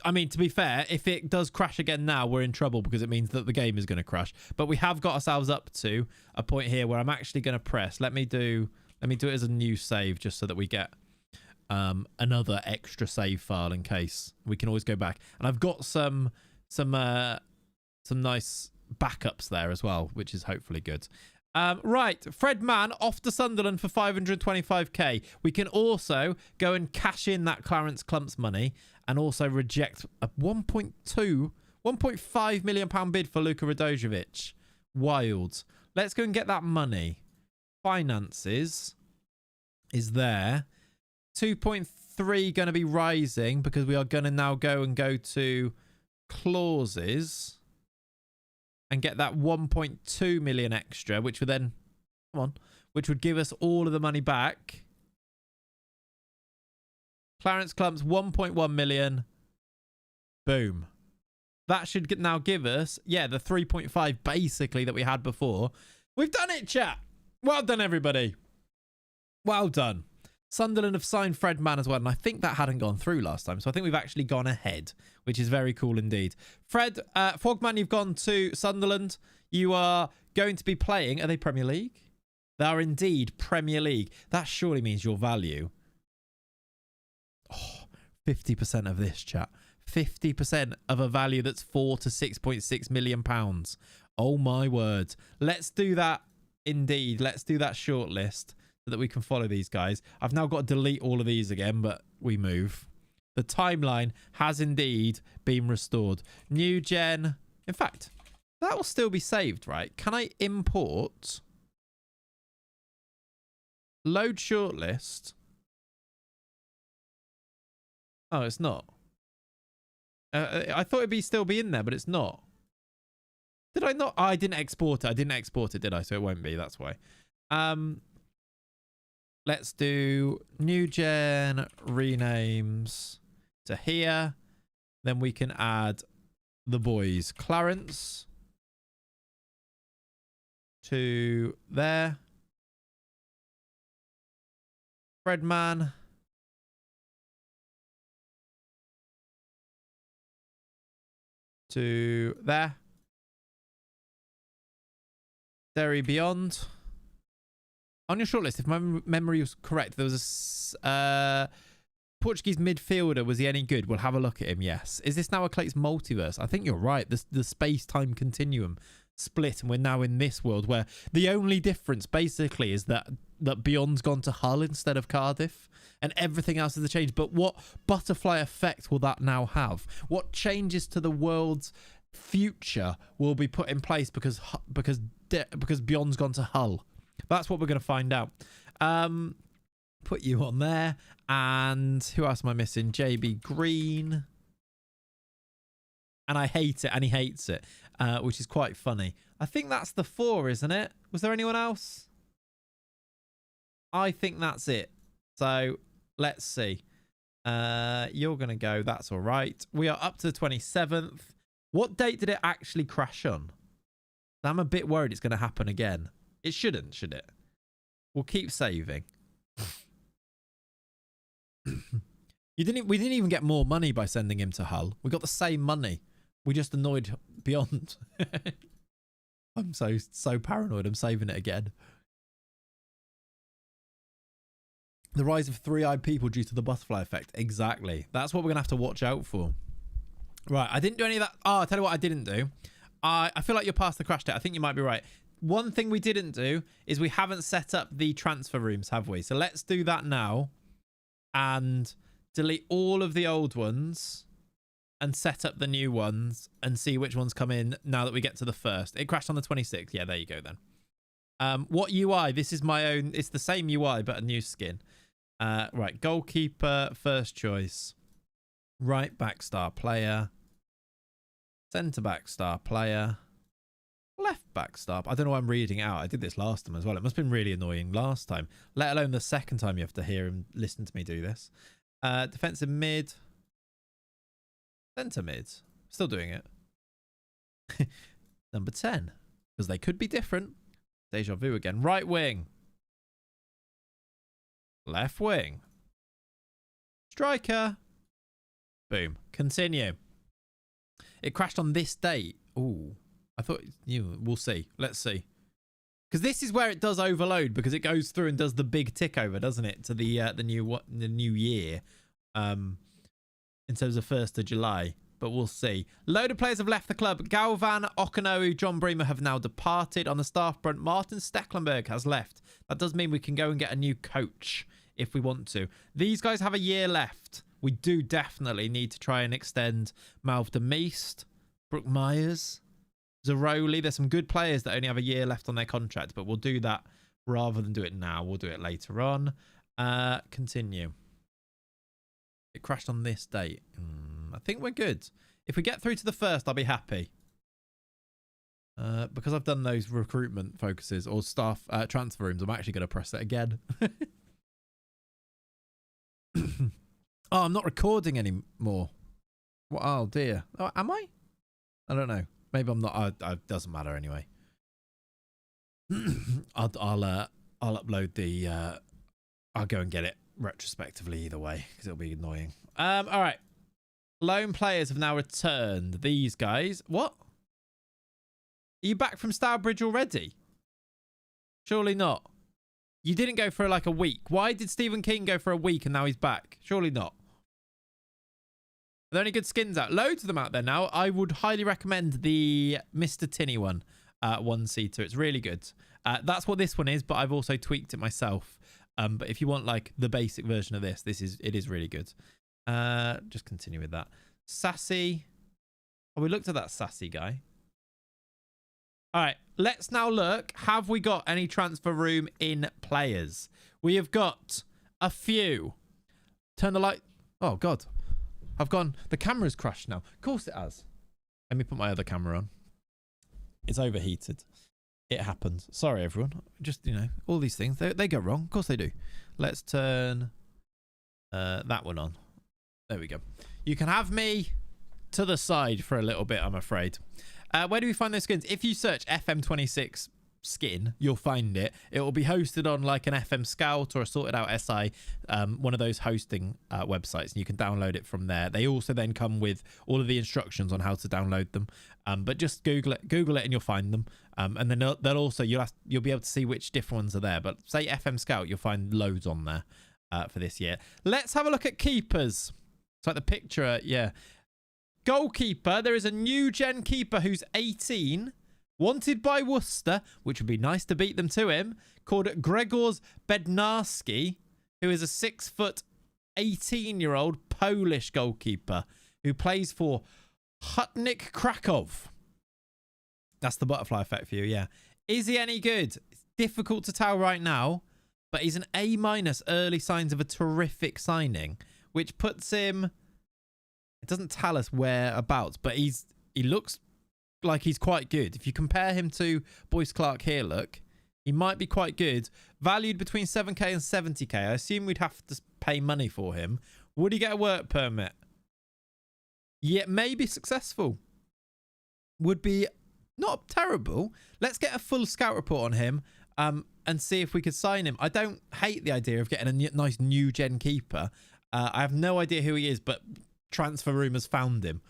I mean, to be fair, if it does crash again now, we're in trouble because it means that the game is going to crash. But we have got ourselves up to a point here where I'm actually going to press. Let me do it as a new save just so that we get another extra save file in case. We can always go back. And I've got some nice backups there as well, which is hopefully good. Right, Fred Mann off to Sunderland for 525k. We can also go and cash in that Clarence Clumps money and also reject a 1.5 million pound bid for Luka Radojevic. Wild. Let's go and get that money. Finances is there. 2.3 going to be rising because we are going to now go to clauses and get that 1.2 million extra, which would then, which would give us all of the money back. Clarence Clumps, 1.1 million. Boom. That should now give us, yeah, the 3.5 basically that we had before. We've done it, chat. Well done, everybody. Well done. Sunderland have signed Fred Mann as well, and I think that hadn't gone through last time, so I think we've actually gone ahead, which is very cool indeed. Fred, Fogman, you've gone to Sunderland. You are going to be playing, are they Premier League? They are indeed Premier League. That surely means your value. Oh, 50% of this, chat. 50% of a value that's 4 to 6.6 million pounds. Oh my word. Let's do that indeed. Let's do that shortlist so that we can follow these guys. I've now got to delete all of these again, but we move. The timeline has indeed been restored. New gen. In fact, that will still be saved, right? Can I import? Load shortlist. Oh, it's not. I thought it'd still be in there, but it's not. Did I not? Oh, I didn't export it. I didn't export it, did I? So it won't be. That's why. Let's do new gen renames to here. Then we can add the boys. Clarence to there. Fredman. To there. Derry Beyond. On your shortlist, if my memory was correct, there was a Portuguese midfielder. Was he any good? We'll have a look at him, yes. Is this now a Clayts multiverse? I think you're right. The space-time continuum split, and we're now in this world where the only difference basically is that Beyond's gone to Hull instead of Cardiff, and everything else is a change. But what butterfly effect will that now have? What changes to the world's future will be put in place because Beyond's gone to Hull? That's what we're going to find out. Put you on there. And who else am I missing? JB Green. And I hate it, and he hates it, which is quite funny. I think that's the 4, isn't it? Was there anyone else? I think that's it. So let's see. You're going to go. That's all right. We are up to the 27th. What date did it actually crash on? I'm a bit worried it's going to happen again. It shouldn't, should it? We'll keep saving. We didn't even get more money by sending him to Hull. We got the same money. We just annoyed Beyond. I'm so paranoid. I'm saving it again. The rise of three-eyed people due to the butterfly effect. Exactly. That's what we're going to have to watch out for. Right. I didn't do any of that. Oh, I'll tell you what I didn't do. I feel like you're past the crash date. I think you might be right. One thing we didn't do is we haven't set up the transfer rooms, have we? So let's do that now. And delete all of the old ones. And set up the new ones and see which ones come in now that we get to the 1st. It crashed on the 26th. Yeah, there you go then. What UI? This is my own. It's the same UI, but a new skin. Right. Goalkeeper, first choice. Right back star player. Centre back star player. Left back star. I don't know why I'm reading out. I did this last time as well. It must have been really annoying last time. Let alone the second time you have to hear and listen to me do this. Defensive mid. Centre mid. Still doing it. Number 10. Because they could be different. Deja vu again. Right wing. Left wing. Striker. Boom. Continue. It crashed on this date. Ooh. I thought we'll see. Let's see. Because this is where it does overload, because it goes through and does the big tick over, doesn't it? To the new year. In terms of 1st of July, but we'll see. Load of players have left the club. Galvan, Okanowu, John Bremer have now departed. On the staff front, Martin Stecklenburg has left. That does mean we can go and get a new coach if we want to. These guys have a year left. We do definitely need to try and extend Malv de Meest, Brooke Myers, Zaroli. There's some good players that only have a year left on their contract, but we'll do that rather than do it now. We'll do it later on. Continue. It crashed on this date. I think we're good. If we get through to the 1st, I'll be happy. Because I've done those recruitment focuses or staff transfer rooms, I'm actually going to press it again. Oh, I'm not recording anymore. Well, oh, dear. Oh, am I? I don't know. Maybe I'm not. It doesn't matter anyway. I'll upload the... I'll go and get it retrospectively either way, because it'll be annoying. All right. Loan players have now returned. These guys. What? Are you back from Stourbridge already? Surely not. You didn't go for like a week. Why did Stephen King go for a week and now he's back? Surely not. Are there any good skins out? Loads of them out there now. I would highly recommend the Mr. Tinny one. One-seater. It's really good. That's what this one is, but I've also tweaked it myself. But if you want like the basic version of this, it is really good. Just continue with that. Sassy. Oh, we looked at that Sassy guy. All right, let's now look. Have we got any transfer room in players? We have got a few. Turn the light. Oh, God. I've gone. The camera's crashed now. Of course it has. Let me put my other camera on. It's overheated. It happens. Sorry, everyone. Just, all these things, they go wrong. Of course they do. Let's turn that one on. There we go. You can have me to the side for a little bit, I'm afraid. Where do we find those skins? If you search FM26 skin, you'll find it. It will be hosted on like an FM Scout or a Sorted Out SI, one of those hosting websites, and you can download it from there. They also then come with all of the instructions on how to download them. But just Google it and you'll find them. And then they'll also, you'll be able to see which different ones are there. But say FM Scout, you'll find loads on there for this year. Let's have a look at keepers. It's like the picture, yeah. Goalkeeper, there is a new gen keeper who's 18 Wanted by Worcester, which would be nice to beat them to him, called Grzegorz Bednarski, who is a 6', 18-year-old Polish goalkeeper who plays for Hutnik Krakow. That's the butterfly effect for you, yeah. Is he any good? It's difficult to tell right now, but he's an A-, early signs of a terrific signing, which puts him... It doesn't tell us whereabouts, but he looks like he's quite good. If you compare him to Boyce Clark here, look, he might be quite good. Valued between 7k and 70k. I assume we'd have to pay money for him. Would he get a work permit? Yeah, maybe successful. Would be not terrible. Let's get a full scout report on him and see if we could sign him. I don't hate the idea of getting a nice new gen keeper. I have no idea who he is, but transfer rumors found him.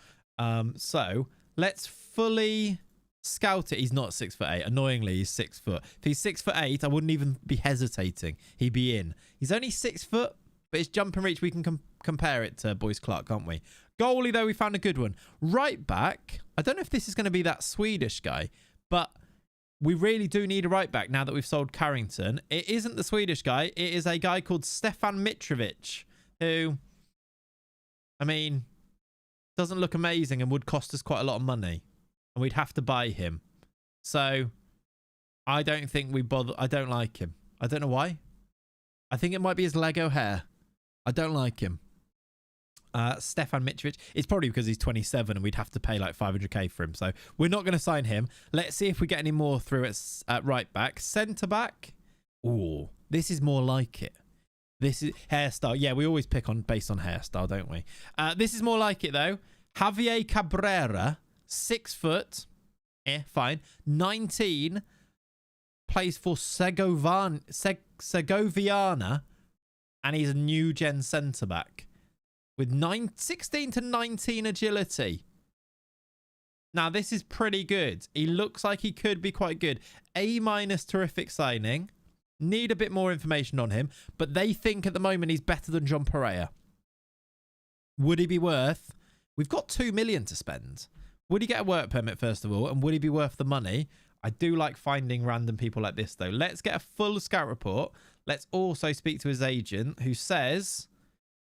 So let's fully scout it. He's not 6'8". Annoyingly, he's 6 foot. If he's 6'8", I wouldn't even be hesitating. He'd be in. He's only 6 foot, but his jump and reach, we can compare it to Boyce Clark, can't we? Goalie, though, we found a good one. Right back, I don't know if this is going to be that Swedish guy, but we really do need a right back now that we've sold Carrington. It isn't the Swedish guy. It is a guy called Stefan Mitrovic, who, I mean, doesn't look amazing and would cost us quite a lot of money. And we'd have to buy him. So, I don't think we bother. I don't like him. I don't know why. I think it might be his Lego hair. I don't like him. Stefan Mitrovic. It's probably because he's 27 and we'd have to pay like 500k for him. So, we're not going to sign him. Let's see if we get any more through at right back. Centre back. Ooh, this is more like it. This is hairstyle. Yeah, we always pick on based on hairstyle, don't we? This is more like it, though. Javier Cabrera. 6 foot, fine. 19, plays for Segoviana, and he's a new gen centre back with 16 to 19 agility. Now this is pretty good. He looks like he could be quite good. A-, terrific signing. Need a bit more information on him, but they think at the moment he's better than John Pereira. Would he be worth? We've got 2 million to spend. Would he get a work permit, first of all? And would he be worth the money? I do like finding random people like this, though. Let's get a full scout report. Let's also speak to his agent, who says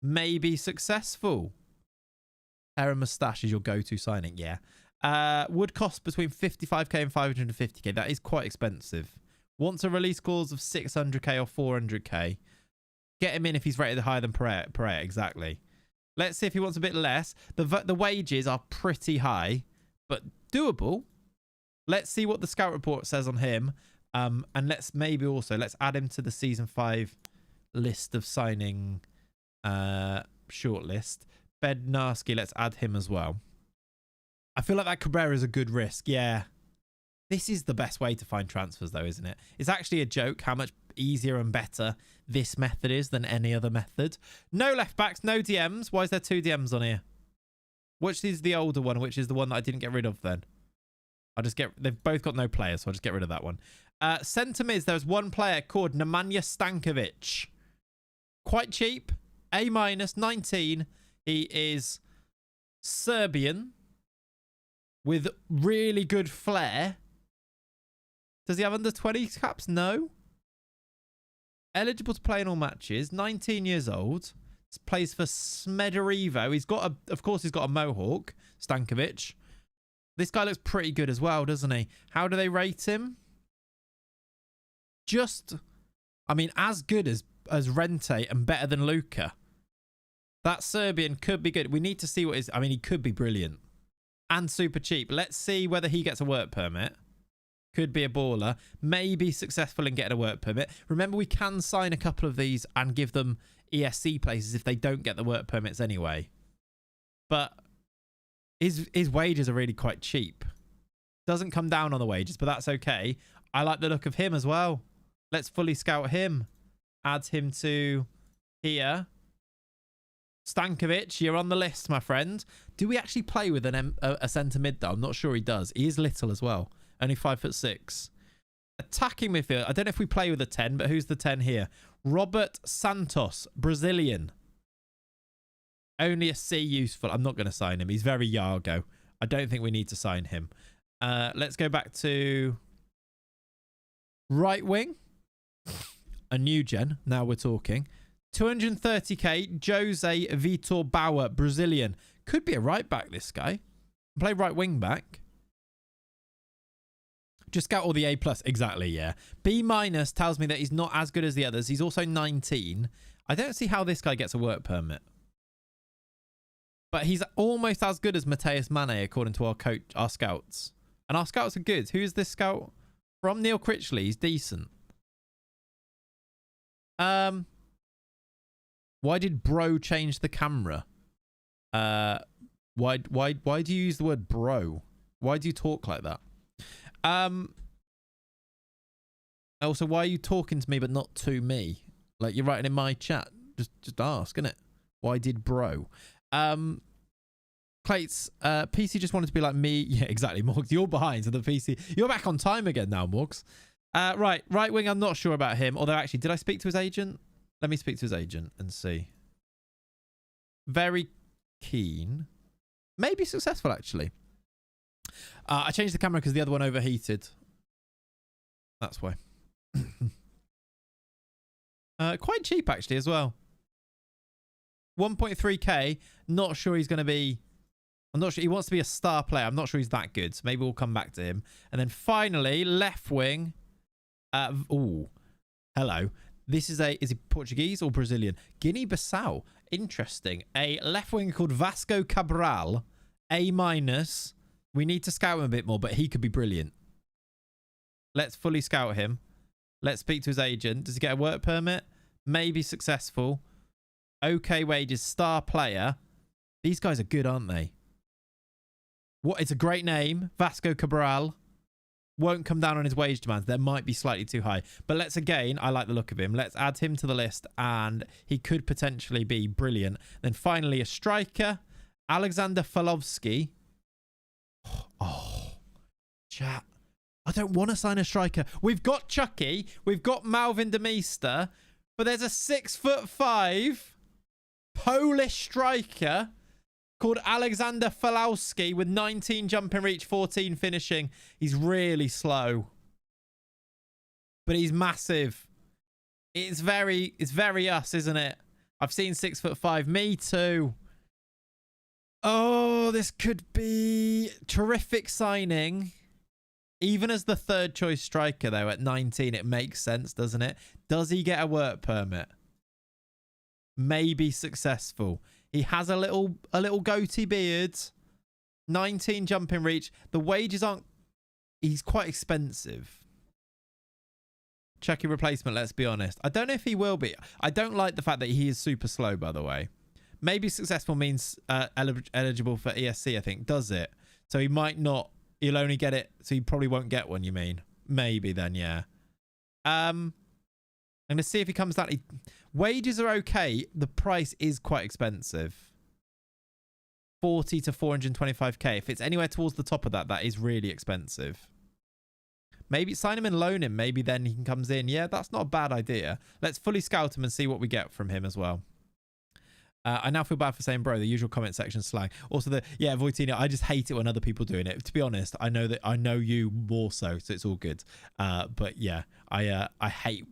maybe successful. Hair and moustache is your go-to signing. Yeah. Would cost between 55k and 550k. That is quite expensive. Wants a release clause of 600k or 400k. Get him in if he's rated higher than Pereira. Exactly. Let's see if he wants a bit less. The wages are pretty high, but doable. Let's see what the scout report says on him. And let's add him to the season 5 list of signing shortlist. Bednarski, let's add him as well. I feel like that Cabrera is a good risk. Yeah. This is the best way to find transfers, though, isn't it? It's actually a joke how much easier and better this method is than any other method. No left backs, no DMs. Why is there 2 DMs on here? Which is the older one, which is the one that I didn't get rid of then? They've both got no players, so I'll just get rid of that one. Centre mids, there's one player called Nemanja Stankovic. Quite cheap. A-, 19. He is Serbian with really good flair. Does he have under 20 caps? No. Eligible to play in all matches. 19 years old. Plays for Smederevo. Of course, he's got a mohawk. Stankovic. This guy looks pretty good as well, doesn't he? How do they rate him? As good as Rente and better than Luka. That Serbian could be good. We need to see what is. He could be brilliant and super cheap. Let's see whether he gets a work permit. Could be a baller. Maybe successful in getting a work permit. Remember, we can sign a couple of these and give them ESC places if they don't get the work permits anyway. But his wages are really quite cheap. Doesn't come down on the wages, but that's okay. I like the look of him as well. Let's fully scout him. Add him to here. Stankovic, you're on the list, my friend. Do we actually play with a centre mid, though? I'm not sure he does. He is little as well. Only 5'6". Attacking midfield. I don't know if we play with a 10, but who's the 10 here? Robert Santos, Brazilian. Only a C useful. I'm not going to sign him. He's very Yago. I don't think we need to sign him. Let's go back to right wing. A new gen. Now we're talking. 230k, Jose Vitor Bauer, Brazilian. Could be a right back, this guy. Play right wing back. Just scout all the A+. Exactly, yeah. B- tells me that he's not as good as the others. He's also 19. I don't see how this guy gets a work permit. But he's almost as good as Mateus Mane, according to our coach, our scouts. And our scouts are good. Who's this scout? From Neil Critchley. He's decent. Why did bro change the camera? Why do you use the word bro? Why do you talk like that? Also, why are you talking to me but not to me? Like, you're writing in my chat. Just ask, innit? Why did bro? Clayts, PC just wanted to be like me. Yeah, exactly, Morgs. You're behind, so the PC. You're back on time again now, Morgs. Right wing, I'm not sure about him. Although, actually, did I speak to his agent? Let me speak to his agent and see. Very keen. Maybe successful, actually. I changed the camera because the other one overheated. That's why. Quite cheap, actually, as well. 1.3k. Not sure he's going to be... I'm not sure. He wants to be a star player. I'm not sure he's that good. So maybe we'll come back to him. And then finally, left wing. Oh, hello. This is is it Portuguese or Brazilian? Guinea-Bissau. Interesting. A left wing called Vasco Cabral. A-. We need to scout him a bit more, but he could be brilliant. Let's fully scout him. Let's speak to his agent. Does he get a work permit? Maybe successful. Okay wages. Star player. These guys are good, aren't they? What? It's a great name. Vasco Cabral. Won't come down on his wage demands. They might be slightly too high. But let's again, I like the look of him. Let's add him to the list and he could potentially be brilliant. Then finally a striker. Alexander Falovsky. Oh, chat. I don't want to sign a striker. We've got Chucky. We've got Malvin de Meester. But there's a 6'5" Polish striker called Alexander Falowski with 19 jumping reach, 14 finishing. He's really slow. But he's massive. It's very us, isn't it? I've seen 6'5". Me too. Oh, this could be terrific signing. Even as the third choice striker, though, at 19, it makes sense, doesn't it? Does he get a work permit? Maybe successful. He has a little goatee beard. 19 jumping reach. The wages aren't... He's quite expensive. Chucky replacement, let's be honest. I don't know if he will be. I don't like the fact that he is super slow, by the way. Maybe successful means eligible for ESC, I think. Does it? So he might not... He'll only get it... So he probably won't get one, you mean? Maybe then, yeah. I'm going to see if he comes down... Wages are okay. The price is quite expensive. 40 to 425k. If it's anywhere towards the top of that, that is really expensive. Maybe sign him and loan him. Maybe then he comes in. Yeah, that's not a bad idea. Let's fully scout him and see what we get from him as well. I now feel bad for saying bro, the usual comment section slang. Also Voitino, I just hate it when other people doing it. To be honest, I know you more so it's all good. But yeah, I hate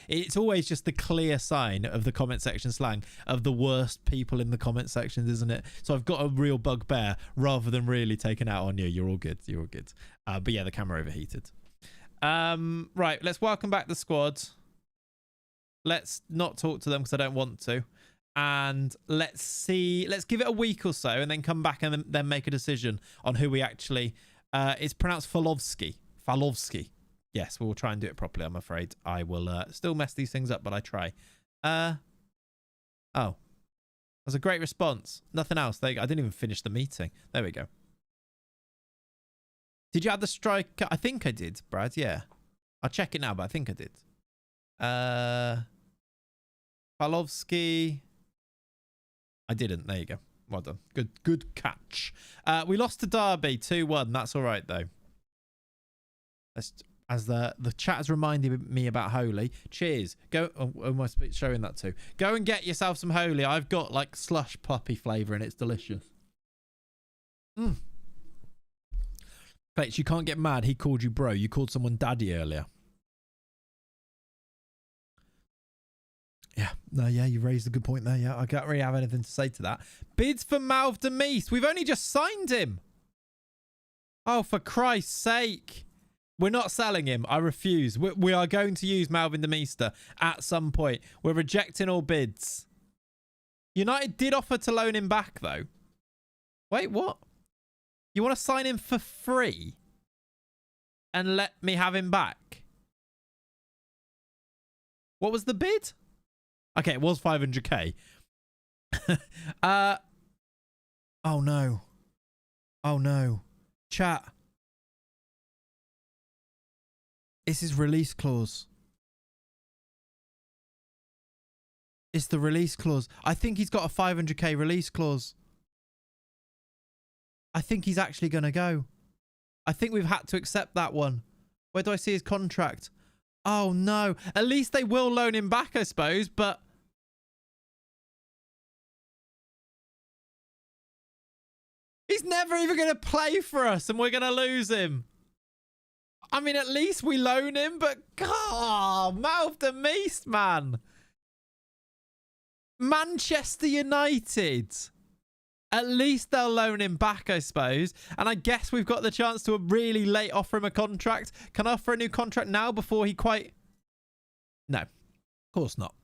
it's always just the clear sign of the comment section slang of the worst people in the comment sections, isn't it? So I've got a real bugbear rather than really taking out on you. You're all good. You're all good. But yeah, the camera overheated. Right, let's welcome back the squad. Let's not talk to them because I don't want to. And let's give it a week or so and then come back and then make a decision on who we actually... it's pronounced Falovsky. Falovsky. Yes, we'll try and do it properly, I'm afraid. I will still mess these things up, but I try. Oh. That's a great response. Nothing else. There you go. I didn't even finish the meeting. There we go. Did you add the striker? I think I did, Brad. Yeah. I'll check it now, but I think I did. Falovsky... I didn't. There you go. Well done. Good catch. We lost to Derby 2-1. That's all right, though. As the chat has reminded me about Holy. Cheers. Go. Oh, am I showing that too? Go and get yourself some Holy. I've got like slush puppy flavour and it's delicious. Clayts, you can't get mad. He called you bro. You called someone daddy earlier. Yeah. No, yeah, you raised a good point there. Yeah, I can't really have anything to say to that. Bids for Malv Demise. We've only just signed him. Oh, for Christ's sake. We're not selling him. I refuse. We are going to use Malvin Demeester at some point. We're rejecting all bids. United did offer to loan him back, though. Wait, what? You want to sign him for free and let me have him back? What was the bid? Okay, it was 500k. Oh, no. Oh, no. Chat. It's his release clause. It's the release clause. I think he's got a 500k release clause. I think he's actually going to go. I think we've had to accept that one. Where do I see his contract? Oh, no. At least they will loan him back, I suppose, but... He's never even going to play for us and we're going to lose him. I mean, at least we loan him, but... God, mouth the meast, man. Manchester United. At least they'll loan him back, I suppose. And I guess we've got the chance to really late offer him a contract. Can I offer a new contract now before he quite... No, of course not.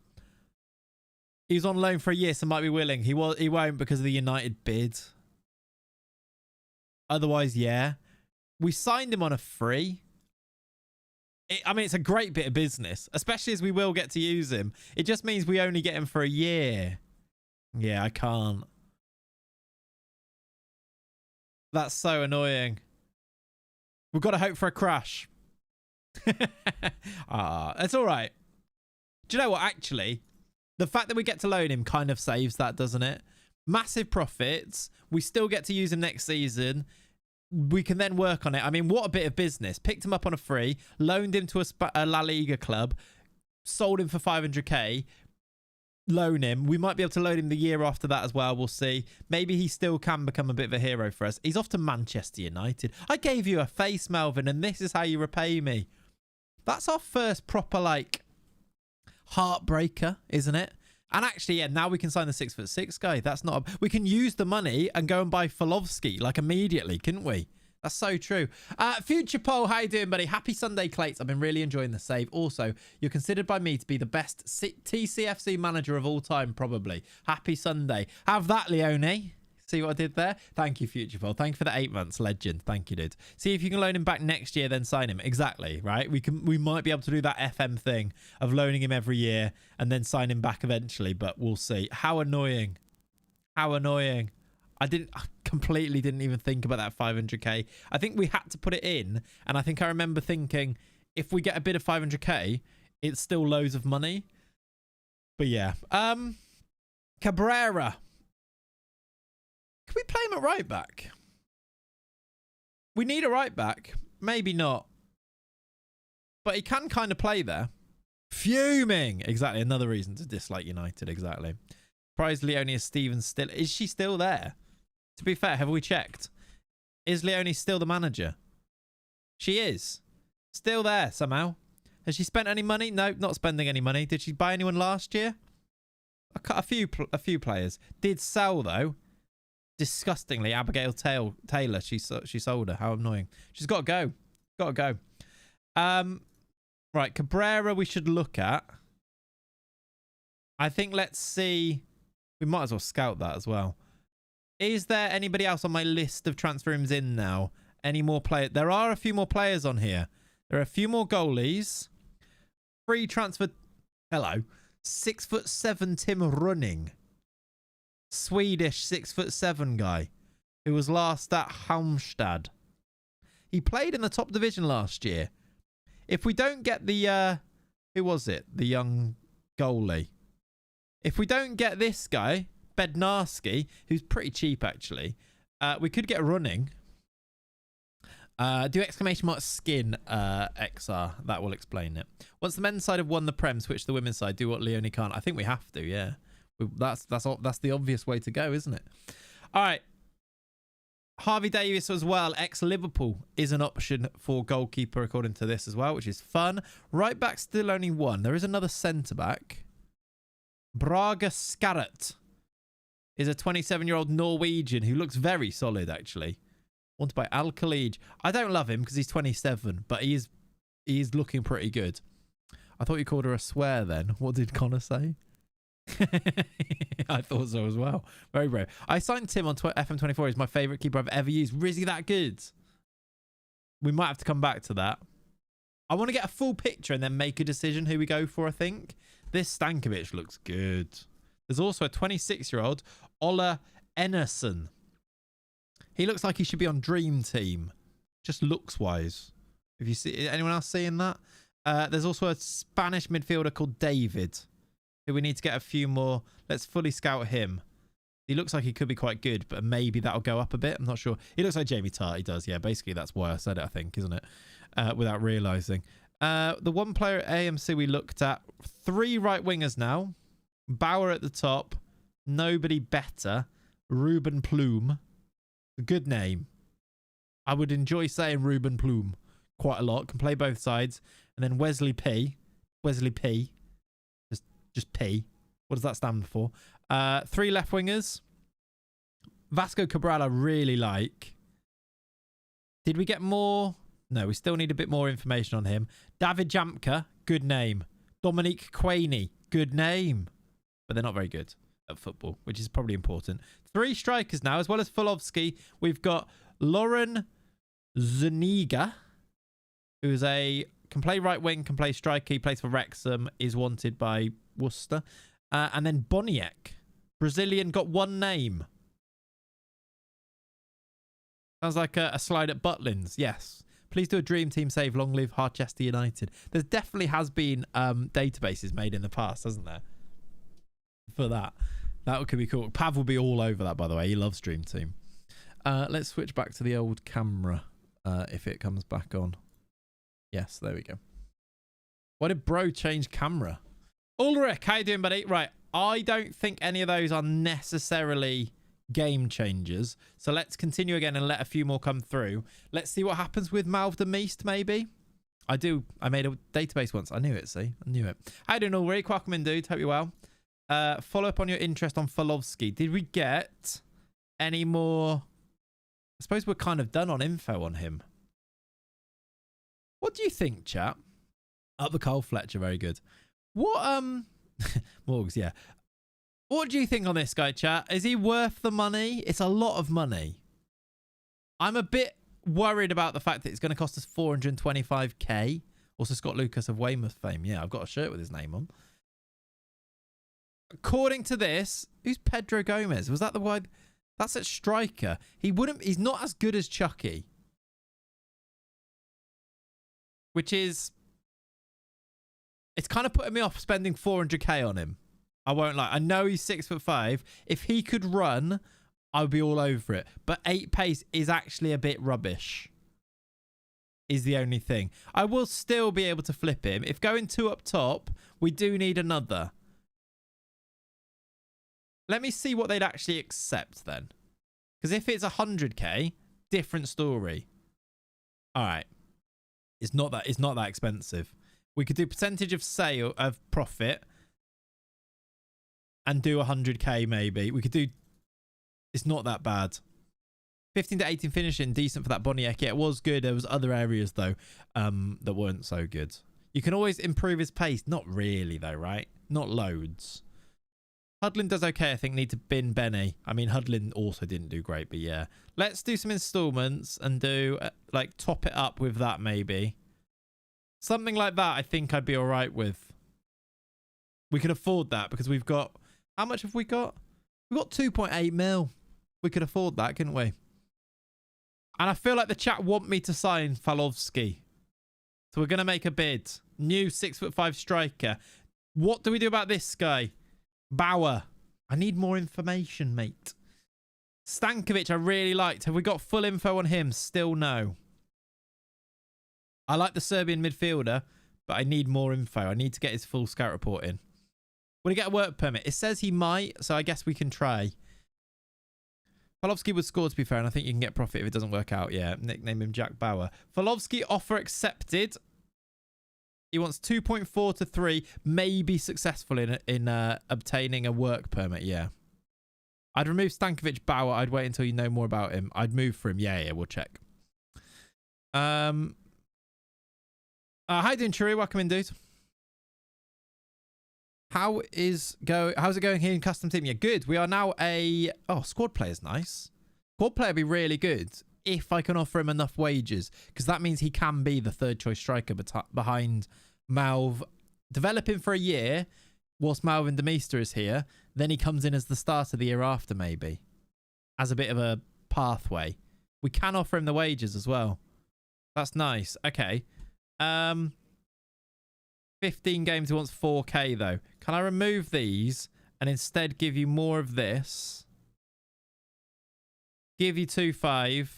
He's on loan for a year, so might be willing. He won't because of the United bid. Otherwise, yeah. We signed him on a free. I mean, it's a great bit of business, especially as we will get to use him. It just means we only get him for a year. Yeah, I can't. That's so annoying. We've got to hope for a crash. It's all right. Do you know what? Actually, the fact that we get to loan him kind of saves that, doesn't it? Massive profits. We still get to use him next season. We can then work on it. I mean, what a bit of business. Picked him up on a free, loaned him to a La Liga club, sold him for 500k, loan him. We might be able to loan him the year after that as well. We'll see. Maybe he still can become a bit of a hero for us. He's off to Manchester United. I gave you a face, Melvin, and this is how you repay me. That's our first proper, like, heartbreaker, isn't it? And actually, yeah, now we can sign the 6'6" guy. That's not... We can use the money and go and buy Folovsky, like, immediately, couldn't we? That's so true. Future Poll, how you doing, buddy? Happy Sunday, Clayts. I've been really enjoying the save. Also, you're considered by me to be the best TCFC manager of all time, probably. Happy Sunday. Have that, Leone. See what I did there? Thank you, Future Poll. Thank you for the 8 months, legend. Thank you, dude. See if you can loan him back next year, then sign him. Exactly, right? We might be able to do that FM thing of loaning him every year and then sign him back eventually, but we'll see. How annoying. How annoying. I completely didn't even think about that 500k. I think we had to put it in, and I think I remember thinking, if we get a bid of 500k, it's still loads of money. But yeah. Cabrera. Can we play him at right back? We need a right back. Maybe not. But he can kind of play there. Fuming. Exactly. Another reason to dislike United. Exactly. Surprised Leonie Stevens still... Is she still there? To be fair, have we checked? Is Leonie still the manager? She is. Still there somehow. Has she spent any money? No, not spending any money. Did she buy anyone last year? A few players. Did sell, though. Disgustingly, Abigail Taylor. She sold her. How annoying. She's got to go. Got to go. Right, Cabrera we should look at. I think let's see. We might as well scout that as well. Is there anybody else on my list of transfer rooms in now? Any more players? There are a few more players on here. There are a few more goalies. Free transfer. Hello. 6'7" Tim Running. Swedish 6'7" guy who was last at Halmstad. He played in the top division last year. If we don't get the who was it? The young goalie. If we don't get this guy, Bednarski, who's pretty cheap actually, we could get Running. Do exclamation mark skin XR. That will explain it. Once the men's side have won the Prem, switch to the women's side. Do what Leonie can't. I think we have to, yeah. That's the obvious way to go, isn't it? All right. Harvey Davies as well, ex-Liverpool, is an option for goalkeeper according to this as well, which is fun. Right back, still only one. There is another centre-back. Braga Skarret is a 27-year-old Norwegian who looks very solid, actually. Wanted by Al Khalid. I don't love him because he's 27, but he is looking pretty good. I thought you called her a swear then. What did Connor say? I thought so as well. Very brave. I signed Tim on FM24. He's my favourite keeper I've ever used. Is he that good? We might have to come back to that. I want to get a full picture and then make a decision who we go for, I think. This Stankovic looks good. There's also a 26-year-old, Ola Enerson. He looks like he should be on Dream Team. Just looks-wise. If you see anyone else seeing that? There's also a Spanish midfielder called David, who we need to get a few more. Let's fully scout him. He looks like he could be quite good, but maybe that'll go up a bit. I'm not sure. He looks like Jamie Tart. He does. Yeah, basically that's why I said it, I think, isn't it? Without realising. The one player at AMC we looked at. 3 right wingers now. Bauer at the top. Nobody better. Ruben Plume. A good name. I would enjoy saying Ruben Plume quite a lot. Can play both sides. And then Wesley P. Wesley P. Just P. What does that stand for? 3 left wingers. Vasco Cabral I really like. Did we get more? No, we still need a bit more information on him. David Jamka, good name. Dominique Quaney, good name. But they're not very good at football, which is probably important. 3 strikers now, as well as Fulovsky. We've got Lauren Zuniga, who's can play right wing, can play striker. He plays for Wrexham, is wanted by Worcester. And then Boniek, Brazilian, got 1 name. Sounds like a slide at Butlins. Yes. Please do a Dream Team save. Long live Harchester United. There definitely has been databases made in the past, hasn't there? For that. That could be cool. Pav will be all over that, by the way. He loves Dream Team. Let's switch back to the old camera if it comes back on. Yes, there we go. Why did bro change camera? Ulrich, how you doing, buddy? Right, I don't think any of those are necessarily game changers. So let's continue again and let a few more come through. Let's see what happens with Malv the Meast, maybe. I made a database once. I knew it, see? I knew it. How you doing, Ulrich? Welcome in, dude. Hope you're well. Follow up on your interest on Fulovsky. Did we get any more? I suppose we're kind of done on info on him. What do you think, chat? Up the Cole Fletcher, very good. What, Morgs, yeah. What do you think on this guy, chat? Is he worth the money? It's a lot of money. I'm a bit worried about the fact that it's going to cost us 425k. Also, Scott Lucas of Weymouth fame. Yeah, I've got a shirt with his name on. According to this, who's Pedro Gomez? Was that the one? That's a striker. He's not as good as Chucky. Which is, it's kind of putting me off spending 400k on him. I won't lie. I know he's 6'5". If he could run, I would be all over it. But 8 pace is actually a bit rubbish. Is the only thing. I will still be able to flip him. If going 2 up top, we do need another. Let me see what they'd actually accept then. Because if it's 100k, different story. All right. It's not that expensive. We could do percentage of sale of profit and do 100k maybe. We could do, it's not that bad. 15 to 18 finishing, decent for that Boniek. Yeah, it was good. There was other areas though that weren't so good. You can always improve his pace. Not really though, right? Not loads. Hudlin does okay, I think. Need to bin Benny. I mean, Hudlin also didn't do great, but yeah. Let's do some installments and do, like, top it up with that maybe. Something like that I think I'd be all right with. We can afford that because we've got... How much have we got? We've got 2.8 mil. We could afford that, couldn't we? And I feel like the chat want me to sign Fulovsky. So we're going to make a bid. New 6'5" striker. What do we do about this guy? Bauer. I need more information, mate. Stankovic, I really liked. Have we got full info on him? Still no. I like the Serbian midfielder, but I need more info. I need to get his full scout report in. Will he get a work permit? It says he might, so I guess we can try. Falovsky would score, to be fair, and I think you can get profit if it doesn't work out. Yeah, nickname him Jack Bauer. Falovsky, offer accepted. He wants 2.4 to 3, maybe successful in obtaining a work permit. Yeah. I'd remove Stankovic Bauer. I'd wait until you know more about him. I'd move for him. Yeah, we'll check. Hi, doing, Churi? Welcome in, dude. How's it going here in custom team? Yeah, good. We are now squad player's nice. Squad player would be really good if I can offer him enough wages, because that means he can be the third choice striker behind Malv. Develop him for a year whilst Malvin Demeester is here. Then he comes in as the starter the year after, maybe, as a bit of a pathway. We can offer him the wages as well. That's nice. Okay. 15 games, he wants 4K though. Can I remove these and instead give you more of this? Give you 2.5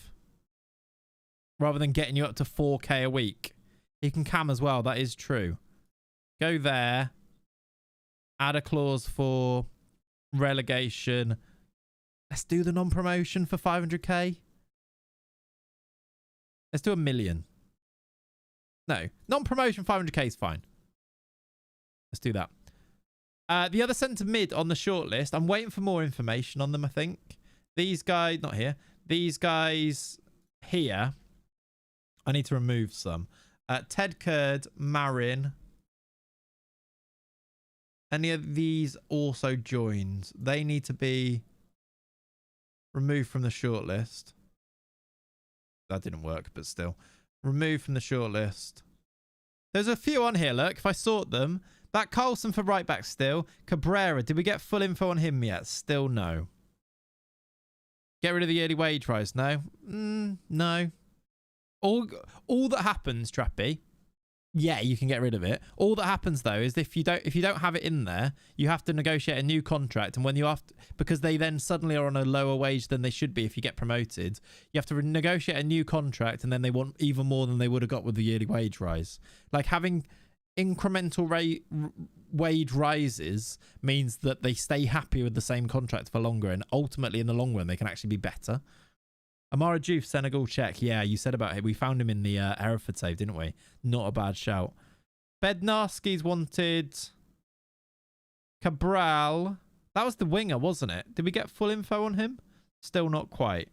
rather than getting you up to 4K a week. He can cam as well. That is true. Go there. Add a clause for relegation. Let's do the non-promotion for 500K. Let's do 1 million. No, non-promotion 500K is fine. Let's do that. The other centre mid on the shortlist, I'm waiting for more information on them, I think. These guys, not here. These guys here, I need to remove some. Ted Kurd, Marin. Any of these also joined. They need to be removed from the shortlist. That didn't work, but still. Removed from the shortlist. There's a few on here, look. If I sort them. That Carlson for right back still. Cabrera, did we get full info on him yet? Still no. Get rid of the yearly wage rise? No. No. All that happens, Trappy, yeah, you can get rid of it. All that happens though is if you don't have it in there, you have to negotiate a new contract, and when you have to, because they then suddenly are on a lower wage than they should be if you get promoted, you have to negotiate a new contract, and then they want even more than they would have got with the yearly wage rise. Like having incremental wage rises means that they stay happy with the same contract for longer, and ultimately in the long run they can actually be better. Amara Diouf, Senegal, check. Yeah, you said about it. We found him in the Hereford save, didn't we? Not a bad shout. Bednarski's wanted Cabral. That was the winger, wasn't it? Did we get full info on him? Still not quite.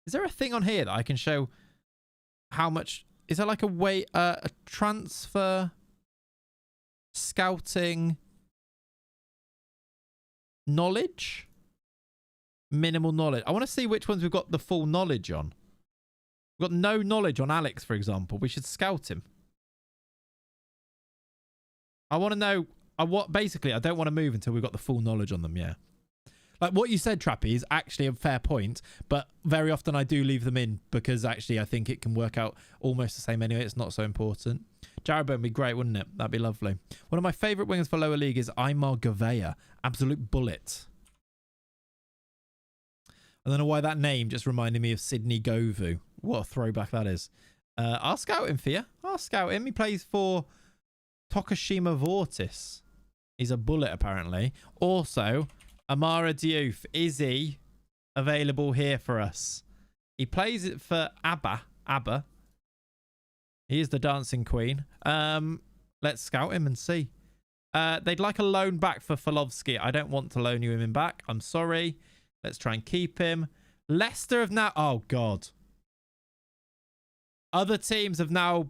Is there a thing on here that I can show how much? Is there like a transfer scouting knowledge? Minimal knowledge. I want to see which ones we've got the full knowledge on. We've got no knowledge on Alex, for example. We should scout him. I want to know basically I don't want to move until we've got the full knowledge on them. Yeah. Like what you said, Trappy, is actually a fair point, but very often I do leave them in because actually I think it can work out almost the same anyway. It's not so important. Jarrett would be great, wouldn't it? That'd be lovely. One of my favourite wingers for lower league is Aymar Gouveia. Absolute bullet. I don't know why that name just reminded me of Sydney Govou. What a throwback that is. I'll scout him for you. I'll scout him. He plays for Tokushima Vortis. He's a bullet, apparently. Also, Amara Diouf. Is he available here for us? He plays it for ABBA. He is the dancing queen. Let's scout him and see. They'd like a loan back for Falovsky. I don't want to loan you him back. I'm sorry. Let's try and keep him. Leicester have now... Oh, God. Other teams have now...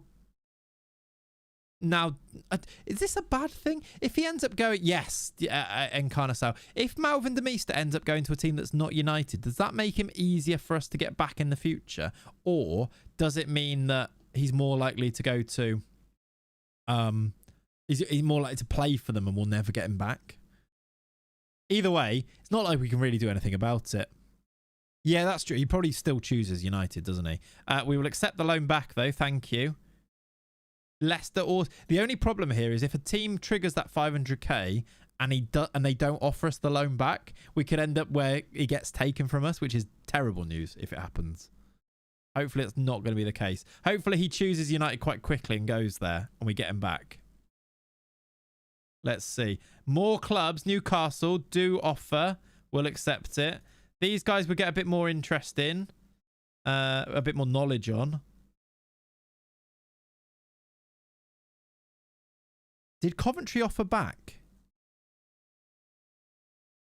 Is this a bad thing? If he ends up going... Yes, Encarnação. If Malvin Demeester ends up going to a team that's not United, does that make him easier for us to get back in the future? Or does it mean that he's more likely to go to... He's more likely to play for them and we'll never get him back? Either way, it's not like we can really do anything about it. Yeah, that's true. He probably still chooses United, doesn't he? We will accept the loan back, though. Thank you. Leicester, or the only problem here is if a team triggers that 500k and they don't offer us the loan back, we could end up where he gets taken from us, which is terrible news if it happens. Hopefully, it's not going to be the case. Hopefully, he chooses United quite quickly and goes there, and we get him back. Let's see. More clubs. Newcastle do offer. We'll accept it. These guys would get a bit more interest in. A bit more knowledge on. Did Coventry offer back?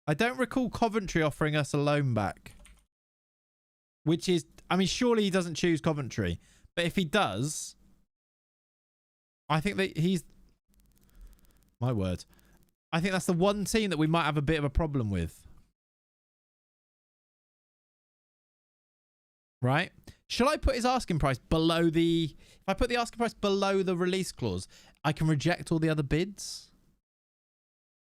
I don't recall Coventry offering us a loan back. Which is... I mean, surely he doesn't choose Coventry. But if he does... I think that he's... My word. I think that's the one team that we might have a bit of a problem with. Right? Shall I put his asking price below the... If I put the asking price below the release clause, I can reject all the other bids?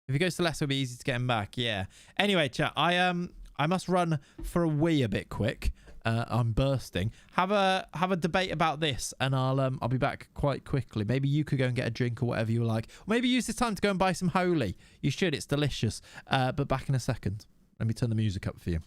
If he goes to less, it'll be easy to get him back. Yeah. Anyway, chat, I must run for a wee a bit quick. I'm bursting. Have a debate about this, and I'll be back quite quickly. Maybe you could go and get a drink or whatever you like. Or maybe use this time to go and buy some Holy. You should. It's delicious. But back in a second. Let me turn the music up for you.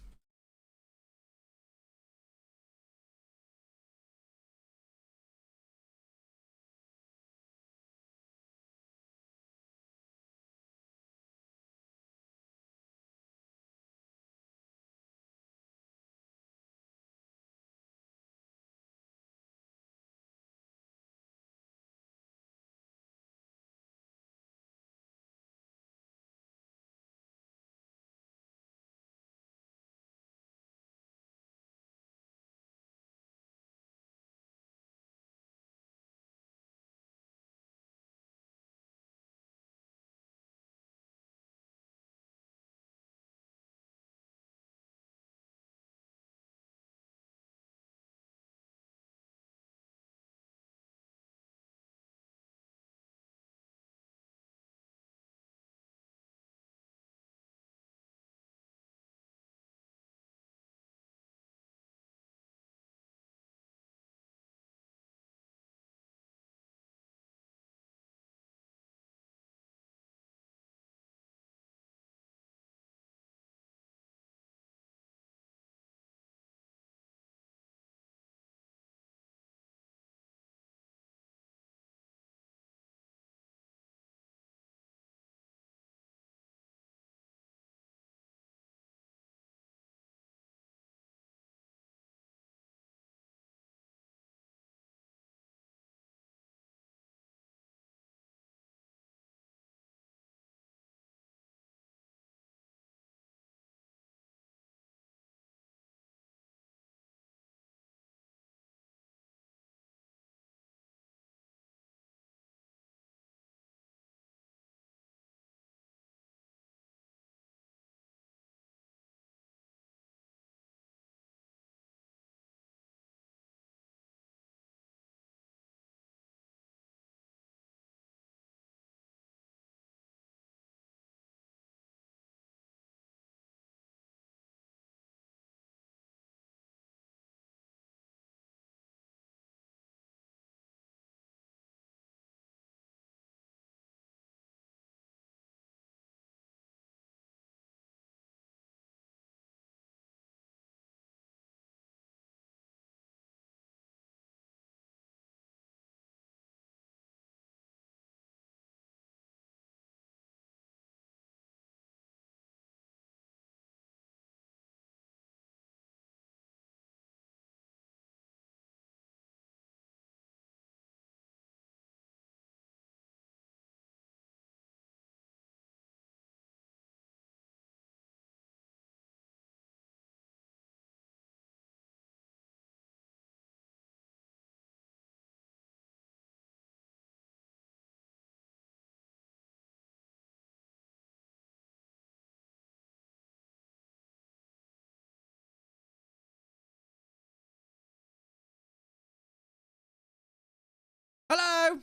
Hello!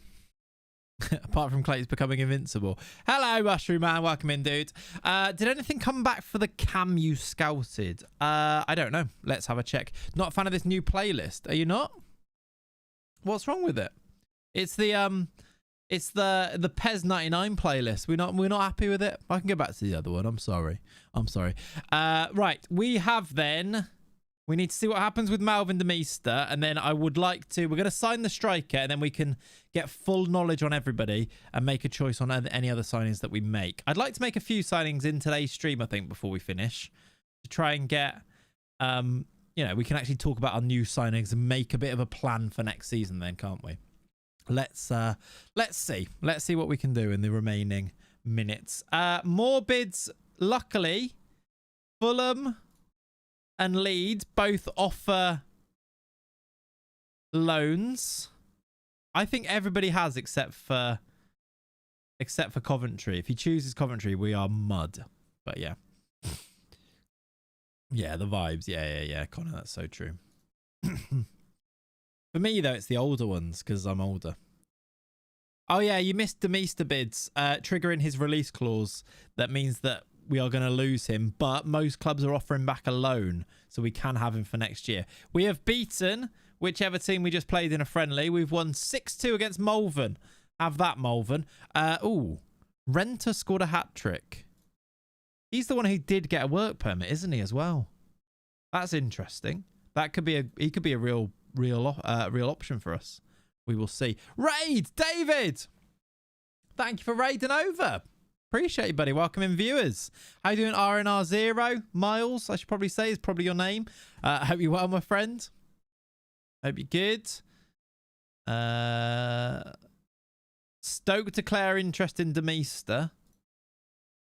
Apart from Clayts becoming invincible. Hello, Mushroom Man. Welcome in, dude. Did anything come back for the cam you scouted? I don't know. Let's have a check. Not a fan of this new playlist. Are you not? What's wrong with it? It's the Pez 99 playlist. We're not happy with it. I can go back to the other one. I'm sorry. Right. We have then... We need to see what happens with Malvin de Meester, and then I would like to... We're going to sign the striker, and then we can get full knowledge on everybody and make a choice on any other signings that we make. I'd like to make a few signings in today's stream, I think, before we finish, to try and get you know, we can actually talk about our new signings and make a bit of a plan for next season then, can't we? Let's see what we can do in the remaining minutes. More bids. Luckily, Fulham and Leeds both offer loans. I think everybody has except for Coventry. If he chooses Coventry, we are mud. But yeah. Yeah, the vibes. Yeah. Connor, that's so true. For me, though, it's the older ones because I'm older. Oh, yeah, you missed Demeister bids, triggering his release clause. That means that we are going to lose him, but most clubs are offering back a loan, so we can have him for next year. We have beaten whichever team we just played in a friendly. We've won 6-2 against Malvern. Have that, Malvern. Ooh, Renter scored a hat-trick. He's the one who did get a work permit, isn't he, as well? That's interesting. That could be he could be a real option for us. We will see. Raid, David. Thank you for raiding over. Appreciate you, buddy. Welcome in, viewers. How you doing, RNR0? Miles, I should probably say, is probably your name. I hope you're well, my friend. Hope you're good. Stoke declare interest in Demeister.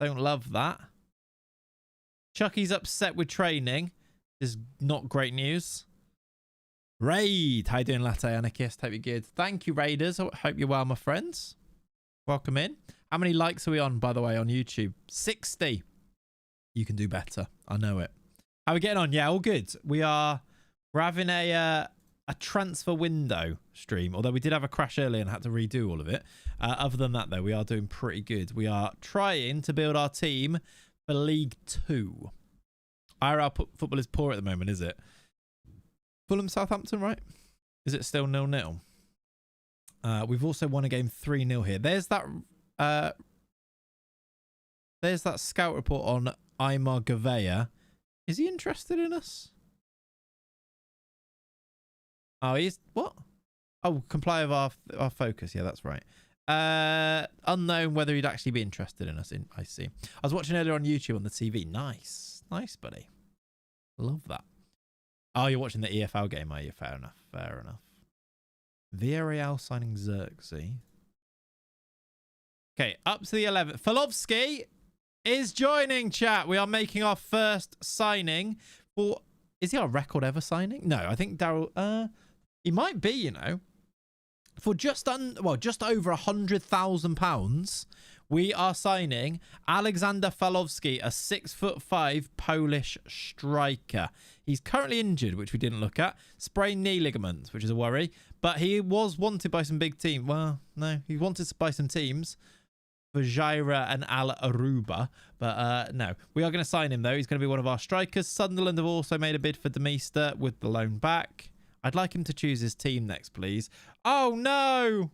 Don't love that. Chucky's upset with training. Is not great news. Raid. How you doing, Latte Anarchist? Hope you're good. Thank you, Raiders. I hope you're well, my friends. Welcome in. How many likes are we on, by the way, on YouTube? 60. You can do better. I know it. How are we getting on? Yeah, all good. We're having a transfer window stream, although we did have a crash earlier and had to redo all of it. Other than that, though, we are doing pretty good. We are trying to build our team for League 2. IRL football is poor at the moment, is it? Fulham, Southampton, right? Is it still 0-0? We've also won a game 3-0 here. There's that scout report on Aymar Gavea. Is he interested in us? Oh, he's what? Oh, comply with our focus. Yeah, that's right. Unknown whether he'd actually be interested in us. I see. I was watching earlier on YouTube on the TV. Nice, buddy. Love that. Oh, you're watching the EFL game, are you? Fair enough. Villarreal signing Xerxes. Okay, up to the 11th. Falovsky is joining, chat. We are making our first signing for... Is he our record ever signing? No, I think Daryl... he might be, you know. For just over £100,000, we are signing Alexander Falovsky, a 6'5" Polish striker. He's currently injured, which we didn't look at. Sprained knee ligament, which is a worry. But he was wanted by some big teams. Well, no, he wanted by some teams. Vajira and Al Aruba. But no, we are going to sign him, though. He's going to be one of our strikers. Sunderland have also made a bid for Demeister with the loan back. I'd like him to choose his team next, please. Oh, no.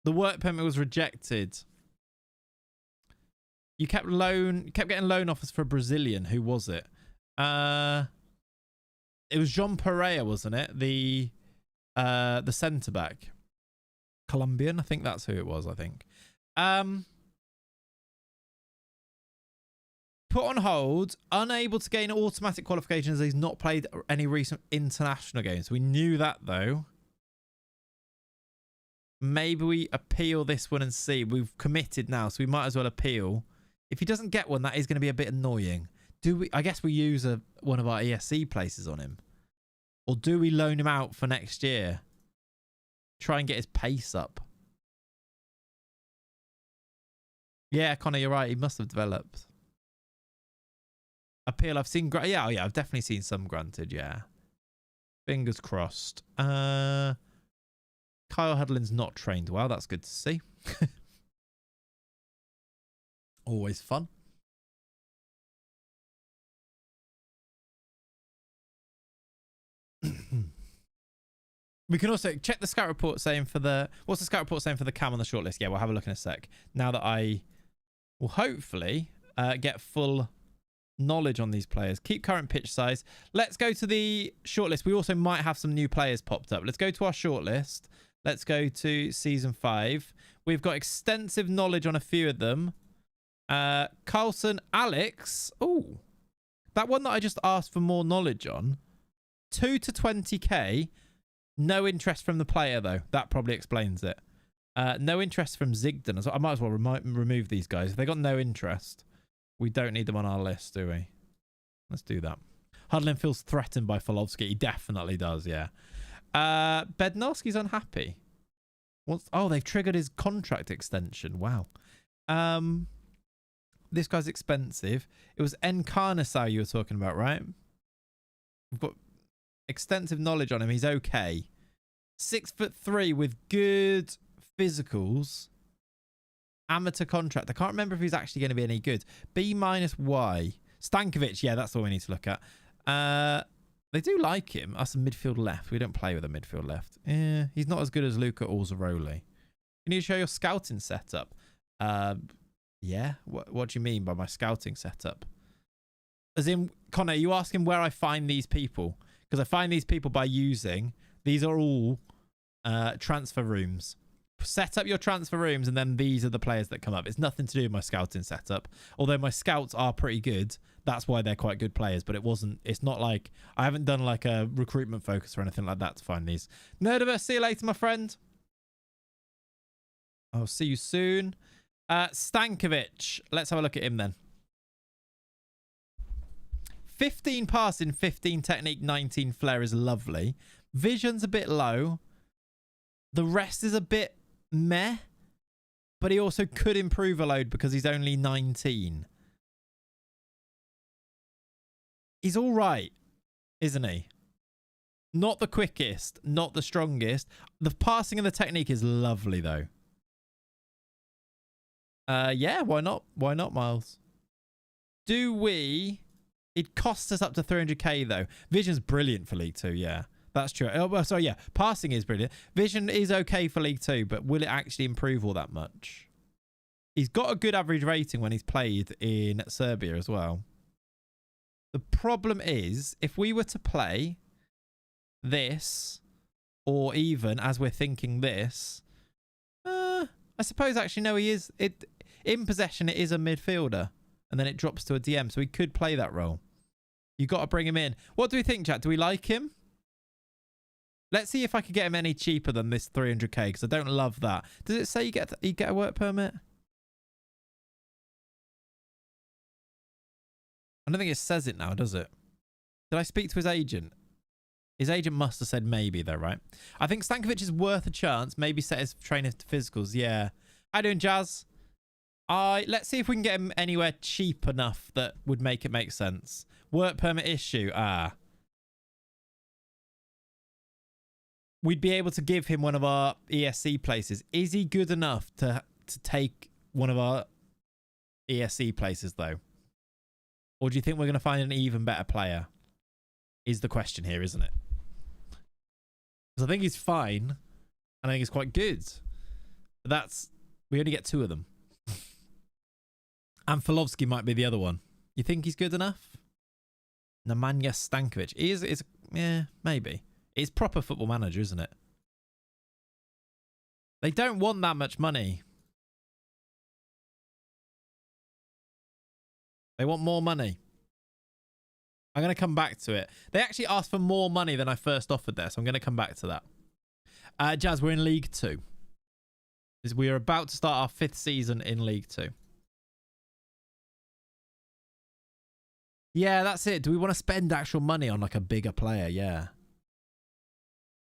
The work permit was rejected. You kept getting loan offers for a Brazilian. Who was it? It was Jean Pereira, wasn't it? The centre back. Colombian, I think that's who it was, I think. Put on hold, unable to gain automatic qualification as he's not played any recent international games. We knew that, though. Maybe we appeal this one and see. We've committed now, so we might as well appeal. If he doesn't get one, that is going to be a bit annoying. I guess we use one of our ESC places on him. Or do we loan him out for next year? Try and get his pace up. Yeah, Connor, you're right. He must have developed. Appeal, I've seen... Yeah, I've definitely seen some granted, yeah. Fingers crossed. Kyle Hudlin's not trained well. That's good to see. Always fun. We can also check the scout report saying for the... What's the scout report saying for the cam on the shortlist? Yeah, we'll have a look in a sec. Now that I will hopefully get full knowledge on these players. Keep current pitch size. Let's go to the shortlist. We also might have some new players popped up. Let's go to our shortlist. Let's go to season 5. We've got extensive knowledge on a few of them. Carlson, Alex. Ooh. That one that I just asked for more knowledge on, 2 to 20k, no interest from the player though. That probably explains it. No interest from Zigden. So I might as well remove these guys. If they got no interest, we don't need them on our list, do we? Let's do that. Hudlin feels threatened by Folovsky. He definitely does, yeah. Bednarski's unhappy. Oh, they've triggered his contract extension. Wow. This guy's expensive. It was Encarnação you were talking about, right? We've got extensive knowledge on him. He's okay. 6'3" with good physicals. Amateur contract. I can't remember if he's actually going to be any good. B-Y. Stankovic. Yeah, that's all we need to look at. They do like him. Us a midfield left. We don't play with a midfield left. Yeah, he's not as good as Luca Alzaroli. You need to show your scouting setup. Yeah. What do you mean by my scouting setup? As in, Connor, you asking where I find these people? Because I find these people by using. These are all transfer rooms. Set up your transfer rooms, and then these are the players that come up. It's nothing to do with my scouting setup. Although my scouts are pretty good. That's why they're quite good players. But it's not like I haven't done like a recruitment focus or anything like that to find these. Nerdiverse, see you later, my friend. I'll see you soon. Stankovic. Let's have a look at him then. 15 passing, 15 technique, 19 flair is lovely. Vision's a bit low. The rest is a bit meh. But he also could improve a load because he's only 19. He's all right, isn't he? Not the quickest, not the strongest. The passing and the technique is lovely, though. Yeah, why not? Why not, Miles? Do we... It costs us up to 300k, though. Vision's brilliant for League 2, yeah. That's true. Oh, well, sorry, yeah. Passing is brilliant. Vision is okay for League 2, but will it actually improve all that much? He's got a good average rating when he's played in Serbia as well. The problem is, if we were to play this, or even, as we're thinking this, I suppose actually, no, he is... In possession, it is a midfielder. And then it drops to a DM, so he could play that role. You got to bring him in. What do we think, chat? Do we like him? Let's see if I could get him any cheaper than this 300k, because I don't love that. Does it say you get a work permit? I don't think it says it now, does it? Did I speak to his agent? His agent must have said maybe, though, right? I think Stankovic is worth a chance. Maybe set his trainer to physicals. Yeah. How you doing, Jazz? Let's see if we can get him anywhere cheap enough that would make it make sense. Work permit issue. We'd be able to give him one of our ESC places. Is he good enough to take one of our ESC places, though? Or do you think we're going to find an even better player? Is the question here, isn't it? Because I think he's fine. And I think he's quite good. But we only get 2 of them. And Folovsky might be the other one. You think he's good enough? Nemanja Stankovic. Yeah, maybe. It's proper Football Manager, isn't it? They don't want that much money. They want more money. I'm going to come back to it. They actually asked for more money than I first offered there, so I'm going to come back to that. Jazz, we're in League 2. We are about to start our 5th season in League 2. Yeah, that's it. Do we want to spend actual money on like a bigger player? Yeah.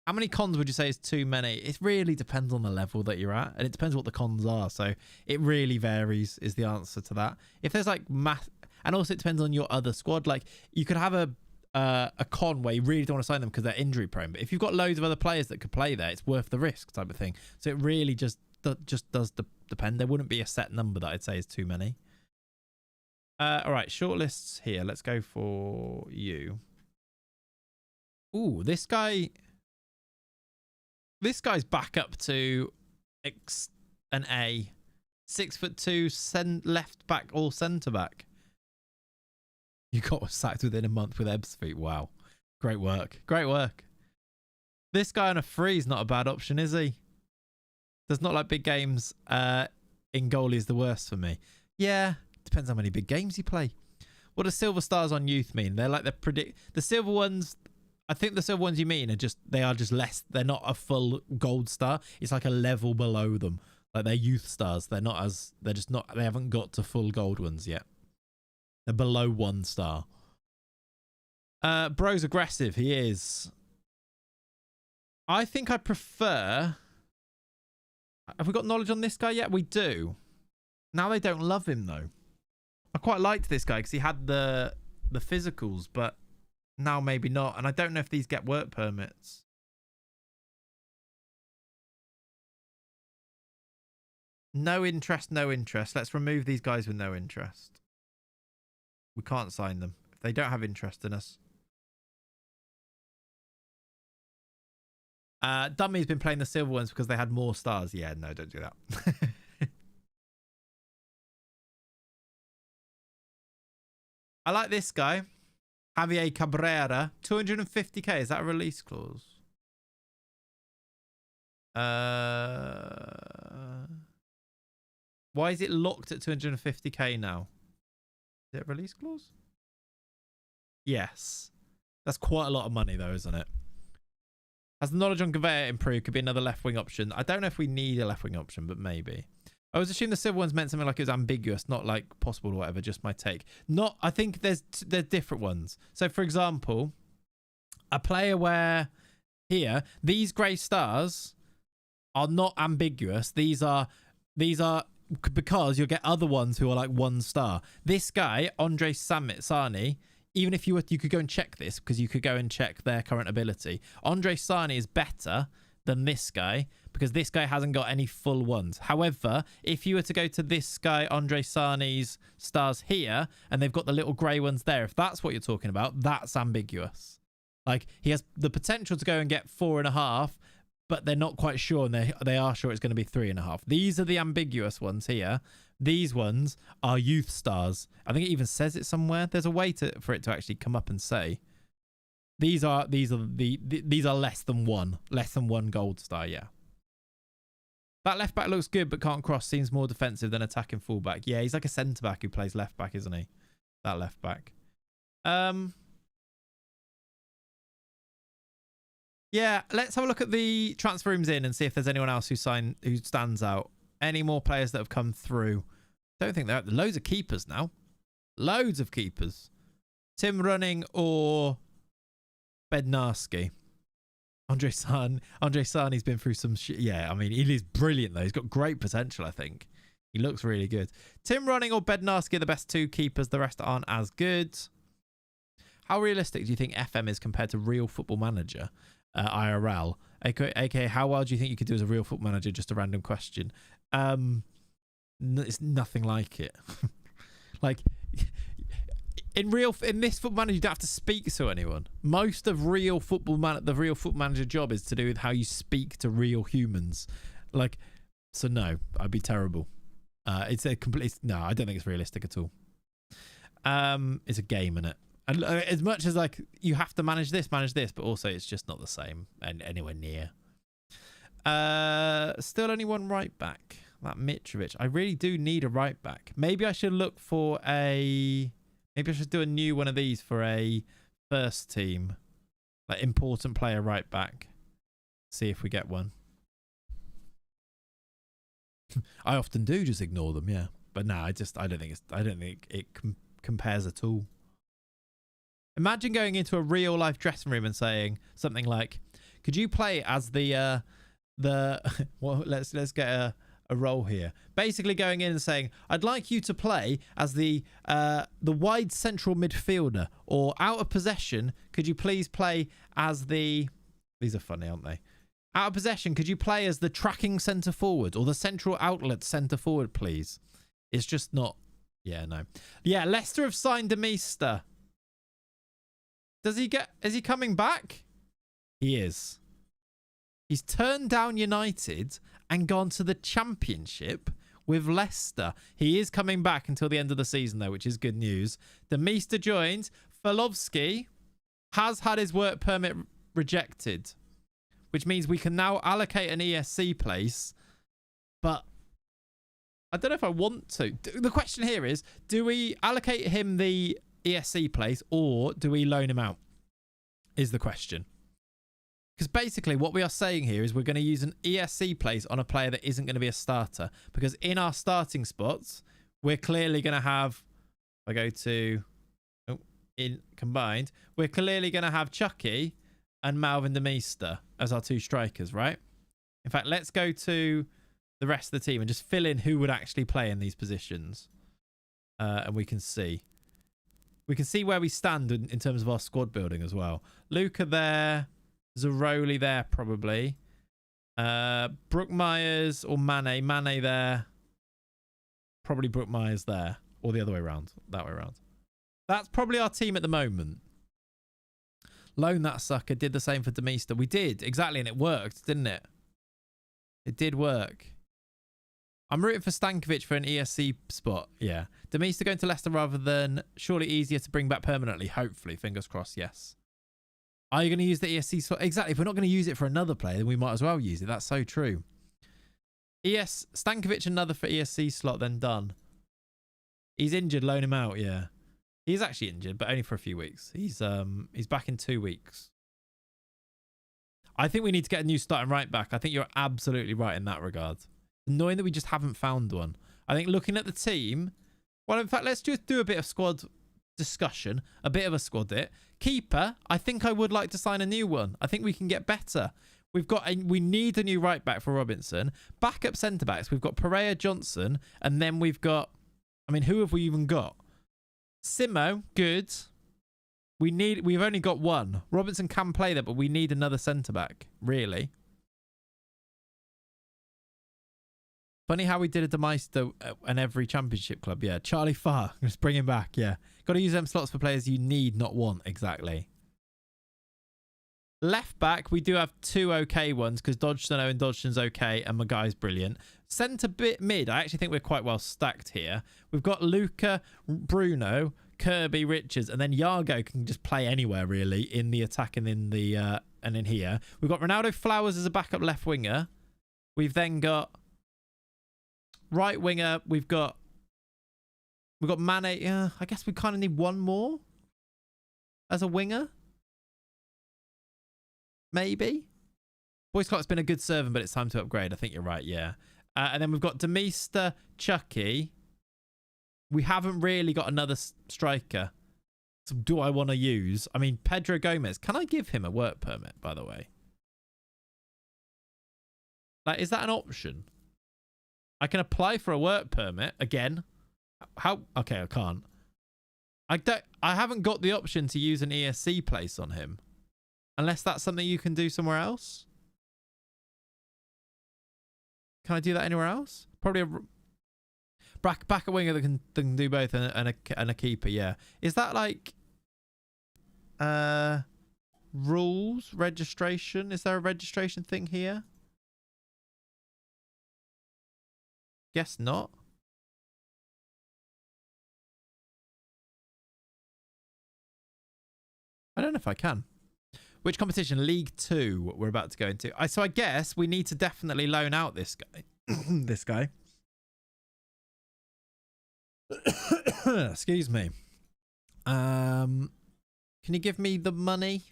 How many cons would you say is too many? It really depends on the level that you're at, and it depends what the cons are. So it really varies is the answer to that. If there's like math, and also it depends on your other squad. Like you could have a con where you really don't want to sign them because they're injury prone. But if you've got loads of other players that could play there, it's worth the risk type of thing. So it really just does depend. There wouldn't be a set number that I'd say is too many. All right, shortlists here. Let's go for you. Ooh, this guy's back up to an A. 6'2", left back or centre back. You got sacked within a month with Ebbsfleet. Wow, great work, great work. This guy on a free is not a bad option, is he? Does not like big games. In goalie is the worst for me. Yeah. Depends how many big games you play. What do silver stars on youth mean? They're like the silver ones. I think the silver ones you mean are just less. They're not a full gold star. It's like a level below them. Like they're youth stars. They're just not. They haven't got to full gold ones yet. They're below 1 star. Bro's aggressive. He is. I think I prefer. Have we got knowledge on this guy yet? We do. Now they don't love him though. I quite liked this guy because he had the physicals, but now maybe not. And I don't know if these get work permits. No interest, no interest. Let's remove these guys with no interest. We can't sign them if they don't have interest in us. Dummy's been playing the silver ones because they had more stars. Yeah, no, don't do that. I like this guy. Javier Cabrera. 250k. Is that a release clause? Why is it locked at 250k now? Is it a release clause? Yes. That's quite a lot of money though, isn't it? Has the knowledge on conveyor improved? Could be another left wing option. I don't know if we need a left wing option, but maybe. I was assuming the silver ones meant something like it was ambiguous, not like possible or whatever. Just my take. Not. I think there's different ones. So for example, a player where here these grey stars are not ambiguous. These are because you'll get other ones who are like 1 star. This guy Andre Sani. Even if you could go and check this because you could go and check their current ability. Andre Sani is better than this guy because this guy hasn't got any full ones. However, if you were to go to this guy, Andre Sani's stars here, and they've got the little grey ones there, if that's what you're talking about, that's ambiguous. Like, he has the potential to go and get 4.5, but they're not quite sure, and they are sure it's going to be 3.5. These are the ambiguous ones here. These ones are youth stars. I think it even says it somewhere. There's a way for it to actually come up and say these are less than one gold star. Yeah, that left back looks good, but can't cross. Seems more defensive than attacking fullback. Yeah, he's like a centre back who plays left back, isn't he? That left back. Yeah, let's have a look at the transfer rooms in and see if there's anyone else who stands out. Any more players that have come through? Don't think there are. Loads of keepers now. Loads of keepers. Tim Running or Bednarski. Andre Sani's been through some shit. Yeah, I mean, he is brilliant though. He's got great potential, I think. He looks really good. Tim Running or Bednarski are the best 2 keepers. The rest aren't as good. How realistic do you think FM is compared to Real Football Manager? IRL. AKA, how well do you think you could do as a Real Football Manager? Just a random question. It's nothing like it. Like in this Football Manager, you don't have to speak to anyone. Most of the Real Football Manager job is to do with how you speak to real humans. Like, so no, I'd be terrible. It's a complete no. I don't think it's realistic at all. It's a game, innit? And as much as like you have to manage this, but also it's just not the same and anywhere near. Still only 1 right back. That Mitrovic. I really do need a right back. Maybe I should look for maybe I should do a new one of these for a first team, like important player right back. See if we get one. I often do just ignore them, yeah. But no, I don't think it compares at all. Imagine going into a real life dressing room and saying something like, "Could you play as the well, let's get a role here." Basically going in and saying, "I'd like you to play as the wide central midfielder, or out of possession, could you please play as the..." These are funny, aren't they? "Out of possession, could you play as the tracking centre forward or the central outlet centre forward, please?" It's just not. Yeah, no. Yeah, Leicester have signed Demista. Is he coming back? He is. He's turned down United and gone to the Championship with Leicester. He is coming back until the end of the season, though, which is good news. Demista joined. Falovsky has had his work permit rejected, which means we can now allocate an ESC place. But I don't know if I want to. The question here is, do we allocate him the ESC place or do we loan him out? Is the question. Because basically what we are saying here is we're going to use an ESC place on a player that isn't going to be a starter. Because in our starting spots, we're clearly going to have... If I go to... Oh, in combined, we're clearly going to have Chucky and Malvin de Meester as our 2 strikers, right? In fact, let's go to the rest of the team and just fill in who would actually play in these positions. And we can see. We can see where we stand in terms of our squad building as well. Luca there. Zaroli there, probably. Brook Myers or Mane. Mane there. Probably Brook Myers there. Or the other way around. That way around. That's probably our team at the moment. Loan that sucker. Did the same for Demeester. We did. Exactly. And it worked, didn't it? It did work. I'm rooting for Stankovic for an ESC spot. Yeah. Demeester going to Leicester rather than surely easier to bring back permanently. Hopefully. Fingers crossed. Yes. Are you going to use the ESC slot? Exactly. If we're not going to use it for another player, then we might as well use it. That's so true. Stankovic another for ESC slot, then done. He's injured. Loan him out. Yeah. He's actually injured, but only for a few weeks. He's back in 2 weeks. I think we need to get a new starting right back. I think you're absolutely right in that regard. Annoying that we just haven't found one. I think looking at the team... Well, in fact, let's just do a bit of squad discussion. A bit of a squad it. Keeper, I think I would like to sign a new one. I think we can get better. We need a new right back for Robinson. Backup centre backs. We've got Pereira, Johnson, and then we've got... I mean, who have we even got? Simo, good. We've only got one. Robinson can play there, but we need another centre back, really. Funny how we did a Demeister in every championship club. Yeah, Charlie Farr. Just bring him back. Yeah. Got to use them slots for players you need, not want. Exactly. Left back, we do have 2 okay ones because Dodgson, Owen Dodgson's okay and Magai's brilliant. Centre bit mid, I actually think we're quite well stacked here. We've got Luca, Bruno, Kirby, Richards, and then Yago can just play anywhere really in the attack and in the and in here. We've got Ronaldo Flowers as a backup left winger. We've then got right winger. We've got Mane. Yeah, I guess we kind of need one more as a winger. Maybe. Boys Clock's been a good servant, but it's time to upgrade. I think you're right, yeah. And then we've got Demeester, Chucky. We haven't really got another striker. So do I want to use? I mean, Pedro Gomez. Can I give him a work permit, by the way? Like, is that an option? I can apply for a work permit again. How? Okay, I can't. I haven't got the option to use an ESC place on him. Unless that's something you can do somewhere else. Can I do that anywhere else? Probably a back winger that can do both and a keeper, yeah. Is that like rules, registration? Is there a registration thing here? Guess not. I don't know if I can. Which competition? League 2 we're about to go into. So I guess we need to definitely loan out this guy. This guy. Excuse me. Can you give me the money,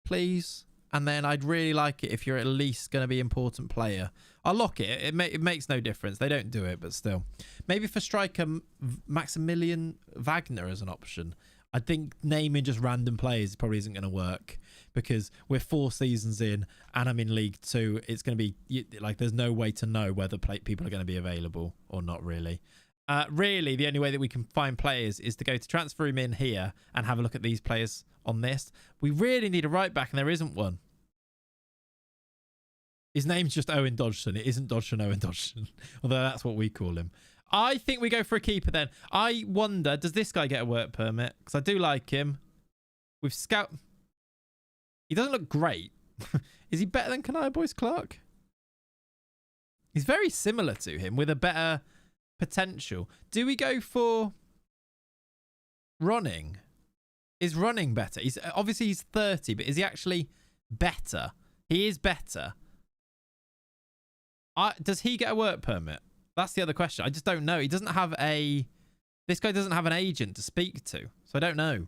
please? And then I'd really like it if you're at least going to be an important player. I'll lock it. It makes no difference. They don't do it, but still. Maybe for striker, Maximilian Wagner as an option. I think naming just random players probably isn't going to work because we're 4 seasons in and I'm in League 2. It's going to be like there's no way to know whether people are going to be available or not really. Really, the only way that we can find players is to go to transfer room in here and have a look at these players on this. We really need a right back and there isn't one. His name's just Owen Dodgson. It isn't Dodgson Owen Dodgson, although that's what we call him. I think we go for a keeper then. I wonder, does this guy get a work permit? Because I do like him. We've scout. He doesn't look great. Is he better than Kanaya Boyce Clark? He's very similar to him with a better potential. Do we go for running? Is running better? Obviously he's 30, but is he actually better? He is better. Does he get a work permit? That's the other question. I just don't know. He doesn't have a This guy doesn't have an agent to speak to, so I don't know.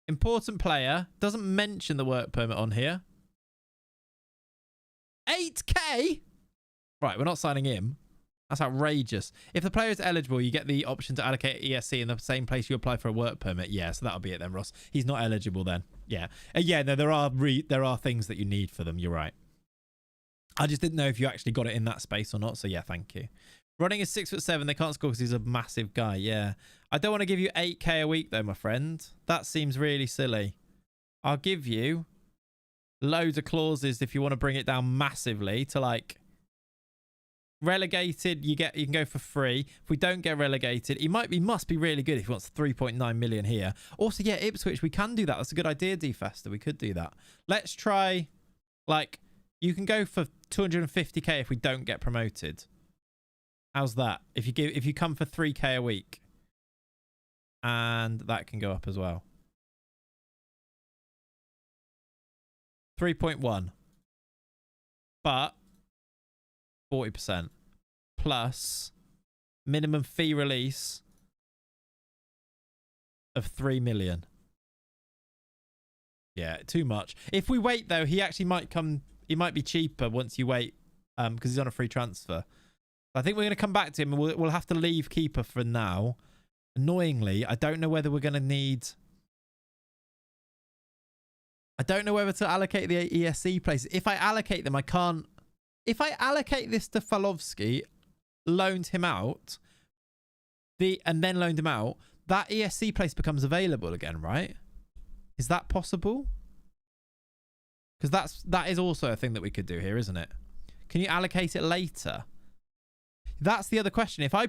Important player. Doesn't mention the work permit on here. 8K? Right, we're not signing him. That's outrageous. If the player is eligible, you get the option to allocate ESC in the same place you apply for a work permit. Yeah, so that'll be it then, Ross. He's not eligible then. Yeah. Yeah, no, there are things that you need for them. You're right. I just didn't know if you actually got it in that space or not. So yeah, thank you. Running is 6'7". They can't score because he's a massive guy. Yeah. I don't want to give you 8K a week though, my friend. That seems really silly. I'll give you loads of clauses if you want to bring it down massively to like relegated. You can go for free. If we don't get relegated, he must be really good if he wants 3.9 million here. Also, yeah, Ipswich, we can do that. That's a good idea, D-Fester. We could do that. Let's try, like, you can go for 250K if we don't get promoted. How's that? If you come for 3K a week, and that can go up as well. 3.1, but 40% plus minimum fee release of 3 million. Yeah, too much. If we wait though, he actually might come. He might be cheaper once you wait, because he's on a free transfer. I think we're going to come back to him, and we'll have to leave keeper for now. Annoyingly, I don't know whether we're going to need. I don't know whether to allocate the ESC places. If I allocate them, I can't. If I allocate this to Falovsky, loaned him out, and then loaned him out, that ESC place becomes available again, right? Is that possible? Because that is also a thing that we could do here, isn't it? Can you allocate it later? That's the other question. If I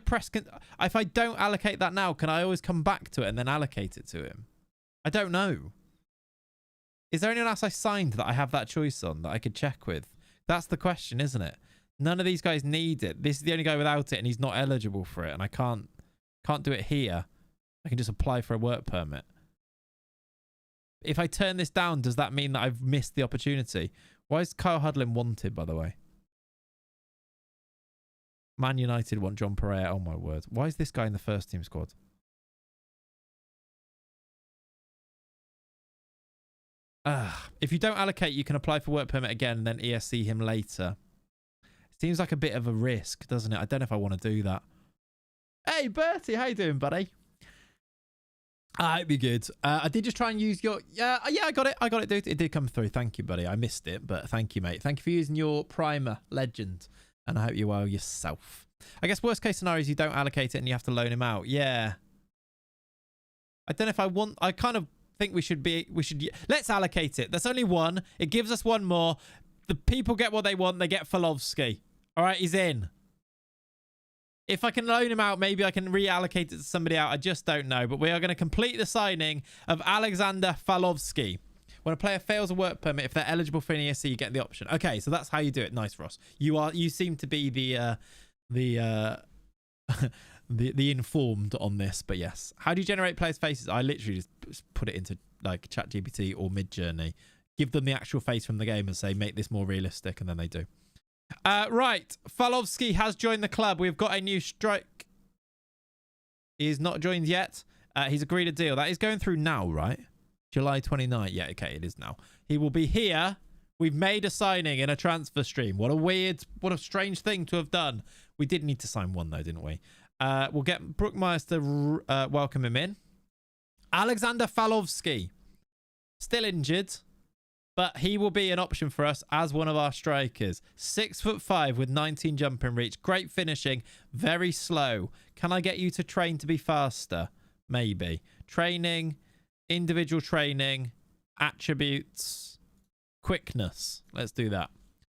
don't allocate that now, can I always come back to it and then allocate it to him? I don't know. Is there anyone else I signed that I have that choice on that I could check with? That's the question, isn't it? None of these guys need it. This is the only guy without it, and he's not eligible for it. And I can't do it here. I can just apply for a work permit. If I turn this down, does that mean that I've missed the opportunity? Why is Kyle Hudlin wanted, by the way? Man United want John Pereira. Oh, my word. Why is this guy in the first team squad? If you don't allocate, you can apply for work permit again and then ESC him later. Seems like a bit of a risk, doesn't it? I don't know if I want to do that. Hey, Bertie. How you doing, buddy? I hope you're good. I did just try and use your... Yeah, I got it. I got it, dude. It did come through. Thank you, buddy. I missed it, but thank you, mate. Thank you for using your primer legend. And I hope you're well yourself. I guess worst case scenario is you don't allocate it and you have to loan him out. Yeah. I don't know if I want... I kind of think we should... Let's allocate it. There's only one. It gives us one more. The people get what they want. They get Falovsky. All right, he's in. If I can loan him out, maybe I can reallocate it to somebody out. I just don't know. But we are going to complete the signing of Alexander Falovsky. When a player fails a work permit, if they're eligible for an ESC, you get the option. Okay, so that's how you do it. Nice, Ross. You seem to be the informed on this, but yes. How do you generate players' faces? I literally just put it into like ChatGPT or Midjourney. Give them the actual face from the game and say, make this more realistic, and then they do. Right, Falovsky has joined the club. We've got a new strike. He is not joined yet. He's agreed a deal. That is going through now, right? July 29th. Yeah, okay, it is now. He will be here. We've made a signing in a transfer stream. What a strange thing to have done. We did need to sign one, though, didn't we? We'll get Brookmyers to welcome him in. Alexander Falovsky. Still injured, but he will be an option for us as one of our strikers. 6'5" with 19 jumping reach. Great finishing. Very slow. Can I get you to train to be faster? Maybe. Training... Individual training, attributes, quickness. Let's do that.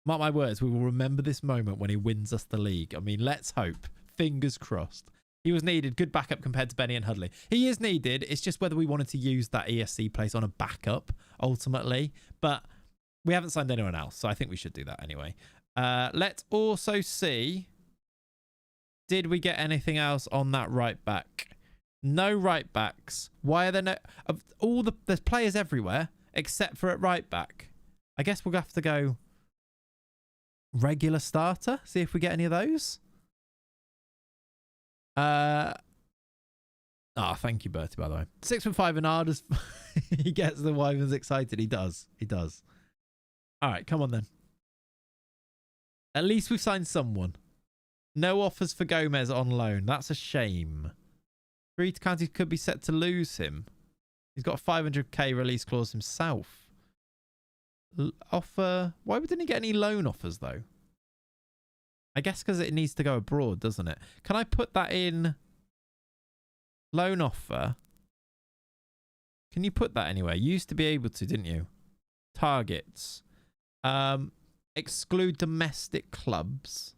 Mark my words, we will remember this moment when he wins us the league. I mean, let's hope. Fingers crossed. He was needed. Good backup compared to Benny and Hudley. He is needed. It's just whether we wanted to use that ESC place on a backup, ultimately. But we haven't signed anyone else, so I think we should do that anyway. Let's also see. Did we get anything else on that right back? No right backs. Why are there no... There's players everywhere except for at right back. I guess we'll have to go regular starter. See if we get any of those. Oh, thank you, Bertie, by the way. 6'5" and hard. He gets the Wyverns excited. He does. He does. All right, come on then. At least we've signed someone. No offers for Gomez on loan. That's a shame. Three counties could be set to lose him. He's got a 500k release clause himself. Offer. Why didn't he get any loan offers, though? I guess because it needs to go abroad, doesn't it? Can I put that in? Loan offer. Can you put that anywhere? You used to be able to, didn't you? Targets. Exclude domestic clubs.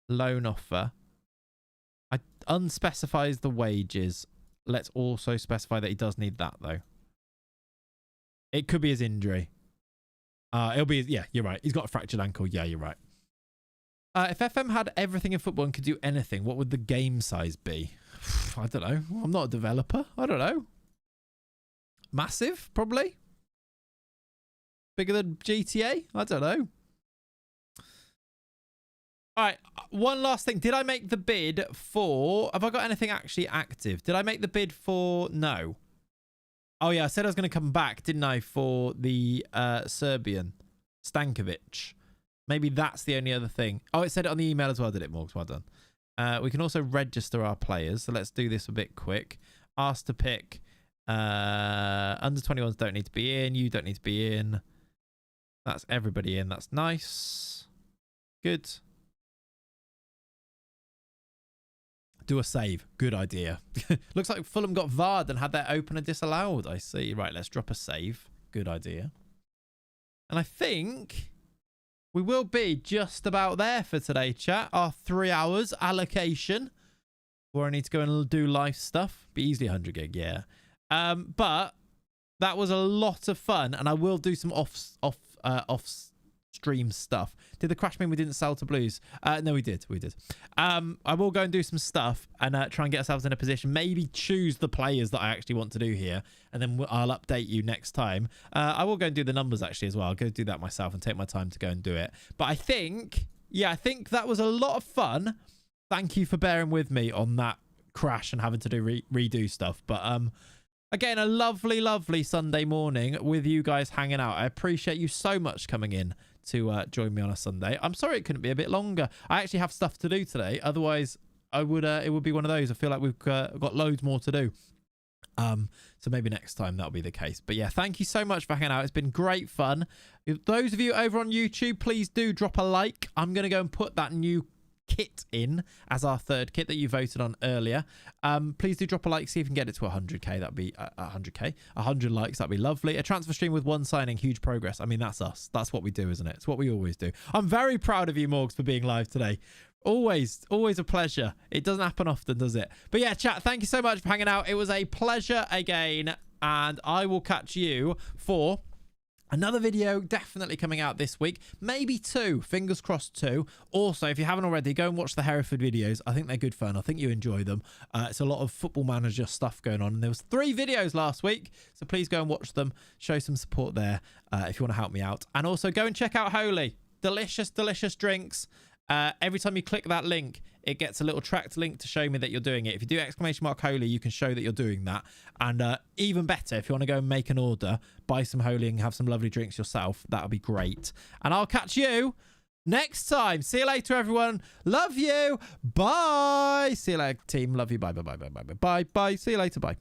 Loan offer. I unspecifies the wages. Let's also specify that he does need that, though. It could be his injury. It'll be, yeah, you're right. He's got a fractured ankle. Yeah, you're right. If FM had everything in football and could do anything, what would the game size be? I don't know. I'm not a developer. I don't know. Massive, probably. Bigger than GTA? I don't know. All right. One last thing. Did I make the bid for... Have I got anything actually active? Did I make the bid for... No. Oh, yeah. I said I was going to come back, didn't I, for the Serbian. Stankovic. Maybe that's the only other thing. Oh, it said it on the email as well, did it, Morgs? Well done. We can also register our players. So let's do this a bit quick. Ask to pick. Under 21s don't need to be in. You don't need to be in. That's everybody in. That's nice. Good. Do a save. Good idea. Looks like Fulham got VAR'd and had their opener disallowed. I see. Right, let's drop a save. Good idea. And I think... we will be just about there for today, chat. Our 3 hours allocation. Where I need to go and do life stuff. Be easily 100 gig, yeah. But that was a lot of fun. And I will do some off-stream stuff. Did the crash mean we didn't sell to Blues? No, we did. We did. I will go and do some stuff and try and get ourselves in a position. Maybe choose the players that I actually want to do here. And then I'll update you next time. I will go and do the numbers actually as well. I'll go do that myself and take my time to go and do it. But I think, yeah, I think that was a lot of fun. Thank you for bearing with me on that crash and having to do redo stuff. But again, a lovely, lovely Sunday morning with you guys hanging out. I appreciate you so much coming in to join me on a Sunday. I'm sorry it couldn't be a bit longer. I actually have stuff to do today. Otherwise, I would it would be one of those. I feel like we've got loads more to do. So maybe next time that'll be the case. But yeah, thank you so much for hanging out. It's been great fun. Those of you over on YouTube, please do drop a like. I'm going to go and put that new kit in as our third kit that you voted on earlier. Please do drop a like, see if you can get it to 100k. That'd be 100 likes. That'd be lovely. A transfer stream with one signing, huge progress. I mean, that's us. That's what we do, isn't it? It's what we always do. I'm very proud of you, Morgs, for being live today. Always a pleasure. It doesn't happen often, does it? But yeah, chat, thank you so much for hanging out. It was a pleasure again, and I will catch you for another video definitely coming out this week. Maybe 2. Fingers crossed 2. Also, if you haven't already, go and watch the Hereford videos. I think they're good fun. I think you enjoy them. It's a lot of Football Manager stuff going on. And there was 3 videos last week. So please go and watch them. Show some support there if you want to help me out. And also go and check out Holy. Delicious, delicious drinks. Every time you click that link, it gets a little tracked link to show me that you're doing it. If you do ! Holy, you can show that you're doing that. And even better, if you want to go and make an order, buy some Holy and have some lovely drinks yourself, that'll be great. And I'll catch you next time. See you later, everyone. Love you. Bye. See you later, team. Love you. Bye, bye, bye, bye, bye, bye, bye. See you later. Bye.